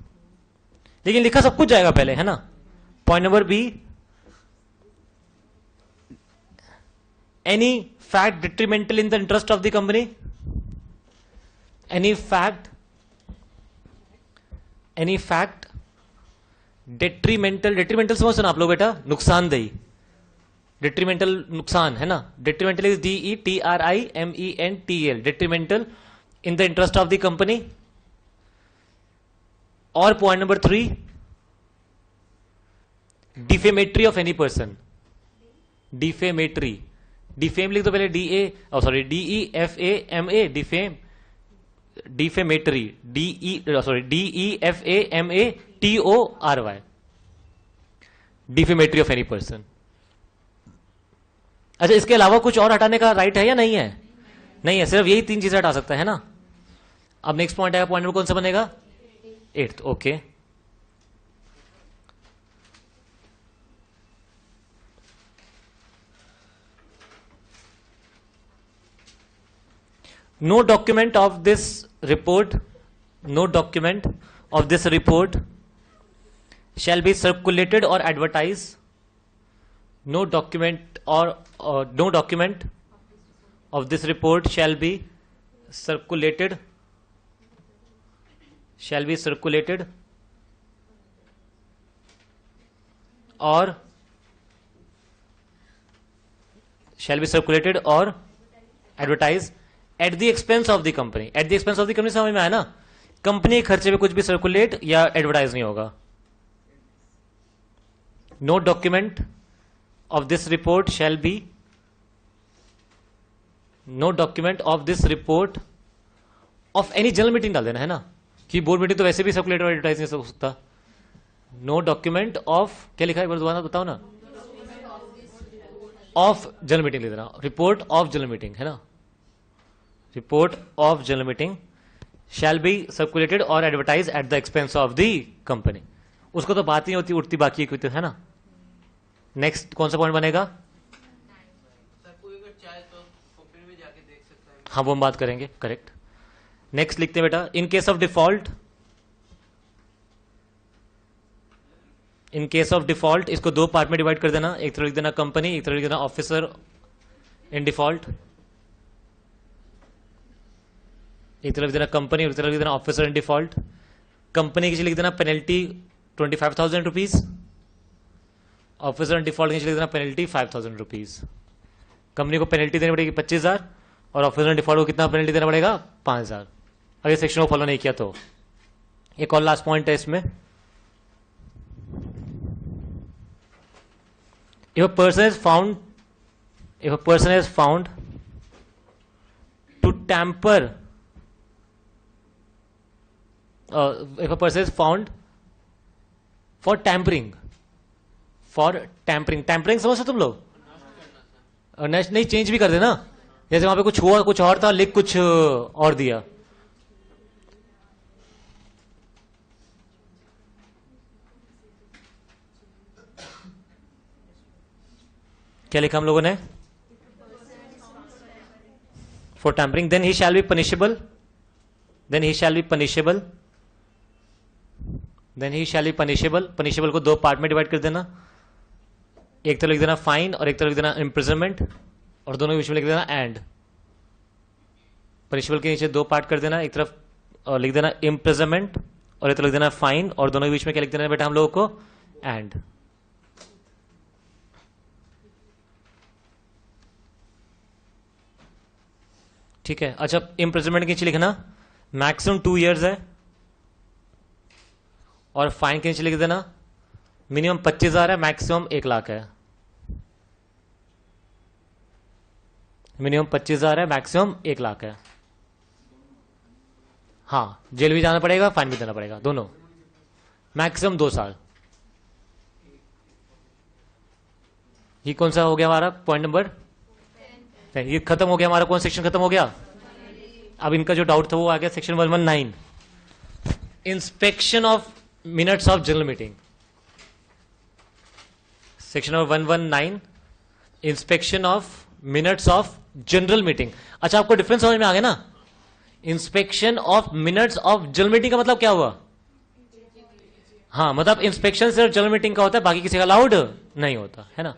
लेकिन लिखा सब कुछ जाएगा पहले, है ना। Point number B, any fact detrimental in the interest of the company, any fact detrimental, detrimental समझते ना आप लोग बेटा, नुकसानदेही, डेट्रीमेंटल नुकसान है ना, detrimental is DETRIMENTL, detrimental in the interest of the company. और point number 3, defamatory of any person, defamatory, defame लिख दो पहले, DEFAMA, defame, defamatory, DEFAMATORY, defamatory of any person. अच्छा, इसके अलावा कुछ और हटाने का राइट है या नहीं है? नहीं है, सिर्फ यही 3 चीजें हटा सकता है ना। अब नेक्स्ट पॉइंट आएगा, पॉइंट नंबर कौन सा बनेगा? 8th, okay. No document of this report, no document of this report shall be circulated or advertised. No document no document of this report shall be circulated, or advertised at the expense of the company. At the expense of the company समझ में आया ना, company के खर्चे पे कुछ भी circulate या एडवर्टाइज नहीं होगा। No document of this report shall be, no document of this report of any general meeting डाल देना है ना, कि बोर्ड मीटिंग तो वैसे भी सर्कुलेट और एडवर्टाइज नहीं हो सकता। नो डॉक्यूमेंट ऑफ, क्या लिखा है एक बार दोबारा बताओ ना, ऑफ जनरल मीटिंग लिख देना, रिपोर्ट ऑफ जनरल मीटिंग है ना, report of general meeting shall be circulated or advertised at the expense of the company। उसको तो बात नहीं होती, उठती बाकी है ना। नेक्स्ट कौन सा पॉइंट बनेगा? कोई अगर चाहे तो कॉपी में जाके देख सकता है। हाँ, वो हम बात करेंगे, करेक्ट। नेक्स्ट लिखते हैं बेटा, इन case of default, in case of default इसको 2 पार्ट में डिवाइड कर देना, एक तरफ लिख देना कंपनी, एक तरफ लिख देना ऑफिसर इन डिफॉल्ट, एक तरफ लिख देना कंपनी और एक तरफ लिख देना ऑफिसर इन डिफॉल्ट। कंपनी के लिए लिख देना penalty 25,000 rupees, officer in default के लिए लिख देना पेनल्टी 5,000 रुपीज। कंपनी को पेनल्टी देनी पड़ेगी 25,000 और ऑफिसर इन डिफॉल्ट को कितना पेनल्टी देना पड़ेगा? 5,000, अगर सेक्शन को फॉलो नहीं किया तो। एक और लास्ट पॉइंट है इसमें, if a person is found to tamper, if a person is found for tampering, tampering समझते तुम लोग? नहीं, चेंज भी कर देना, जैसे वहां पे कुछ हुआ, कुछ और था, लिख कुछ और दिया। क्या लिखा हम लोगों ने? For tampering, then he shall be punishable, punishable को 2 पार्ट में डिवाइड कर देना, एक तरफ लिख देना फाइन और एक तरफ लिख देना इम्प्रिजनमेंट, और दोनों के बीच में लिख देना एंड। पनिशेबल के नीचे 2 पार्ट कर देना, एक तरफ लिख देना इम्प्रिजनमेंट और एक तरफ लिख देना फाइन, और दोनों के बीच में क्या लिख देना बेटा हम लोगों को? एंड। ठीक है। अच्छा, इम्प्रिजनमेंट के नीचे लिखना मैक्सिमम 2 इयर्स है, और फाइन के नीचे लिख देना मिनिमम 25,000 है, मैक्सिमम 1 लाख है। मिनिमम 25,000 है, मैक्सिमम 1 लाख है। हाँ, जेल भी जाना पड़ेगा, फाइन भी देना पड़ेगा, दोनों। मैक्सिमम 2 साल। ये कौन सा हो गया हमारा पॉइंट नंबर? ये खत्म हो गया हमारा, कौन सेक्शन खत्म हो गया? अब इनका जो डाउट था वो आ गया section 119, inspection of minutes of general meeting. Section number 119, inspection of minutes of general meeting. अच्छा, आपको डिफरेंस समझ में आ गया ना? Inspection of minutes of general meeting का मतलब क्या हुआ? हाँ, मतलब इंस्पेक्शन सिर्फ जनरल मीटिंग का होता है, बाकी किसी का अलाउड नहीं होता है ना।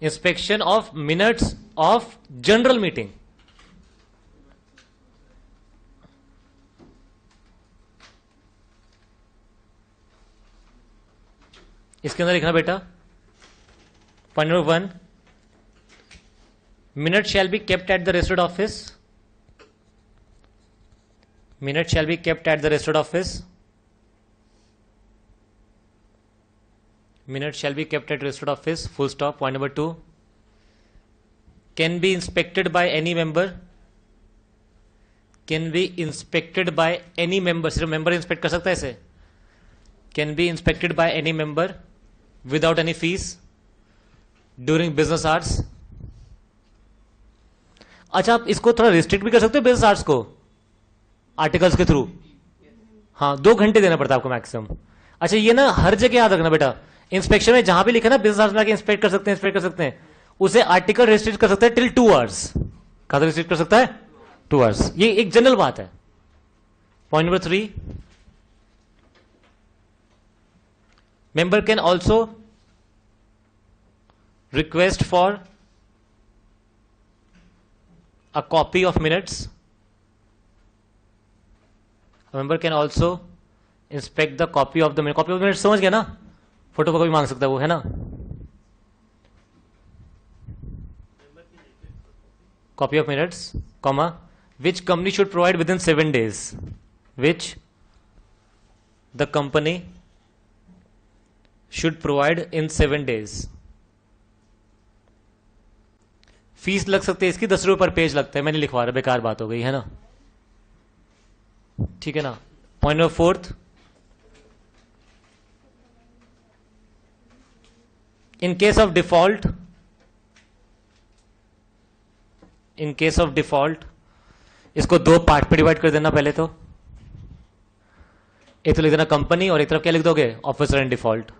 Inspection of minutes of general meeting. इसके अंदर लिखना बेटा, point number 1, minute shall be kept at the registered office. Minute shall be kept at the registered office. Minute shall be kept at registered office, full stop. Point number 2, can be inspected by any member. Can be inspected by any member, सिर्फ member inspect कर सकता है इसे। Can be inspected by any member without any fees during business hours. अच्छा, आप इसको थोड़ा restrict भी कर सकते हो बिजनेस आवर्स को, आर्टिकल्स के थ्रू। हाँ, 2 घंटे देना पड़ता है आपको मैक्सिमम। अच्छा, ये ना हर जगह याद रखना बेटा, इंस्पेक्शन में जहां भी लिखा ना बिजनेस आवर्स में आके इंस्पेक्ट कर सकते हैं, इंस्पेक्ट कर सकते हैं, उसे आर्टिकल रिस्ट्रिक्ट कर सकता है टिल 2 आवर्स। कहां तक रिस्ट्रिक्ट कर सकता है? 2 आवर्स। ये एक जनरल बात है। Point number 3, member can also request for a copy of minutes. A member can also inspect the copy of the minutes. Copy of the minutes समझ गया ना? फोटो कॉपी मांग सकता है वो, है ना? Copy of minutes, comma, which company should provide within 7 days. Which the company should provide in 7 days. Fees लग सकती है इसकी 10 रुपए पर पेज लगता है, मैंने लिखवा रहा, बेकार बात हो गई है ना। ठीक है ना। Point number 4, in case of default, in case of default, इसको 2 पार्ट पे डिवाइड कर देना पहले तो। एक तो लिख देना कंपनी और एक तरफ क्या लिख दोगे? Officer in default.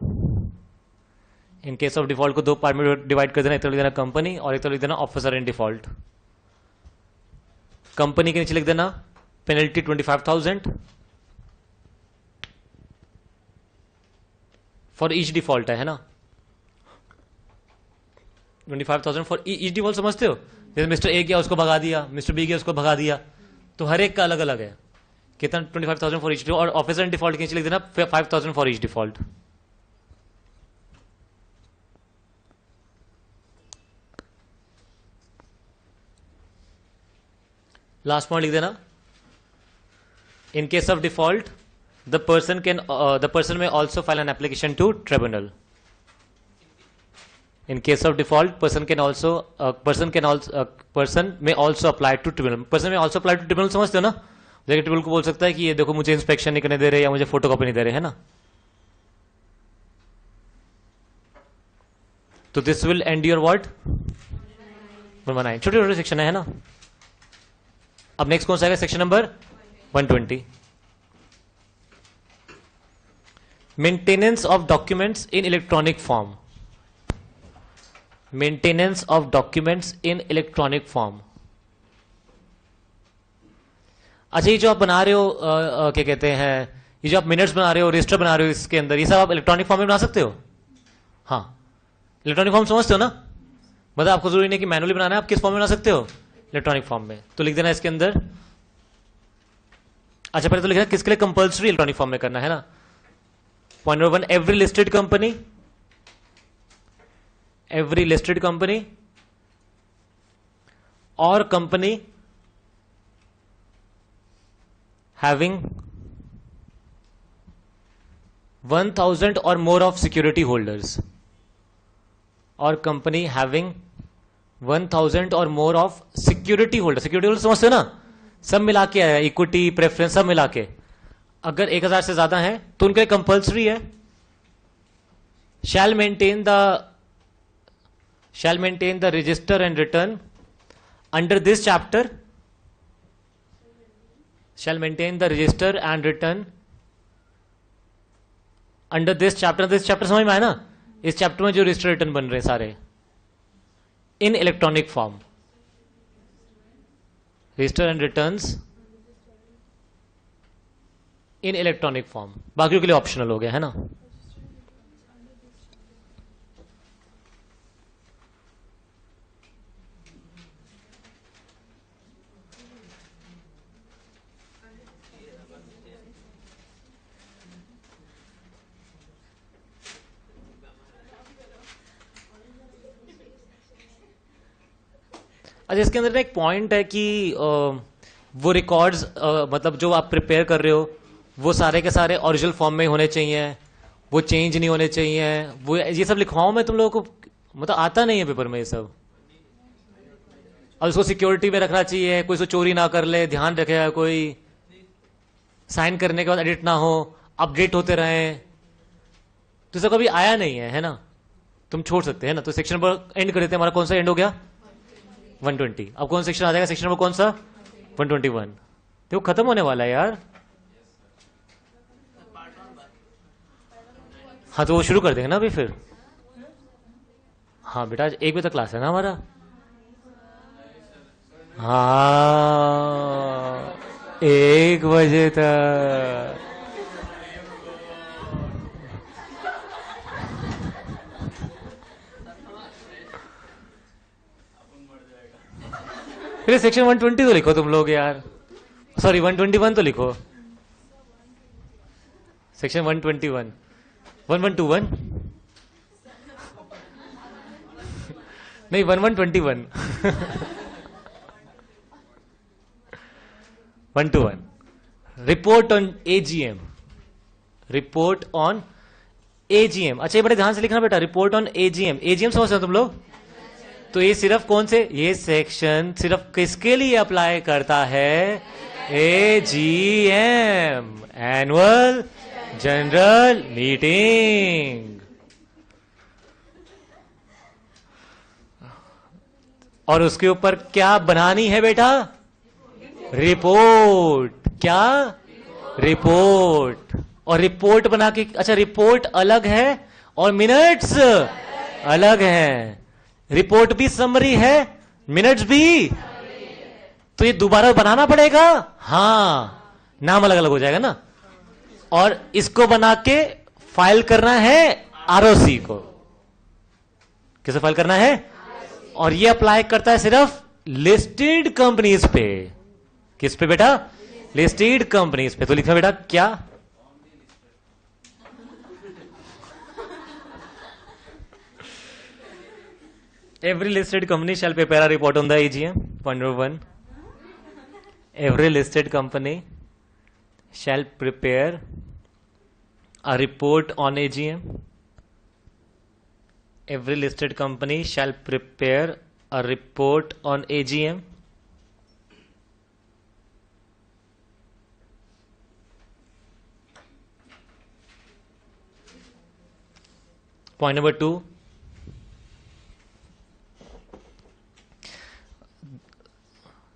In case of default को 2 पार्ट में डिवाइड कर देना, एक तरफ लिख देना कंपनी और एक तरफ लिख देना ऑफिसर इन डिफॉल्ट। कंपनी के नीचे लिख देना पेनल्टी 25,000 फॉर ईच डिफॉल्ट है ना। 25,000 फॉर ईच डिफॉल्ट, समझते हो? जैसे मिस्टर ए गया उसको भगा दिया, मिस्टर बी गया उसको भगा दिया, तो हर एक का अलग अलग है। कितना? 25,000 फॉर ईच डिफॉल्ट। और ऑफिसर इन डिफॉल्ट के नीचे लिख देना 5,000 for each default. Last point लिख देना, in case of default the person में also file an application to tribunal. In case of default person में also apply to tribunal. Person में ऑल्सो अप्लाई टू ट्रिब्यूनल समझते हो ना? लेकिन tribunal को बोल सकता है कि ये देखो मुझे इंस्पेक्शन नहीं करने दे रहे या मुझे फोटो कॉपी नहीं दे रहे, है ना। तो this will and your what? 119। छोटे छोटे सेक्शन है ना। अब नेक्स्ट कौन सा आएगा? Section number 120, maintenance of documents in electronic form. Maintenance of documents in electronic form. अच्छा, ये जो आप बना रहे हो क्या कहते हैं, ये जो आप मिनट्स बना रहे हो, रजिस्टर बना रहे हो, इसके अंदर ये सब आप इलेक्ट्रॉनिक फॉर्म में बना सकते हो। हाँ, इलेक्ट्रॉनिक फॉर्म समझते हो ना? मतलब आपको जरूरी नहीं कि मैनुअली बनाना है, आप किस फॉर्म में बना सकते हो? इलेक्ट्रॉनिक फॉर्म में। तो लिख देना इसके अंदर। अच्छा, पहले तो लिखना किसके लिए कंपल्सरी इलेक्ट्रॉनिक फॉर्म में करना है ना। Point number 1, every listed company, every listed company और company having 1,000 or more of security holders, और company having 1,000 or more of security holder. Security holder समझते हो ना? सब मिला के है, इक्विटी, प्रेफरेंस सब मिला के। अगर 1,000 से ज्यादा है तो उनके कंपल्सरी है, shall maintain the register and return under this chapter shall maintain the register and return under this chapter समझ में आया ना? इस चैप्टर में जो रजिस्टर रिटर्न बन रहे सारे इन electronic form, register and returns in electronic form, बाकियों के लिए ऑप्शनल हो गया है ना. अच्छा, इसके अंदर ना एक पॉइंट है कि वो रिकॉर्ड्स मतलब जो आप प्रिपेयर कर रहे हो वो सारे के सारे ओरिजिनल फॉर्म में होने चाहिए, वो चेंज नहीं होने चाहिए. वो ये सब लिखवाऊं मैं तुम लोगों को, मतलब आता नहीं है पेपर में ये सब. और उसको सिक्योरिटी में रखना चाहिए, कोई उसको चोरी ना कर ले, ध्यान रखेगा, कोई साइन करने के बाद एडिट ना हो, अपडेट होते रहे. तो सब कभी आया नहीं है ना? तुम छोड़ सकते हैं ना. तो सेक्शन नंबर एंड कर देते हैं. हमारा कौन सा एंड हो गया? 120. अब कौन सेक्शन आ जाएगा? सेक्शन नंबर कौन सा? 121. देखो खत्म होने वाला है यार. हाँ तो वो शुरू कर देंगे ना अभी फिर. हाँ बेटा, आज 1 बजे तक क्लास है ना हमारा. हाँ 1 बजे तक. फिर सेक्शन 120 तो लिखो तुम लोग यार. सॉरी 121 तो लिखो. सेक्शन 121 1121 नहीं 1121 121 report on AGM. Report on AGM. अच्छा ये बड़े ध्यान से लिखना बेटा. Report on AGM. एजीएम समझते हो तुम लोग? तो ये सिर्फ कौन से, ये सेक्शन सिर्फ किसके लिए अप्लाई करता है? AGM, annual general meeting. और उसके ऊपर क्या बनानी है बेटा? रिपोर्ट. क्या? रिपोर्ट. और रिपोर्ट बना के, अच्छा रिपोर्ट अलग है और मिनट्स अलग हैं. रिपोर्ट भी समरी है, मिनट्स भी. तो ये दोबारा बनाना पड़ेगा. हाँ, नाम अलग अलग हो जाएगा ना. और इसको बना के फाइल करना है आरओसी को. किसे फाइल करना है? और ये अप्लाई करता है सिर्फ लिस्टेड कंपनीज पे. किस पे बेटा? लिस्टेड कंपनीज पे. तो लिखा बेटा क्या? Every listed company shall prepare a report on the AGM. Point number 1. Every listed company shall prepare a report on AGM. Every listed company shall prepare a report on AGM. Point number 2.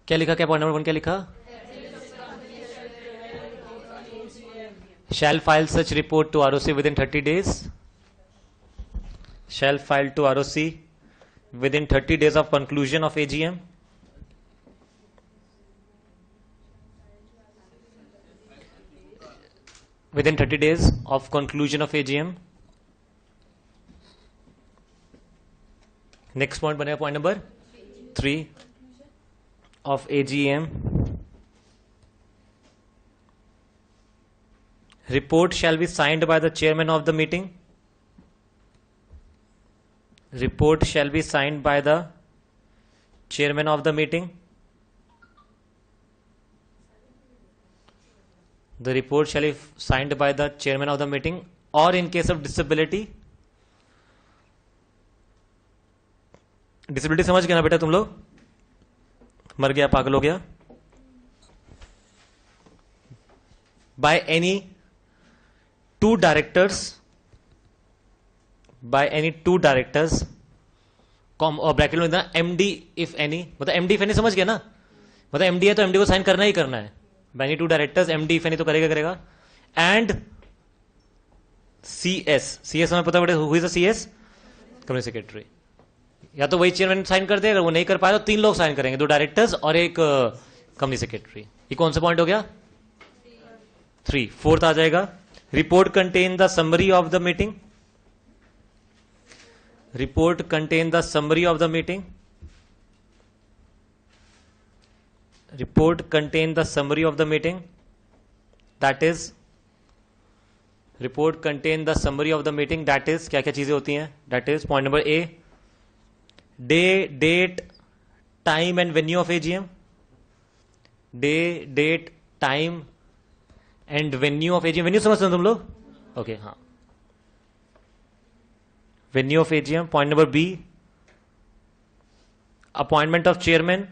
क्या लिखा? क्या point number 1 क्या लिखा? Shall file such report to ROC within 30 days. Shall file to ROC within 30 days of conclusion of AGM. Within 30 days of conclusion of AGM. Next point बनेगा point number 3 of AGM. Report shall be signed by the chairman of the meeting. Report shall be signed by the chairman of the meeting. The report shall be signed by the chairman of the meeting, or in case of disability. Disability समझ गए ना बेटा तुम लोग? मर गया, पागल हो गया, by any two directors, by any two directors, और ब्रैकेट में एमडी इफ एनी, मतलब एमडी इफ एनी समझ गया ना? मतलब एमडी है तो एमडी को साइन करना ही करना है. Buying to directors, MD if any तो करेगा, एंड सीएस हमें पता पड़े who is the CS, company secretary. या तो वही चेयरमैन साइन कर दे, अगर वो नहीं कर पाए तो 3 लोग साइन करेंगे, 2 डायरेक्टर्स और एक कंपनी सेक्रेटरी। ये कौन सा पॉइंट हो गया? 3। 4th आ जाएगा, report contain the summary of the meeting. Report contain the summary of the meeting. Report contain the summary of the meeting, that is report contain the summary of the meeting, that is क्या क्या चीजें होती हैं? That is point number A, day, date, time and venue of AGM. Day, date, time and venue of AGM. Venue समझते हो तुम लोग? Okay, हाँ, venue of AGM. Point number B, appointment of chairman.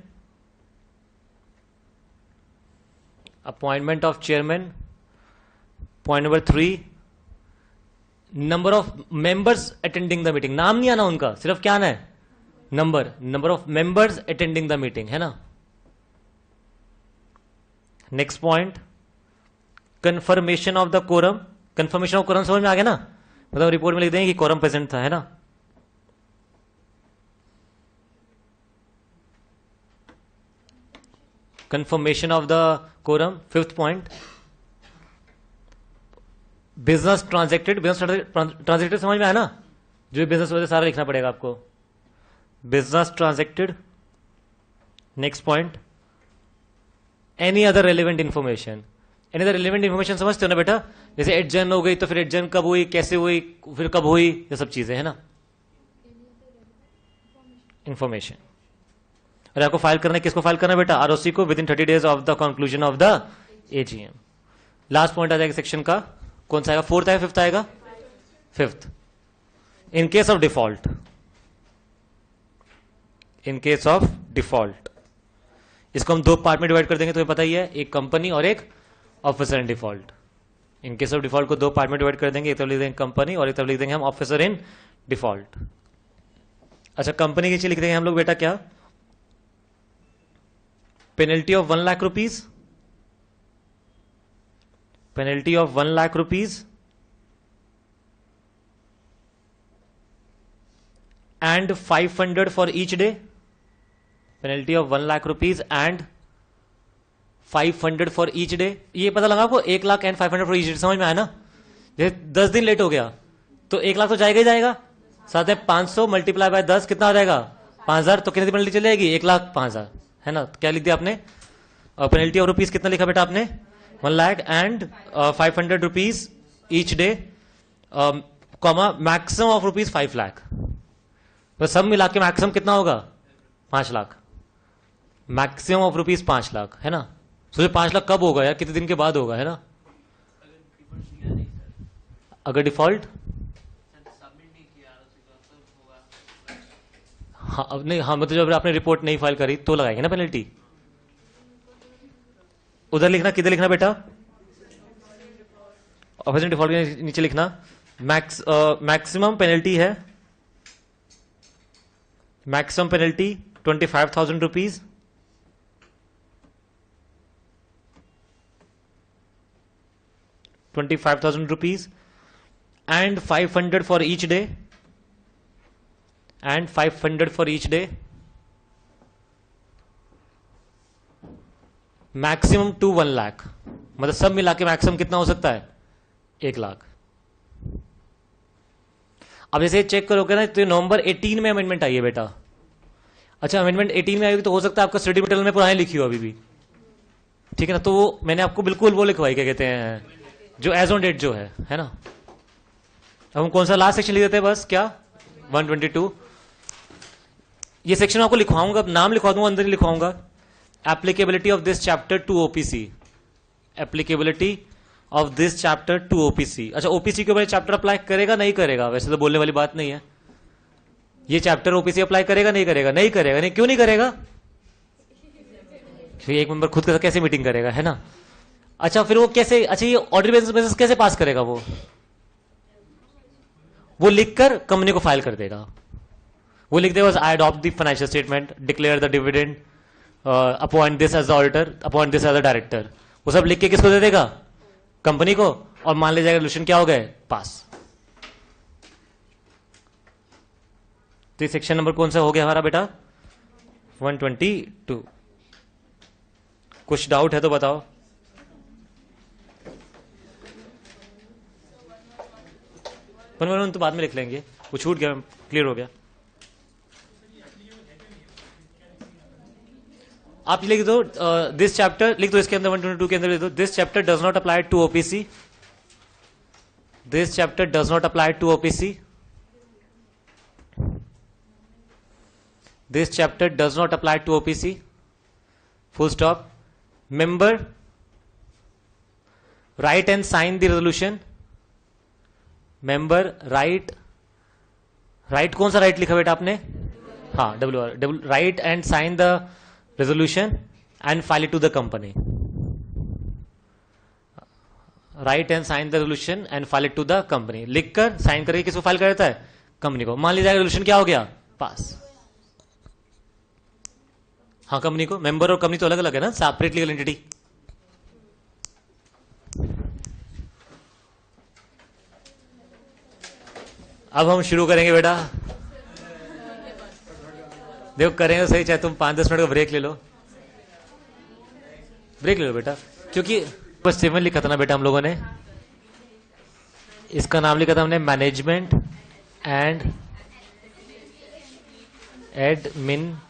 Appointment of chairman. Point number 3, number of members attending the meeting. नाम नहीं आना उनका, सिर्फ क्या आना है? Number of members attending the meeting, है ना। Next point, confirmation of the quorum. Confirmation of quorum समझ में आ गया ना? मतलब रिपोर्ट में लिख देंगे कि कोरम प्रेजेंट था, है ना। Confirmation of the quorum. 5th point, business transacted. Business transacted समझ में आया ना? जो बिजनेस वजह सारा लिखना पड़ेगा आपको, business transacted. Next point, any other relevant information. Any other relevant information समझते हो ना बेटा? जैसे एडजन हो गई तो फिर एडजन कब हुई, कैसे हुई, फिर कब हुई, ये सब चीजें, है ना, इंफॉर्मेशन। और आपको फाइल करना है, किसको फाइल करना है बेटा? आरओसी को, within 30 days of the conclusion of the AGM. Last point आ जाएगा सेक्शन का, कौन सा आएगा? 4th आएगा, 5th आएगा? 5th, in case of default. In case of default, इसको हम 2 पार्ट में डिवाइड कर देंगे, तुम्हें पता ही है, एक कंपनी और एक officer in default. In case of default को 2 पार्ट में डिवाइड कर देंगे, एक तरफ लिख देंगे कंपनी और एक तरफ लिख देंगे हम ऑफिसर इन डिफॉल्ट। अच्छा, कंपनी के नीचे लिख देंगे हम लोग बेटा क्या? Penalty of 1 lakh rupees. Penalty of 1 lakh rupees and 500 for each day. Penalty of 1 lakh rupees and 500 for each day. ये पता लगा आपको? 1 lakh and 500 for each day, समझ में आया ना? जैसे 10 दिन लेट हो गया तो 1 लाख तो जाएगा ही जाएगा, साथ में 500 मल्टीप्लाई बाय 10 कितना आ जाएगा? 5000। तो कितनी पेनल्टी चली जाएगी? 1,05,000, है ना। क्या लिख दिया आपने? पेनल्टी ऑफ रुपीज कितना लिखा बेटा आपने? 1 lakh and 500 rupees each day, comma maximum of rupees 5 lakh. तो सब मिला के मैक्सिमम कितना होगा? 5 lakh. Maximum of rupees 5 lakh, है ना। सोचो 5 लाख कब होगा यार? कितने दिन के बाद होगा, है ना। अगर डिफॉल्ट सबमिट नहीं किया ROC का तो होगा। हाँ, अब नहीं, हाँ मतलब जब आपने रिपोर्ट नहीं फाइल करी तो लगाएंगे ना पेनल्टी। उधर लिखना, किधर लिखना बेटा? ऑफिसर डिफॉल्ट के नीचे लिखना मैक्सिमम पेनल्टी है, maximum penalty 25,000 rupees, ₹25,000 and 500 for each day, and 500 for each day, maximum to 1 lakh. मतलब सब मिला के मैक्सिमम कितना हो सकता है? 1 लाख। अब जैसे चेक करोगे ना तो नवंबर 18 में अमेंडमेंट आई है बेटा। अच्छा, अमेंडमेंट 18 में आएगी तो हो सकता है आपका स्टडी मटेरियल में पुरानी लिखी हो अभी भी, ठीक है ना। तो वो मैंने आपको बिल्कुल वो लिखवाई, क्या कहते हैं, जो एज ऑन डेट जो है ना। अब हम कौन सा लास्ट सेक्शन लिख देते हैं बस, क्या 122। ये सेक्शन आपको लिखवाऊंगा, नाम लिखवा दूंगा, अंदर ही लिखवाऊंगा। Applicability of this chapter to OPC. Applicability of this chapter to OPC. अच्छा, ओपीसी के ऊपर चैप्टर अप्लाई करेगा नहीं करेगा? वैसे तो बोलने वाली बात नहीं है। ये चैप्टर ओपीसी अप्लाई करेगा नहीं करेगा? नहीं करेगा। नहीं, क्यों नहीं करेगा? फिर एक मेंबर खुद कैसे मीटिंग करेगा, है ना। अच्छा, फिर वो कैसे, अच्छा ये ऑर्डर बेसिस कैसे पास करेगा? वो लिखकर कंपनी को फाइल कर देगा। वो लिख देगा I adopt the financial statement, declare the dividend, appoint this as the auditor, appoint this as the director. वो सब लिख के किसको दे देगा? कंपनी को, और मान लीजिए रेजोल्यूशन क्या हो गए? पास। तो सेक्शन नंबर कौन सा हो गया हमारा बेटा? 122। कुछ डाउट है तो बताओ। तो बाद में लिख लेंगे, वो छूट गया, क्लियर हो गया। आप लिख दो दिस चैप्टर, लिख दो इसके अंदर 122 के अंदर लिख दो, this chapter does not apply to OPC, this chapter does not apply to OPC, this chapter does not apply to OPC, full stop. Member write and sign the resolution, member write, write कौन सा write लिखा बेटा आपने? हाँ, W write and sign the resolution and file it to the company, write and sign the resolution and file it to the company. लिखकर sign करके किसको file कर देता है? कंपनी को। मान लीजिए रेजोल्यूशन क्या हो गया? पास। हाँ, कंपनी को। मेंबर और कंपनी तो अलग अलग है ना, सेपरेट लीगल एंटिटी। अब हम शुरू करेंगे बेटा। देखो करेंगे सही, चाहे तुम 5-10 मिनट का ब्रेक ले लो, ब्रेक ले लो बेटा, क्योंकि बस 7 लिखा था ना बेटा हम लोगों ने, इसका नाम लिखा था हमने मैनेजमेंट एंड एडमिनिस्ट्रेशन,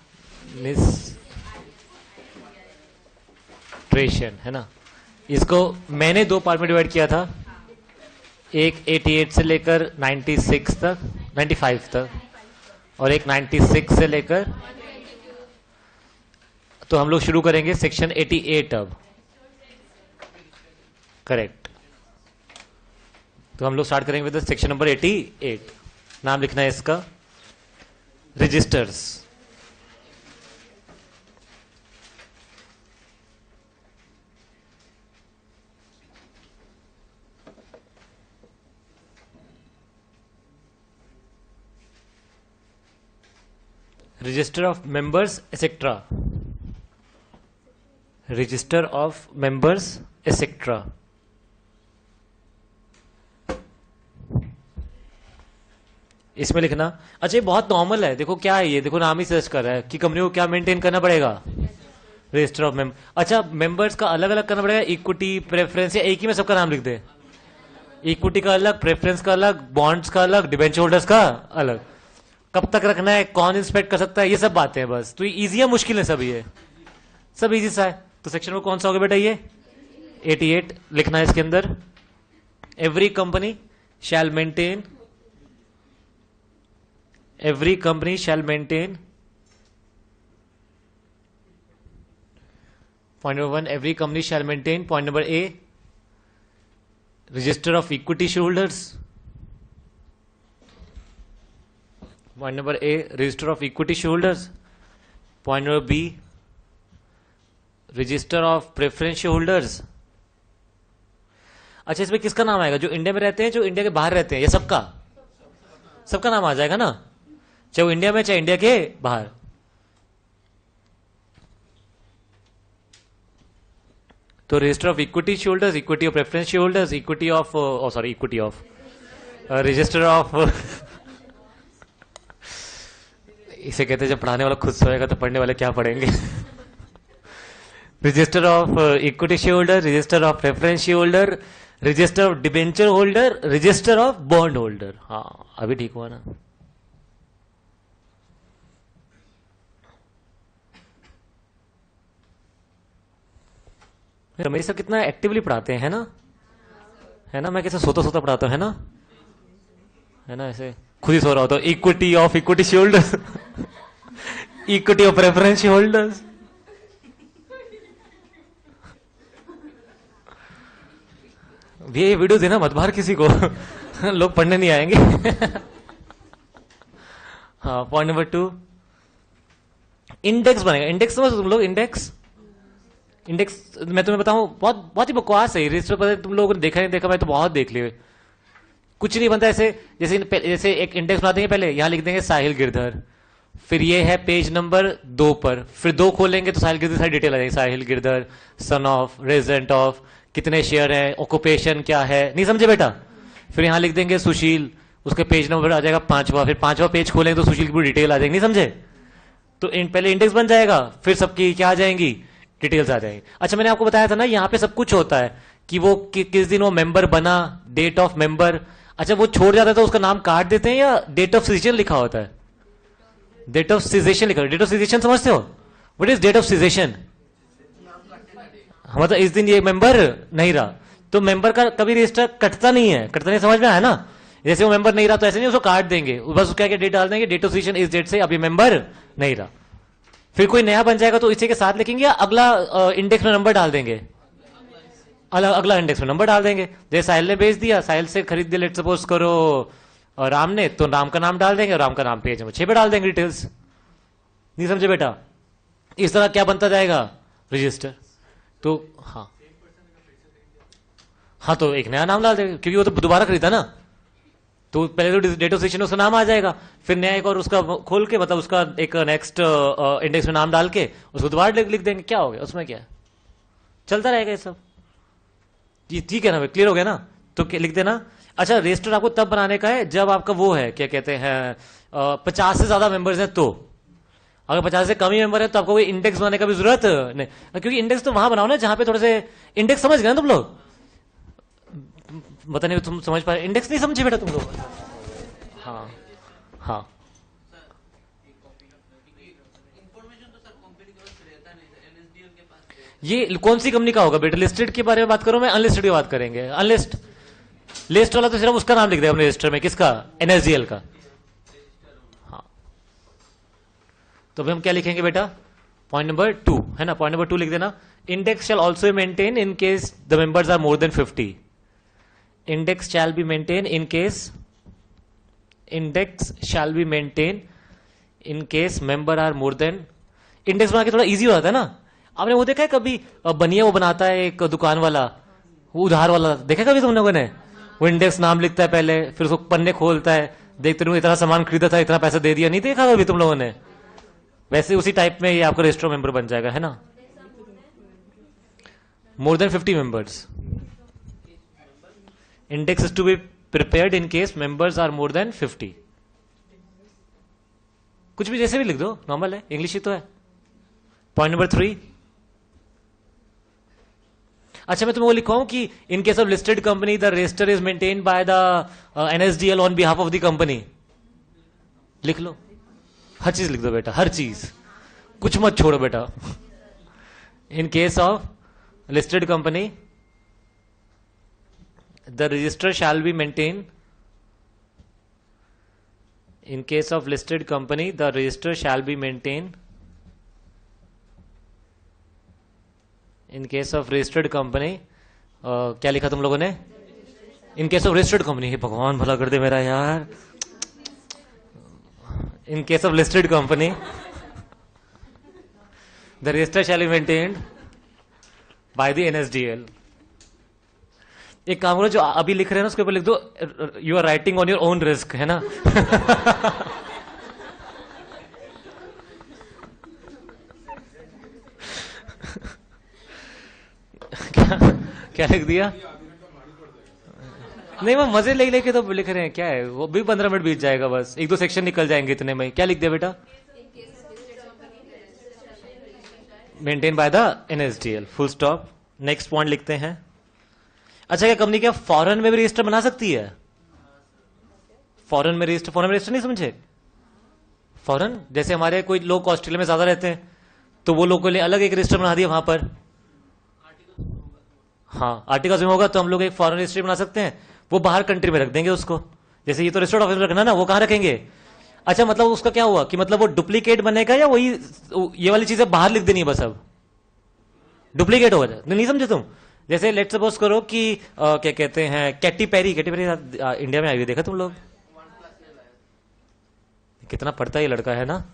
है ना। इसको मैंने 2 पार्ट में डिवाइड किया था, एक 88 से लेकर 96 तक, 95 तक, और एक 96 से लेकर, तो हम लोग शुरू करेंगे सेक्शन 88 अब, करेक्ट। तो हम लोग स्टार्ट करेंगे विद सेक्शन नंबर 88। नाम लिखना है इसका registers. Register of members etc, register of members etc। इसमें लिखना, अच्छा ये बहुत नॉर्मल है, देखो क्या है ये, देखो नाम ही सर्च कर रहा है कि कंपनी को क्या मेंटेन करना पड़ेगा? Register of member. अच्छा, मेंबर्स का अलग अलग करना पड़ेगा, इक्विटी प्रेफरेंस, या एक ही में सबका नाम लिख दे? इक्विटी का अलग, प्रेफरेंस का अलग, बॉन्ड्स का अलग, डिबेंचर होल्डर्स का अलग, कब तक रखना है, कौन इंस्पेक्ट कर सकता है, ये सब बातें हैं बस। तो इजी है मुश्किल है सब? ये सब इजी सा है। तो सेक्शन में कौन सा होगा बेटा? ये 88 लिखना है इसके अंदर। Every company shall maintain, every company shall maintain, point number 1, every company shall maintain, point number A, register of equity share holders, point number A, register of equity share holders, point number B, register of preference share holders. अच्छा, इसमें किसका नाम आएगा? जो India में रहते हैं, जो इंडिया के बाहर रहते हैं, ये सबका सबका नाम आ जाएगा ना, चाहे वो इंडिया में चाहे इंडिया के बाहर। तो register of equity share holders, equity of preference share holders, equity of sorry equity of, register of इसे कहते हैं जब पढ़ाने वाला खुद सोएगा तो पढ़ने वाले क्या पढ़ेंगे? Register of equity share holder, register of preference share holder, register of debenture holder, register of bond holder. हाँ, अभी ठीक हुआ ना? रमेश सर कितना एक्टिवली पढ़ाते हैं, है ना? है ना? मैं कैसे सोता सोता पढ़ाता हूं, है ना? ऐसे खुद ही सो रहा होता हूं। Equity of equity share holders, equity of preference share holders. ये वीडियो देना मत बाहर किसी को, लोग पढ़ने नहीं आएंगे। हाँ, पॉइंट नंबर 2, इंडेक्स बनेगा। इंडेक्स समझ तुम लोग? इंडेक्स, इंडेक्स मैं तुम्हें बताऊं, बहुत बहुत ही बकवास है। रजिस्टर पर तुम लोगों ने देखा नहीं देखा, मैं तो बहुत देख लिए। कुछ नहीं बनता ऐसे, जैसे जैसे एक इंडेक्स बना देंगे, पहले यहां लिख देंगे साहिल गिरधर, फिर ये है पेज नंबर 2 पर, फिर 2 खोलेंगे तो साहिल गिरधर सारी डिटेल आ जाएगी, Sahil Girdhar, son of, resident of, कितने शेयर है, ऑक्यूपेशन क्या है, नहीं समझे बेटा। फिर यहाँ लिख देंगे सुशील, उसके पेज नंबर आ जाएगा 5वां, फिर 5वां पेज खोलेंगे तो सुशील की पूरी डिटेल आ जाएगी, नहीं समझे। तो पहले इंडेक्स बन जाएगा, फिर सबकी क्या आ जाएंगी, डिटेल्स आ जाएंगी। अच्छा मैंने आपको बताया था ना यहाँ पे सब कुछ होता है कि वो किस दिन वो मेंबर बना, डेट ऑफ मेंबर। अच्छा वो छोड़ जाता है तो उसका नाम काट देते हैं या डेट ऑफ सिजेशन लिखा होता है, डेट ऑफ सिजेशन लिखा, डेट ऑफ सिजेशन समझते हो, what is date of cessation. मतलब इस दिन ये मेंबर नहीं रहा, तो मेंबर का कभी रजिस्टर कटता नहीं है, कटता नहीं, समझ में आया ना। जैसे वो मेंबर नहीं रहा तो ऐसे नहीं उसको काट देंगे, बस क्या क्या डेट डाल देंगे, डेट ऑफ सिजेशन इस डेट से, अभी मेंबर नहीं रहा। फिर कोई नया बन जाएगा तो इसी के साथ लिखेंगे या अगला इंडेक्स में नंबर डाल देंगे, अगला इंडेक्स में नंबर डाल देंगे। जैसे साहिल ने भेज दिया, साहिल से खरीद दिया लेट सपोज करो राम ने, तो राम का नाम डाल देंगे, राम का नाम पेज नंबर 6 पे डाल देंगे डिटेल्स, नहीं समझे बेटा। इस तरह क्या बनता जाएगा रजिस्टर। तो हाँ हाँ, तो एक नया नाम डाल देंगे क्योंकि वो तो दोबारा खरीदा ना, तो पहले तो डेट ऑफ सिजेशन उसका नाम आ जाएगा, फिर नया एक और उसका खोल के मतलब उसका एक नेक्स्ट इंडेक्स में नाम डाल के उसको दोबारा लिख देंगे, क्या हो गया उसमें, क्या है, चलता रहेगा ये सब। जी ठीक है ना, क्लियर हो गया ना, तो लिख देना। अच्छा रजिस्टर आपको तब बनाने का है जब आपका वो है क्या कहते हैं 50 से ज्यादा मेंबर्स हैं, तो अगर 50 से कम ही मेंबर है तो आपको कोई इंडेक्स बनाने का भी जरूरत नहीं, क्योंकि इंडेक्स तो वहां बनाओ ना जहां पे थोड़े से इंडेक्स, समझ गए ना तुम लोग, पता नहीं तुम समझ पाए, इंडेक्स नहीं समझे बेटा तुम लोग। हाँ हाँ इंफॉर्मेशन तो सर कंपनी के पास रहता नहीं, एनएसडीएल के पास रहता ये कौन सी कंपनी का होगा बेटा, लिस्टेड के बारे में बात करो, मैं अनलिस्टेड की बात करेंगे। अनलिस्ट लिस्ट वाला तो सिर्फ उसका नाम लिख देगा अपने रजिस्टर में, किसका, एनएसडीएल का। हाँ तो अभी हम क्या लिखेंगे बेटा, पॉइंट नंबर 2 है ना, पॉइंट नंबर 2 लिख देना। Index shall also maintain in case the members are more than 50। Index shall be maintain in case, index shall be maintain in case member are more than. Index बना के थोड़ा easy हो जाता है ना। आपने वो देखा है कभी, बनिया वो बनाता है एक दुकान वाला, वो उधार वाला, देखा कभी तुम लोगों ने, वो इंडेक्स नाम लिखता है पहले, फिर उसको पन्ने खोलता है, देखते रहो इतना सामान खरीदा था, इतना पैसा दे दिया, नहीं देखा कभी तुम लोगों ने। वैसे उसी टाइप में ये आपका रजिस्टर मेंबर बन जाएगा, है ना। More than 50 members, index is to be prepared in case members are more than 50। कुछ भी जैसे भी लिख दो, नॉर्मल है, इंग्लिश ही तो है। पॉइंट नंबर 3, अच्छा मैं तुम्हें वो लिखवाऊं कि इन case of listed company the register is maintained by the NSDL on behalf of the company, लिख लो, हर चीज लिख दो बेटा, हर चीज, कुछ मत छोड़ो बेटा। इन case of listed company the register shall be maintain, in case of listed company the register shall be maintain, in case of registered company, क्या लिखा तुम लोगों ने, इन केस ऑफ रजिस्टर्ड कंपनी, भगवान भला कर दे मेरा यार, इन case of listed company the register shall be maintained by the NSDL. एक काम करो, जो अभी लिख रहे हैं ना उसके ऊपर लिख दो you are writing on your own risk, है ना। क्या लिख दिया, नहीं वो मजे ले लेके तो लिख रहे हैं, क्या है वो भी 15 मिनट बीत जाएगा, बस 1-2 सेक्शन निकल जाएंगे इतने में। क्या लिख दिया बेटा, maintain by the NSDL, full stop. Next point लिखते हैं। अच्छा क्या कंपनी क्या फॉरेन में भी रजिस्टर बना सकती है, फॉरेन में रजिस्टर नहीं समझे, फॉरेन जैसे हमारे कोई लोग ऑस्ट्रेलिया में ज्यादा रहते हैं तो वो लोगों के लिए अलग एक रजिस्टर बना दिया वहां पर। हाँ आर्टिकल्स में होगा तो हम लोग एक फॉरेन रजिस्ट्री बना सकते हैं, वो बाहर कंट्री में रख देंगे उसको। जैसे ये तो रजिस्टर्ड ऑफिस में रखना ना, वो कहां रखेंगे। अच्छा मतलब उसका क्या हुआ कि मतलब वो डुप्लीकेट बनेगा या वही ये वाली चीजें बाहर लिख देनी है बस, अब डुप्लीकेट हो जाए, नहीं समझे तुम। जैसे लेट सपोज करो कि क्या कहते हैं कैटी पेरी इंडिया में आई हुई, देखा तुम लोग, कितना पढ़ता है ये लड़का, है ना।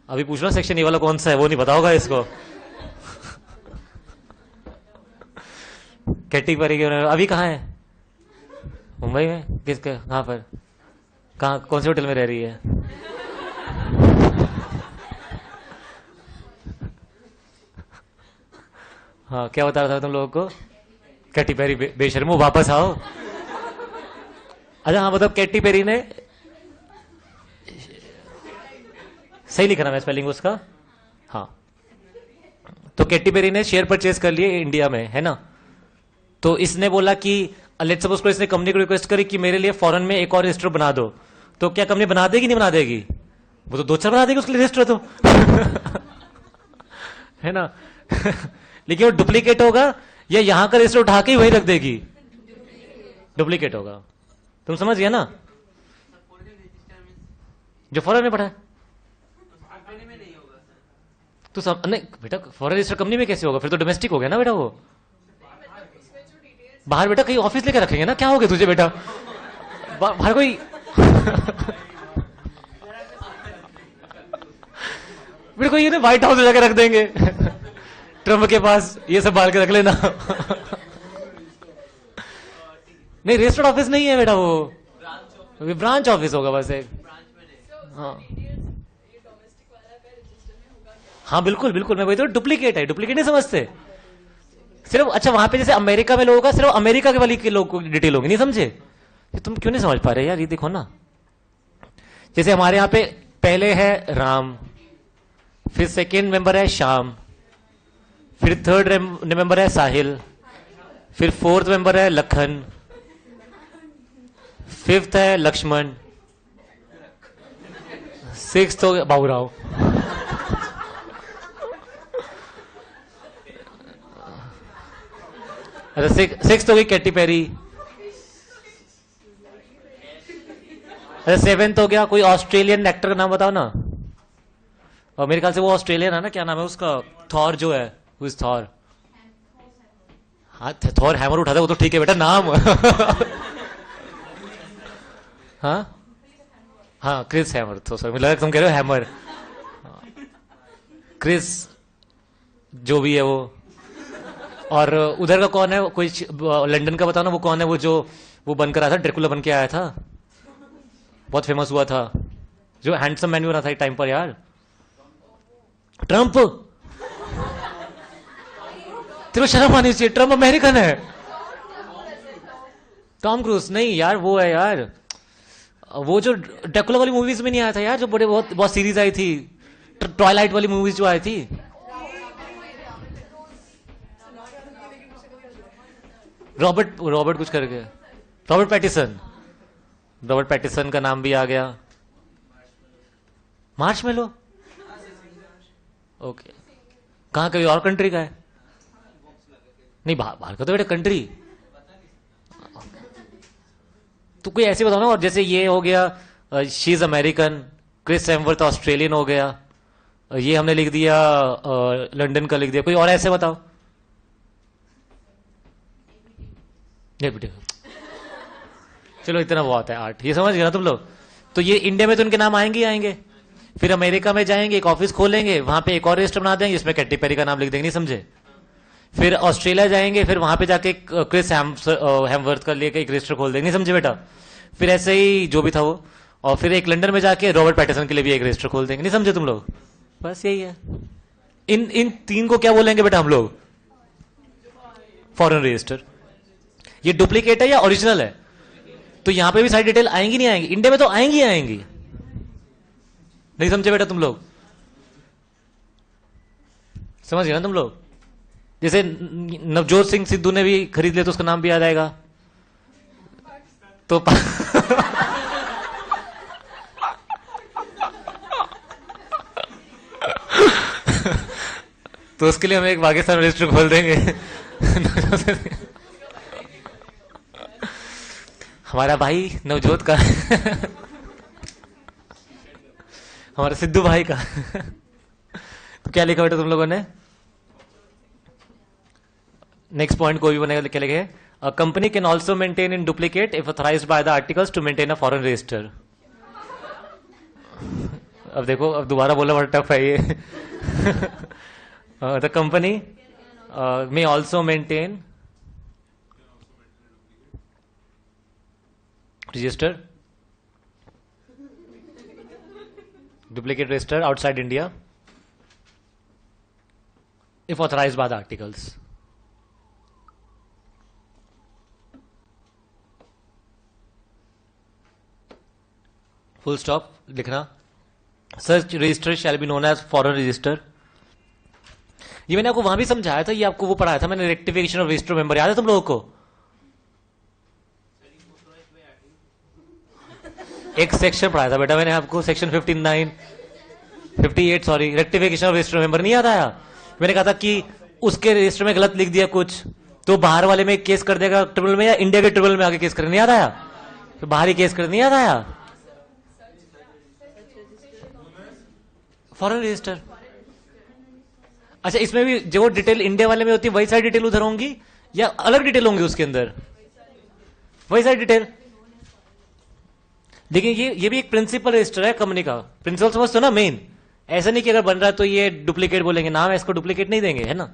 अभी पूछना सेक्शन ये वाला कौन सा है, वो नहीं पता होगा इसको। कैटी पेरी अभी कहाँ है, मुंबई में, किसके, कहाँ पर, कहाँ कौन से होटल में रह रही है। हाँ, क्या बता रहा था तुम लोगों को? कैटी पेरी बेशर्मो, वापस आओ। अच्छा हाँ, मतलब कैटी पेरी ने, सही लिखा ना मैं स्पेलिंग उसका? हाँ, तो कैटी पेरी ने शेयर परचेज कर लिए इंडिया में, है ना? तो इसने बोला कि लेट्स सपोज को इसने कंपनी को रिक्वेस्ट करी कि मेरे लिए फॉरेन में एक और रजिस्टर बना दो, तो क्या कंपनी बना देगी नहीं बना देगी? वो तो दो चार बना देगी उसके लिए रजिस्टर तो। है ना? लेकिन वो डुप्लीकेट होगा या यहां का रजिस्टर उठा के ही वही रख देगी? डुप्लीकेट होगा। तुम समझ गया ना? सर फोल्डिंग रजिस्टर मीन्स जो फॉरेन में पड़ा है। कंपनी में नहीं होगा सर। तो सब नहीं बेटा, फॉरेन रजिस्टर कंपनी में कैसे होगा? फिर तो डोमेस्टिक हो गया ना बेटा वो। बाहर बेटा कहीं ऑफिस लेकर रखेंगे ना, क्या हो गया तुझे बेटा? बाहर कोई बेटा कोई ना व्हाइट हाउस में जाकर रख देंगे। ट्रम्प के पास ये सब बाहर के रख लेना। नहीं, रजिस्टर्ड ऑफिस नहीं है बेटा वो, ब्रांच ऑफिस होगा बस एक। ब्रांच में नहीं। हाँ हाँ, बिल्कुल बिल्कुल, मैं वही तो, डुप्लीकेट है, डुप्लीकेट नहीं समझते सिर्फ। अच्छा वहां पे जैसे अमेरिका में लोगों का सिर्फ अमेरिका के वाली के लोग को डिटेल होगी, नहीं समझे? ये तुम क्यों नहीं समझ पा रहे यार? ये देखो ना, जैसे हमारे यहाँ पे पहले है राम, फिर सेकेंड मेंबर है श्याम, फिर थर्ड मेंबर है साहिल, फिर फोर्थ मेंबर है लखन, फिफ्थ है लक्ष्मण, सिक्स्थ हो गया बाबूराव। अच्छा सिक्स्थ हो गई कैटी पेरी। अच्छा सेवेंथ हो गया कोई ऑस्ट्रेलियन एक्टर का नाम बताओ ना। और मेरे ख्याल से वो ऑस्ट्रेलियन है ना, क्या नाम है उसका? थॉर जो है, हु इज थॉर? हाँ, थॉर हैमर उठाता है वो तो ठीक है बेटा, नाम। हाँ हाँ, क्रिस हैमर, तो सर मुझे लगा तुम कह रहे हो हैमर। क्रिस जो भी है वो। और उधर का कौन है? कोई लंदन का बताओ ना, वो कौन है वो जो वो बनकर आया था, ड्रैकुला बन के आया था, बहुत फेमस हुआ था, जो हैंडसम मैन भी बना था एक टाइम पर यार। ट्रम्प। तेरे को शर्म आनी चाहिए, ट्रम्प अमेरिकन है। टॉम क्रूज नहीं यार, वो है यार, वो जो ड्रैकुला वाली मूवीज में नहीं आया था यार, जो बड़े बहुत बहुत सीरीज आई थी, ट्वाइलाइट वाली मूवीज जो आई थी। रॉबर्ट रॉबर्ट कुछ करके, रॉबर्ट पैटिसन। रॉबर्ट पैटिसन का नाम भी आ गया। मार्च में लो, ओके। कहाँ कभी और कंट्री का है? नहीं, बाहर का तो बेटा कंट्री। तो कोई ऐसे बताओ ना। और जैसे ये हो गया she is American, Chris Hemsworth Australian हो गया, ये हमने लिख दिया लंदन का लिख दिया, कोई और ऐसे बताओ। ये बेटे चलो इतना बहुत है, 8 ये समझ गए ना तुम लोग? तो ये इंडिया में तो उनके नाम आएंगे ही आएंगे, फिर अमेरिका में जाएंगे, एक ऑफिस खोलेंगे, वहां पे एक और रजिस्टर बना देंगे, इसमें कैटी पेरी का नाम लिख देंगे, नहीं समझे? फिर ऑस्ट्रेलिया जाएंगे, फिर वहां पे जाके क्रिस हेम्सवर्थ का लेके एक रजिस्टर खोल देंगे, नहीं समझे बेटा? फिर ऐसे ही जो भी था वो, और फिर एक लंदन में जाके रॉबर्ट पैटिसन के लिए भी एक रजिस्टर खोल देंगे, नहीं समझे तुम लोग? बस यही है। इन 3 को क्या बोलेंगे बेटा हम लोग? Foreign register. ये डुप्लीकेट है या ओरिजिनल है? तो यहां पे भी सारी डिटेल आएंगी नहीं आएंगी? इंडिया में तो आएंगी आएंगी, नहीं समझे बेटा तुम लोग? समझ गए ना तुम लोग? जैसे नवजोत सिंह सिद्धू ने भी खरीद लिया तो उसका नाम भी याद आएगा। तो तो उसके लिए हम एक पाकिस्तान रजिस्टर खोल देंगे। हमारा भाई नवजोत का, हमारा सिद्धू भाई का। तो क्या लिखा बेटा तुम लोगों ने? नेक्स्ट पॉइंट कोई भी बनेगा, क्या लिखे? A company can also maintain in duplicate if authorized by the articles to maintain a foreign register. अब देखो, अब दोबारा बोला, बड़ा टफ है ये। The company may also maintain register, duplicate register outside India if authorized by the articles. Full stop लिखना. Search register shall be known as foreign register. ये मैंने आपको वहां भी समझाया था, ये आपको वो पढ़ाया था मैंने, रेक्टिफिकेशन ऑफ रजिस्टर मेंबर, याद है तुम लोगों को? एक सेक्शन पढ़ाया था बेटा मैंने आपको, section 58 sorry, rectification of register member. नहीं याद आया? मैंने कहा था कि उसके रजिस्टर में गलत लिख दिया कुछ, तो बाहर वाले में केस कर देगा ट्रिब्यूनल में, या इंडिया के ट्रिब्यूनल में आगे केस करने. नहीं याद आया? तो बाहर ही केस करने. नहीं याद आया? Foreign register. अच्छा, इसमें भी जो डिटेल इंडिया वाले में होती है वही सारी डिटेल उधर होंगी, या अलग डिटेल होंगी उसके अंदर? वही सारी डिटेल. देखिए ये भी एक प्रिंसिपल रजिस्टर है कंपनी का. प्रिंसिपल समझते हो ना, मेन. ऐसा नहीं कि अगर बन रहा है तो ये डुप्लीकेट बोलेंगे, नाम है इसको डुप्लीकेट नहीं देंगे, है ना.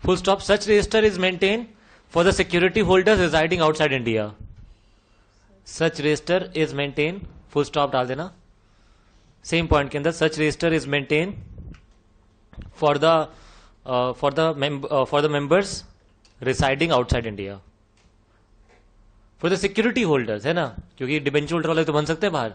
Full stop. Such register is maintain for the security holders residing outside India. Such register is maintain, full stop डाल देना सेम पॉइंट के अंदर. Such register is maintain for the members residing outside India. For the security holders, है ना, क्योंकि debenture holder वाले तो बन सकते हैं बाहर.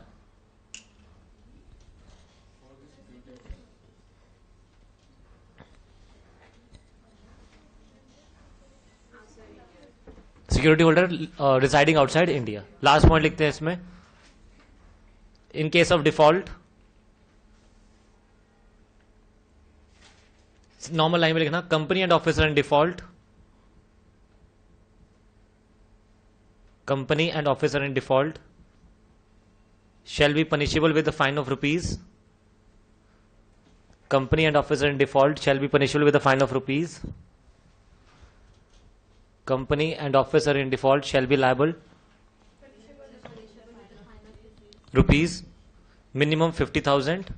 Security holder residing outside India. Last point लिखते हैं इसमें. इन case of default, normal line में लिखना, company and officer in default, company and officer in default shall be punishable with a fine of rupees. Company and officer in default shall be punishable with a fine of rupees. Company and officer in default shall be liable rupees, minimum 50,000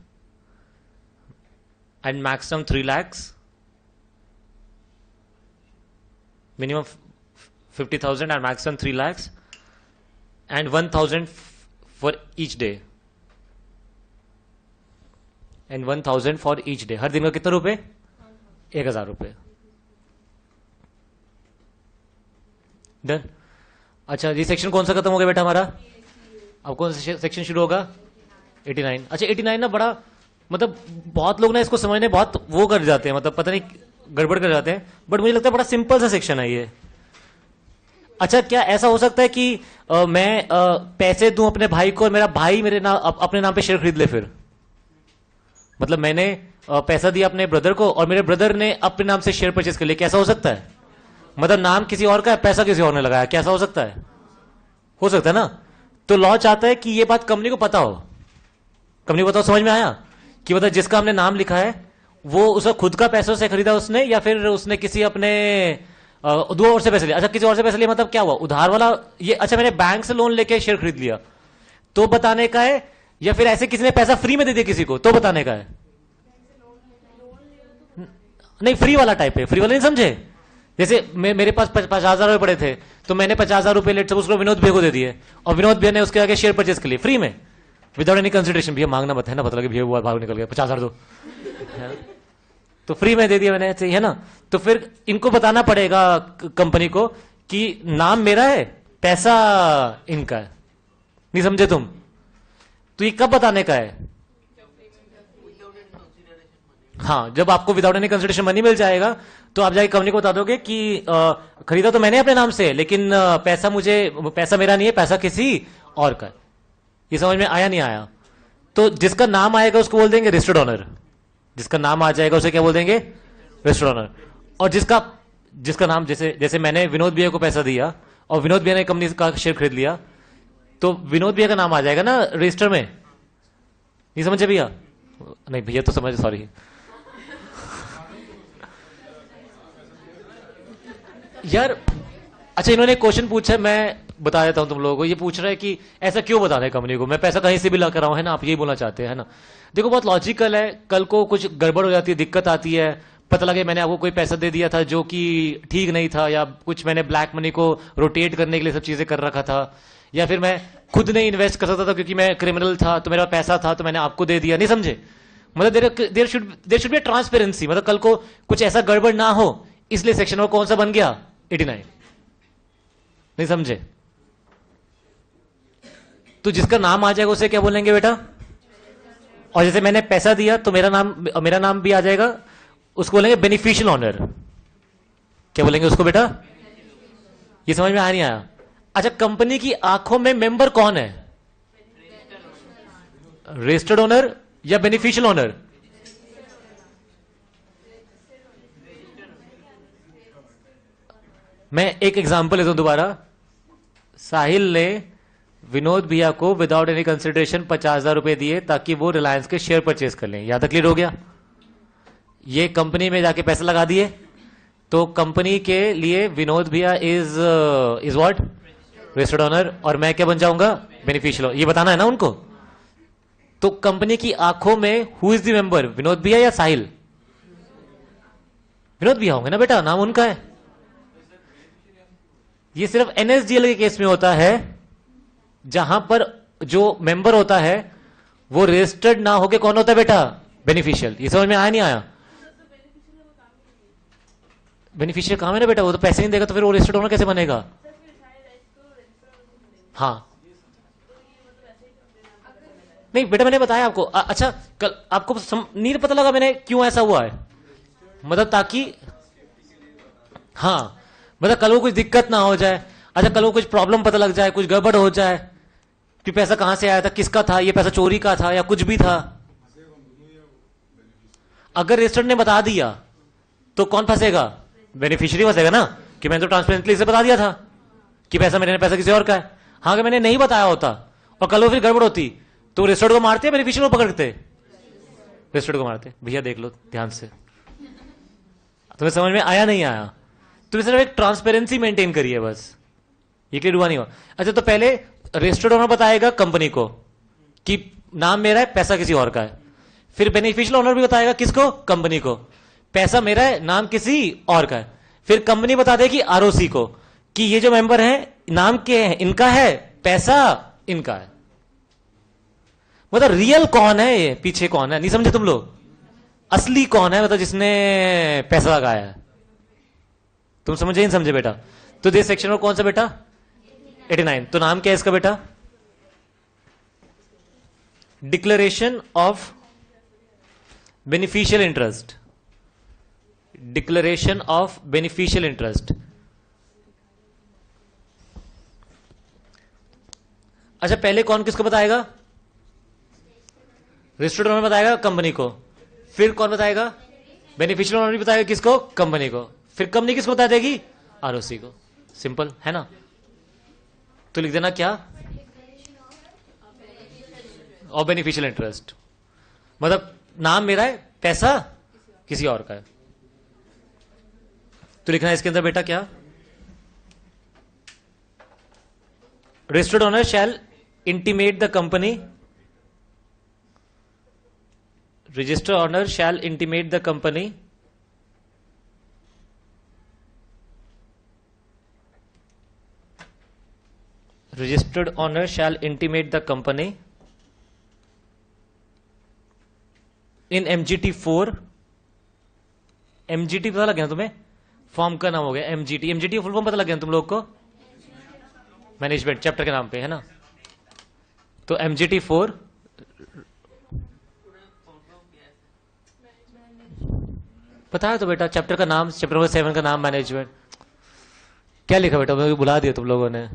and maximum 3 lakhs. Minimum 50,000 and maximum 3 lakhs. And 1,000 for each day. And 1,000 for each day. हर दिन का कितना रुपए? 1,000 रुपए. Done. अच्छा, ये section कौन सा खत्म हो गया बेटा हमारा? अब कौन सा सेक्शन शुरू होगा? 89. अच्छा, 89 ना बड़ा, मतलब बहुत लोग ना इसको समझने बहुत वो कर जाते हैं, मतलब पता नहीं गड़बड़ कर जाते हैं, बट मुझे लगता है बड़ा सिंपल सा सेक्शन है ये. अच्छा, क्या ऐसा हो सकता है कि मैं पैसे दूं अपने भाई को और मेरा भाई मेरे नाम अपने नाम पे शेयर खरीद ले? फिर मतलब मैंने पैसा दिया अपने ब्रदर को और मेरे ब्रदर ने अपने नाम से शेयर परचेज कर लिया. कैसा हो सकता है? मतलब नाम किसी और का है, पैसा किसी और ने लगाया. कैसा हो सकता है? हो सकता है ना. तो लॉ चाहता है कि ये बात कंपनी को पता हो. कंपनी को पता हो. समझ में आया? कि मतलब जिसका हमने नाम लिखा है वो उसका खुद का पैसों से खरीदा उसने, या फिर उसने किसी अपने दो और से पैसे लिया. अच्छा, किसी और से पैसे लिया मतलब क्या हुआ? उधार वाला ये. अच्छा, मैंने बैंक से लोन लेके शेयर खरीद लिया तो बताने का है, या फिर ऐसे किसी ने पैसा फ्री में दे दिया किसी को तो बताने का है? नहीं, फ्री वाला टाइप है. फ्री वाला नहीं समझे? जैसे मेरे पास 50,000 रुपए पड़े थे तो मैंने 50,000 रुपए लेट उसको विनोद भैया को दे दिए और विनोद भैया ने उसके आगे शेयर परचेज कर लिए फ्री में, विदाउट एनी कंसिडरेशन. भैया मांगना मत, है ना, पता लगे भैया हुआ भाग निकल गया 50,000 दो, तो फ्री में दे दिया मैंने, चाहिए है ना. तो फिर इनको बताना पड़ेगा कंपनी को कि नाम मेरा है, पैसा इनका है. नहीं समझे तुम? तो ये कब बताने का है? हाँ, जब आपको विदाउट एनी कंसिडरेशन मनी मिल जाएगा तो आप जाके कंपनी को बता दोगे कि खरीदा तो मैंने अपने नाम से, लेकिन पैसा मेरा नहीं है, पैसा किसी और का. ये समझ में आया नहीं आया? तो जिसका नाम आएगा उसको बोल देंगे रजिस्टर्ड ओनर. जिसका नाम आ जाएगा उसे क्या बोल देंगे? Registered owner. और जिसका नाम, जैसे मैंने विनोद भैया को पैसा दिया और विनोद भैया ने कंपनी का शेयर खरीद लिया तो विनोद भैया का नाम आ जाएगा ना रजिस्टर में. नहीं समझे भैया? नहीं भैया तो समझे, सॉरी. यार अच्छा, इन्होंने क्वेश्चन पूछा है, मैं बता देता हूं तुम लोगों को. ये पूछ रहा है कि ऐसा क्यों बता रहे कंपनी को, मैं पैसा कहीं से भी ला कर रहा हूं, है ना, आप यही बोलना चाहते हैं, है ना. देखो बहुत लॉजिकल है. कल को कुछ गड़बड़ हो जाती है, दिक्कत आती है, पता लगे मैंने आपको कोई पैसा दे दिया था जो कि ठीक नहीं था, या कुछ मैंने ब्लैक मनी को रोटेट करने के लिए सब चीजें कर रखा था, या फिर मैं खुद नहीं इन्वेस्ट कर सकता था क्योंकि मैं क्रिमिनल था तो मेरा पैसा था तो मैंने आपको दे दिया. नहीं समझे? मतलब देर शुड बी ट्रांसपेरेंसी. मतलब कल को कुछ ऐसा गड़बड़ ना हो, इसलिए सेक्शन नंबर कौन सा बन गया? 89. नहीं समझे? तो जिसका नाम आ जाएगा उसे क्या बोलेंगे बेटा? और जैसे मैंने पैसा दिया तो मेरा नाम भी आ जाएगा, उसको बोलेंगे बेनिफिशियल ओनर। क्या बोलेंगे उसको बेटा? ये समझ में आ नहीं आया? अच्छा, कंपनी की आंखों में मेंबर कौन है? रजिस्टर्ड ओनर या बेनिफिशियल ओनर? मैं एक एग्जांपल लेता हूं दोबारा। साहिल ने विनोद भैया को विदाउट एनी कंसिडरेशन 50,000 रुपए दिए ताकि वो रिलायंस के शेयर परचेज कर लें। यहां तक क्लियर हो गया? ये कंपनी में जाके पैसा लगा दिए, तो कंपनी के लिए विनोद भैया इज व्हाट? रजिस्टर्ड ओनर, और मैं क्या बन जाऊंगा? बेनिफिशियल। ये बताना है ना उनको। तो कंपनी की आंखों में who is the member, Vinod भैया या साहिल? विनोद भैया होंगे ना बेटा, नाम उनका है। ये सिर्फ एनएसडीएल के केस में होता है जहां पर जो मेंबर होता है वो रजिस्टर्ड ना होके कौन होता है बेटा? बेनिफिशियल। ये समझ में आया नहीं आया? बेनिफिशियल काम है ना बेटा, वो तो पैसे नहीं देगा तो फिर वो रजिस्टर्ड ओनर कैसे बनेगा? हाँ, नहीं बेटा मैंने बताया आपको। अच्छा, कल आपको नहीं पता लगा मैंने क्यों ऐसा हुआ है? मतलब ताकि, हाँ, मतलब कल को कुछ दिक्कत ना हो जाए। अच्छा, कल को कुछ प्रॉब्लम पता लग जाए, कुछ गड़बड़ हो जाए कि पैसा कहां से आया था, किसका था, ये पैसा चोरी का था या कुछ भी था। अगर रजिस्टर्ड ने बता दिया तो कौन फंसेगा? बेनिफिशियरी फंसेगा ना, कि मैंने तो ट्रांसपेरेंटली इसे बता दिया था कि पैसा किसी और का है। हाँ, अगर मैंने नहीं बताया होता और कल को फिर गड़बड़ होती तो रजिस्टर्ड को मारते, बेनिफिशियरी को पकड़ते? रजिस्टर्ड को मारते। भैया देख लो ध्यान से, तुम्हें समझ में आया नहीं आया? तुम्हें सिर्फ एक ट्रांसपेरेंसी मेंटेन करी है बस, ये क्लियर हुआ नहीं हुआ? अच्छा, तो पहले रजिस्टर्ड ओनर बताएगा कंपनी को कि नाम मेरा है, पैसा किसी और का है। फिर बेनिफिशियल ओनर भी बताएगा किसको? कंपनी को, पैसा मेरा है, नाम किसी और का है। फिर कंपनी बता देगी आरओसी को कि ये जो मेंबर है नाम के हैं, इनका है, पैसा इनका है। मतलब रियल कौन है, ये पीछे कौन है? नहीं समझे तुम लोग? असली कौन है, मतलब जिसने पैसा लगाया है। तुम समझे नहीं समझे बेटा? तो दे सेक्शन में कौन सा बेटा? 89। तो नाम क्या है इसका बेटा? Declaration of beneficial interest. Declaration of beneficial interest. अच्छा, पहले कौन किसको बताएगा? रजिस्टर्ड ओनर बताएगा कंपनी को। फिर कौन बताएगा? बेनिफिशियल ओनर भी बताएगा किसको? कंपनी को। फिर कंपनी किसको बता देगी? आरओसी को। सिंपल है ना? तो लिख देना क्या? और बेनिफिशियल इंटरेस्ट, मतलब नाम मेरा है, पैसा किसी और का है। तो लिखना है इसके अंदर बेटा क्या? Registered owner shall intimate the company, registered owner shall intimate the company registered owner shall intimate the company in MGT 4। MGT पता लग गया तुम्हें? फॉर्म का नाम हो गया MGT। MGT फुल फॉर्म पता लग गया तुम लोग को? मैनेजमेंट चैप्टर के नाम पे है ना? तो MGT 4 पता है तो बेटा, चैप्टर का नाम, चैप्टर नंबर 7 का नाम मैनेजमेंट। क्या लिखा बेटा? मुझे बुला दिया तुम लोगों ने।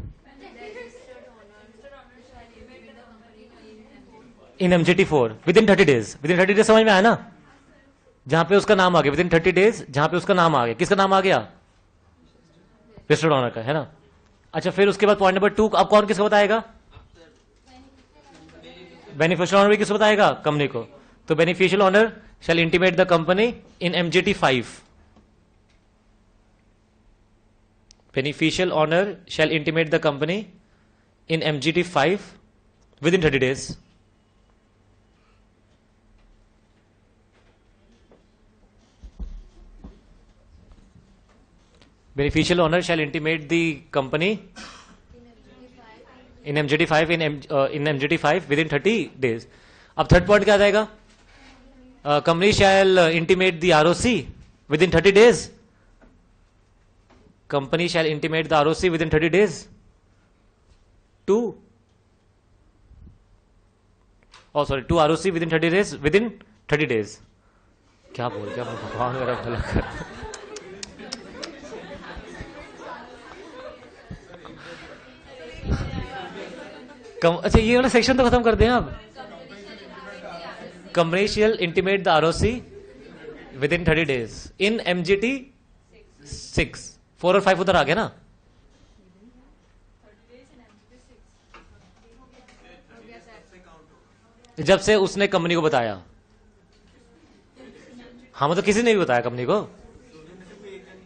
इन MGT 4 with in 30 days. Within 30 days समझ में आया ना? जहां पे उसका नाम आ गया विद इन 30 डेज, जहां पे उसका नाम आ गया। किसका नाम आ गया? रजिस्टर्ड ओनर का, है ना? अच्छा, फिर उसके बाद पॉइंट नंबर 2, अब कौन किसको बताएगा? बेनिफिशियल ओनर भी किसको बताएगा? कंपनी को। तो beneficial owner shall intimate the company in MGT 5। Beneficial owner shall intimate the company in MGT 5 within 30 days. Beneficial owner shall intimate the company in MGT 5 in MGT 5 within 30 days। अब third point क्या आ जाएगा? Company shall intimate the ROC within 30 days. Company shall intimate the ROC within 30 days to oh sorry, to ROC within 30 days, within 30 days. क्या बोल गया मैं, भगवान मेरा भला कर। अच्छा ये वाला सेक्शन तो खत्म कर दें आप। Commercial intimate the ROC within 30 days in MGT 6, 4 और 5 उधर आ गया ना। जब से उसने कंपनी को बताया, हाँ मतलब किसी ने भी बताया कंपनी को।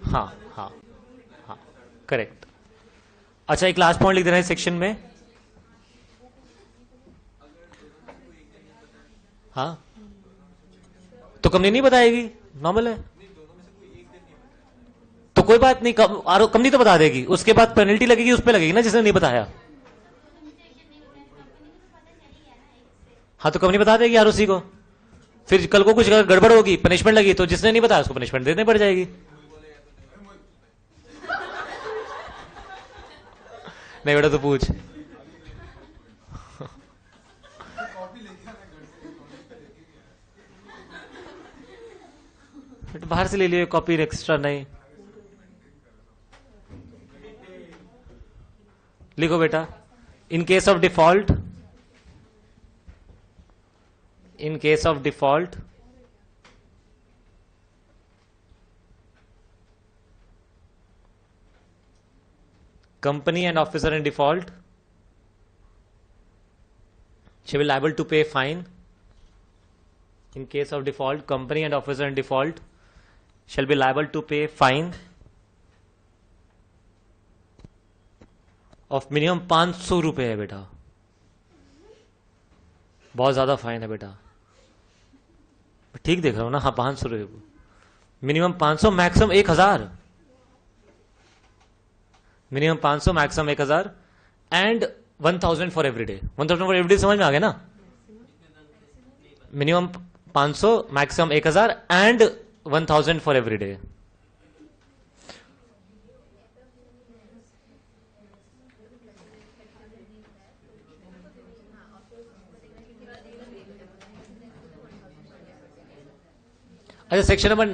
हाँ हाँ हाँ करेक्ट। अच्छा एक लास्ट पॉइंट लिख देना है सेक्शन में। हाँ तो कंपनी नहीं बताएगी, नॉर्मल है। तो कोई बात नहीं, कंपनी तो बता देगी, उसके बाद पेनल्टी लगेगी उस पर लगेगी ना जिसने नहीं बताया। हाँ तो कंपनी बता देगी आरओसी को, फिर कल को कुछ अगर गड़बड़ होगी, पनिशमेंट लगी, तो जिसने नहीं बताया उसको पनिशमेंट देने पड़ जाएगी। नहीं बेटा तो पूछ। बाहर से ले लियो कॉपी, एक्स्ट्रा नहीं। लिखो बेटा, इन case of default, in case of default company and officer in default shall be liable to pay fine. In case of default, company and officer in default shall be liable to pay fine of minimum 500 रुपए है बेटा, बहुत ज्यादा fine है बेटा। ठीक देख रहा हूं ना, हाँ 500 रुपये, minimum 500, maximum 1000, minimum 500 maximum 1000 and 1000 for every day. 1000 for every day समझ में आ गया ना। Minimum 500 maximum 1000 and 1000 for every day. अच्छा सेक्शन नंबर,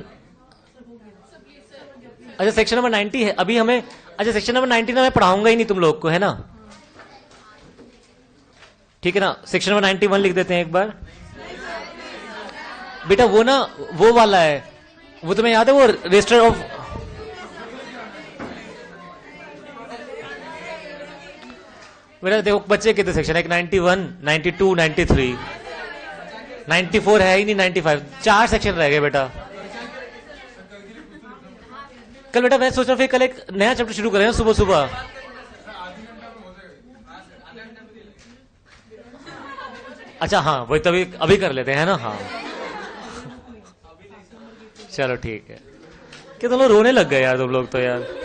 अच्छा सेक्शन नंबर 90 है अभी हमें। अच्छा सेक्शन नंबर 90 ना मैं पढ़ाऊंगा ही नहीं तुम लोग को, है ना, ठीक है ना। सेक्शन नंबर 91 लिख देते हैं एक बार बेटा। वो ना वो वाला है, वो तुम्हें याद है, वो रजिस्टर ऑफ, बेटा देखो बच्चे कितने सेक्शन है, 91, 92, 93, 94 है ही नहीं, 95, 4 सेक्शन रह गए बेटा। कल बेटा मैं सोच रहा हूँ फिर कल एक नया चैप्टर शुरू करें सुबह सुबह। अच्छा हाँ वही तभी अभी कर लेते हैं ना। हाँ चलो ठीक है। क्या तुम लोग रोने लग गए यार, तुम लोग तो यार।